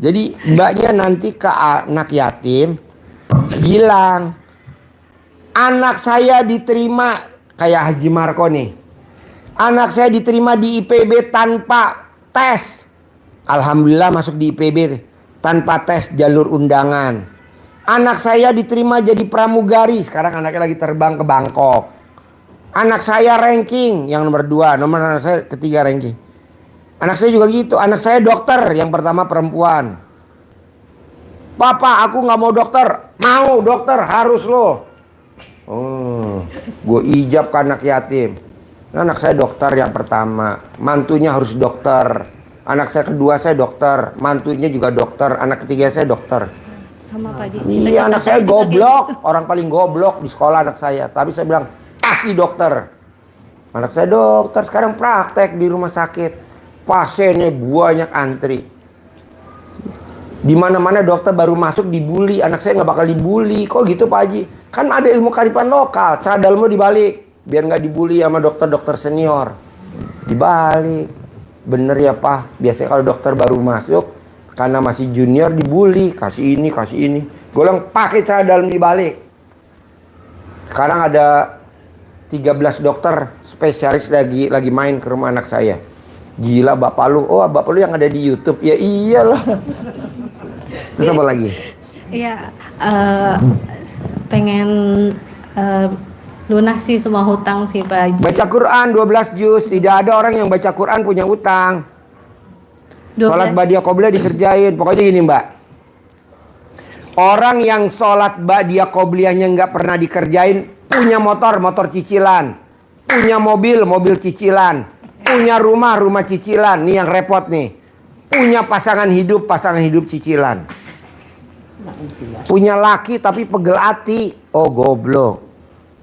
Jadi mbaknya nanti ke anak yatim bilang, anak saya diterima kayak Haji Marco nih. Anak saya diterima di IPB tanpa tes. Alhamdulillah masuk di IPB tanpa tes jalur undangan. Anak saya diterima jadi pramugari. Sekarang anaknya lagi terbang ke Bangkok. Anak saya ranking yang nomor 2. Nomor anak saya ketiga ranking. Anak saya juga gitu. Anak saya dokter yang pertama perempuan. Papa aku gak mau dokter. Mau dokter harus lo. Gue ijab ke anak yatim. Anak saya dokter yang pertama, mantunya harus dokter. Anak saya kedua saya dokter, mantunya juga dokter. Anak ketiga saya dokter. Sama Pak Haji. Iya, anak saya goblok, orang paling goblok di sekolah anak saya. Tapi saya bilang pasti dokter. Anak saya dokter, sekarang praktek di rumah sakit. Pasiennya banyak antri. Di mana-mana dokter baru masuk dibully. Anak saya nggak bakal dibully. Kok gitu Pak Haji? Kan ada ilmu kearifan lokal. Cadel lo dibalik. Biar nggak dibully sama dokter-dokter senior. Dibalik. Bener ya Pak. Biasanya kalau dokter baru masuk, karena masih junior dibully. Kasih ini, kasih ini. Gue bilang pakai cara dalam dibalik. Sekarang ada 13 dokter spesialis lagi main ke rumah anak saya. Gila bapak lu. Oh bapak lu yang ada di YouTube. Ya iyalah. Terus apa lagi? Iya, pengen lunasi semua hutang sih Pak Haji. Baca Quran 12 juz. Tidak ada orang yang baca Quran punya utang. 12. Sholat badiah qobliyah dikerjain. Pokoknya gini mbak, orang yang sholat badiah qobliyahnya nggak pernah dikerjain, punya motor cicilan, punya mobil cicilan, punya rumah cicilan. Nih yang repot nih. Punya pasangan hidup cicilan. Punya laki tapi pegel hati. Oh goblok.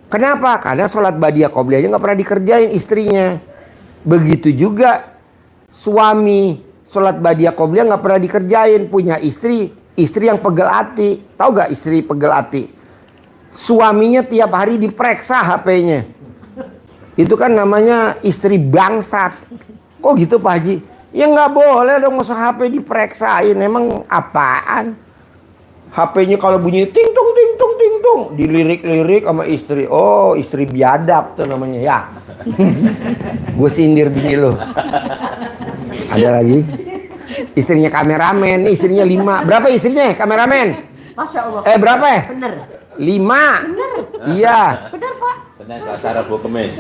Kenapa? Karena sholat badiah qobliyahnya nggak pernah dikerjain istrinya. Begitu juga suami sholat badiah qobliyah nggak pernah dikerjain. Punya istri yang pegel hati. Tahu gak istri pegel hati? Suaminya tiap hari diperiksa HP-nya. Itu kan namanya istri bangsat. Kok gitu Pak Haji? Ya nggak boleh dong masa HP diperiksain. Emang apaan? HP-nya kalau bunyi ting tung dilirik-lirik sama istri. Oh istri biadab tuh namanya ya. Gue sindir bini lo. Ada lagi istrinya kameramen. Istrinya 5. Berapa istrinya kameramen? Masya Allah. Berapa ya? Bener. 5. Bener. Iya. Bener Pak. Senin, Selasa, Rabu, Kamis.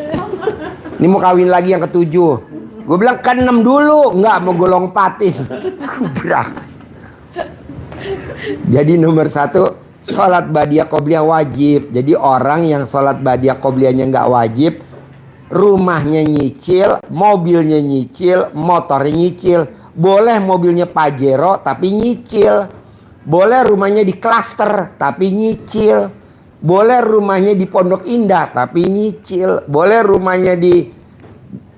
Ini mau kawin lagi yang ke-7. Gue bilang ke-6 dulu. Enggak mau gue lompatin. Kubrak. Jadi nomor 1, sholat badiah qobliyah wajib. Jadi orang yang sholat badiah qobliyahnya nggak wajib, rumahnya nyicil, mobilnya nyicil, motornya nyicil. Boleh mobilnya Pajero tapi nyicil. Boleh rumahnya di klaster tapi nyicil. Boleh rumahnya di Pondok Indah tapi nyicil. Boleh rumahnya di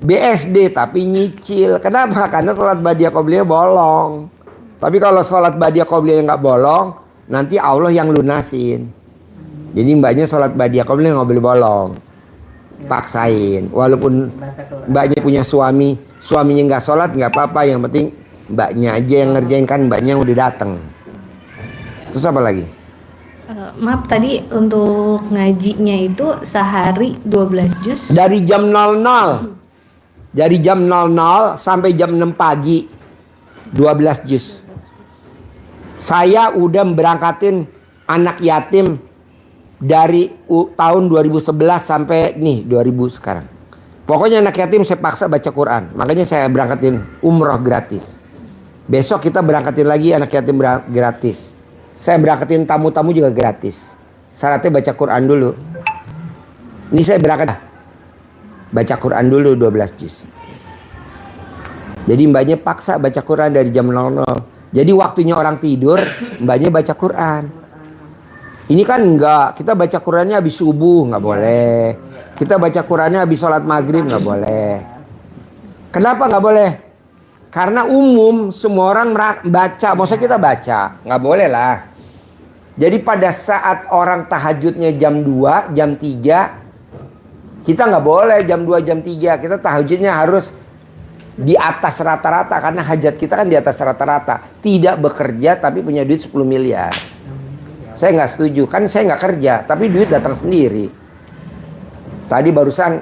BSD tapi nyicil. Kenapa? Karena sholat badiah qobliyah bolong. Tapi kalau sholat badiah qobliyah nggak bolong, nanti Allah yang lunasin. Jadi mbaknya sholat badiah qobliyah nggak boleh bolong. Paksain. Walaupun mbaknya punya suami, suaminya nggak sholat nggak apa-apa. Yang penting mbaknya aja yang ngerjain, kan mbaknya udah dateng. Terus apa lagi? Maaf tadi untuk ngajinya itu sehari 12 juz. Dari jam 00. Dari jam 00 sampai jam 6 pagi 12 juz. Saya udah berangkatin anak yatim dari tahun 2011 sampai nih 2000 sekarang. Pokoknya anak yatim saya paksa baca Quran. Makanya saya berangkatin umroh gratis. Besok kita berangkatin lagi anak yatim gratis. Saya berangkatin tamu-tamu juga gratis. Syaratnya baca Quran dulu. Ini saya berangkat baca Quran dulu 12 juz. Jadi mbaknya paksa baca Quran dari jam 00. Jadi waktunya orang tidur, mbaknya baca Quran. Ini kan enggak, kita baca Qurannya habis subuh, nggak boleh. Kita baca Qurannya habis sholat maghrib, nggak boleh. Kenapa nggak boleh? Karena umum, semua orang baca, maksudnya kita baca, nggak boleh lah. Jadi pada saat orang tahajudnya jam 2, jam 3, kita nggak boleh jam 2, jam 3. Kita tahajudnya harus di atas rata-rata, karena hajat kita kan di atas rata-rata. Tidak bekerja tapi punya duit 10 miliar. Saya nggak setuju, kan saya nggak kerja, tapi duit datang sendiri. Tadi barusan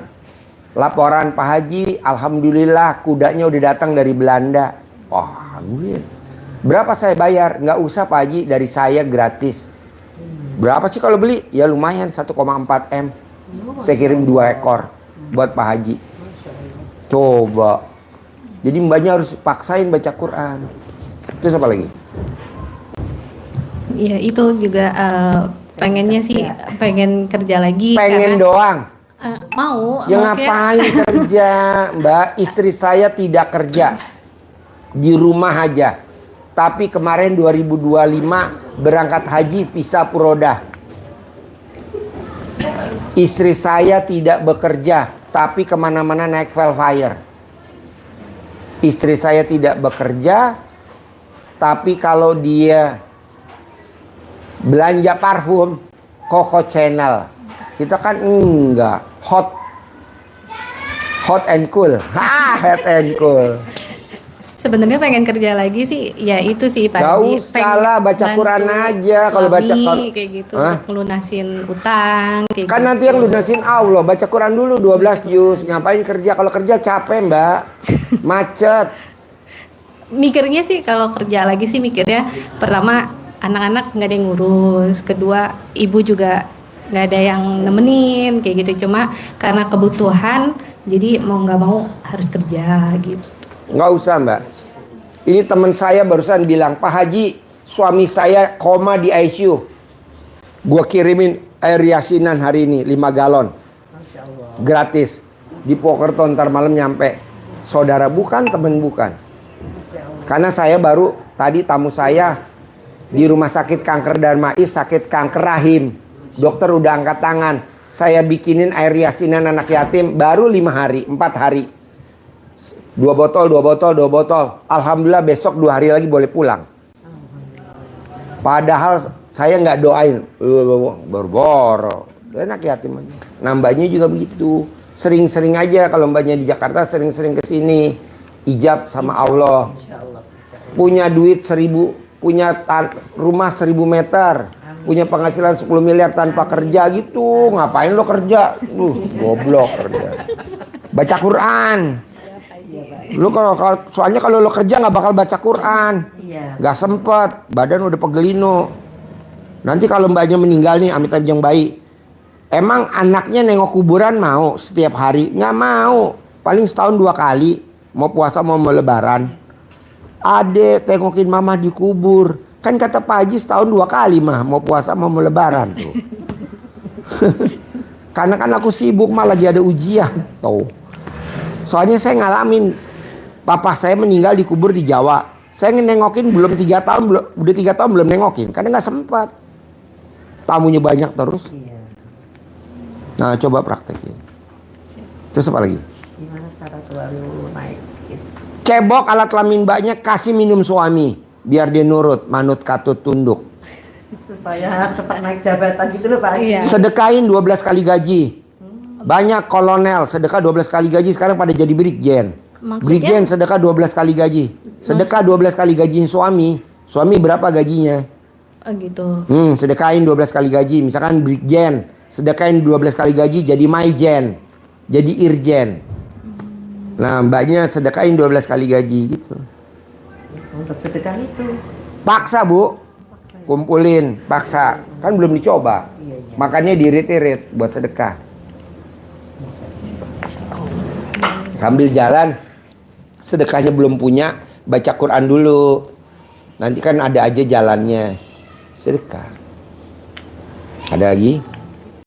laporan Pak Haji, alhamdulillah kudanya udah datang dari Belanda. Wah, duit. Berapa saya bayar? Nggak usah Pak Haji, dari saya gratis. Berapa sih kalau beli? Ya lumayan, 1,4 M. Saya kirim 2 ekor buat Pak Haji. Coba. Jadi mbaknya harus paksain baca Quran. Terus apa lagi? Iya, itu juga pengennya sih pengen kerja lagi. Pengen karena, doang. Mau. Ya ngapain kerja, Mbak? Istri saya tidak kerja, di rumah aja. Tapi kemarin 2025 berangkat haji visa Puroda. Istri saya tidak bekerja, tapi kemana-mana naik Velfire. Istri saya tidak bekerja, tapi kalau dia belanja parfum, Coco Chanel. Kita kan enggak, hot and cool. Hot and cool. Sebenarnya pengen kerja lagi sih, ya itu sih Pak. Gak usah lah, baca Quran aja. Kalau baca kayak gitu, untuk ngelunasin utang kayak kan gitu. nanti yang lunasin Allah. Baca Quran dulu 12 juz. Ngapain kerja? Kalau kerja capek Mbak, macet. Mikirnya sih kalau kerja lagi sih mikirnya pertama anak-anak nggak ada yang ngurus, kedua ibu juga nggak ada yang nemenin kayak gitu. Cuma karena kebutuhan, jadi mau nggak mau harus kerja gitu. Nggak usah Mbak. Ini teman saya barusan bilang, Pak Haji, suami saya koma di ICU. Gua kirimin air yasinan hari ini 5 galon. Gratis. Di Pokerto ntar malam nyampe. Saudara bukan, temen bukan. Karena saya baru, tadi tamu saya di rumah sakit kanker Darmais, sakit kanker rahim. Dokter udah angkat tangan. Saya bikinin air yasinan anak yatim baru 5 hari, 4 hari. 2 botol. Alhamdulillah besok 2 hari lagi boleh pulang. Padahal saya nggak doain. Boro-boro. Enak yatim aja. Nambahnya juga begitu. Sering-sering aja kalau mbaknya di Jakarta, sering-sering kesini. Ijab sama Allah. Punya duit 1000, punya rumah 1000 meter. Punya penghasilan 10 miliar tanpa kerja gitu. Ngapain lo kerja? Goblok kerja. Baca Quran. Lu soalnya kalau lo kerja nggak bakal baca Quran, nggak sempet, badan udah pegelino. Nanti kalau mbaknya meninggal nih, amit-amit yang baik, emang anaknya nengok kuburan mau setiap hari? Nggak mau, paling setahun 2 kali, mau puasa mau lebaran. Ade tengokin mama di kubur, kan kata Pak Haji setahun 2 kali mah, mau puasa mau lebaran tuh. Karena kan aku sibuk mah lagi ada ujian, tuh. Soalnya saya ngalamin. Papa saya meninggal dikubur di Jawa. Saya nengokin belum 3 tahun, udah 3 tahun belum nengokin karena nggak sempat. Tamunya banyak terus. Nah, coba praktekin. Terus apa lagi? Gimana cara selalu naik gitu. Cebok alat kelamin mbaknya, kasih minum suami biar dia nurut, manut katut tunduk. Supaya cepat naik jabatan gitu loh Pak Haji. Sedekahin 12 kali gaji. Banyak kolonel sedekah 12 kali gaji sekarang pada jadi brigjen. Brigjen sedekah 12 kali gaji. Sedekah 12 kali gajiin suami. Suami berapa gajinya? Oh gitu. Sedekahin 12 kali gaji. Misalkan brigjen, sedekahin 12 kali gaji jadi maijen, jadi irjen. Nah, mbaknya sedekahin 12 kali gaji gitu. Untuk sedekah itu. Paksa, Bu. Kumpulin, paksa. Kan belum dicoba. Makanya diirit-irit buat sedekah. Sambil jalan, sedekahnya belum punya, baca Quran dulu. Nanti kan ada aja jalannya. Sedekah. Ada lagi?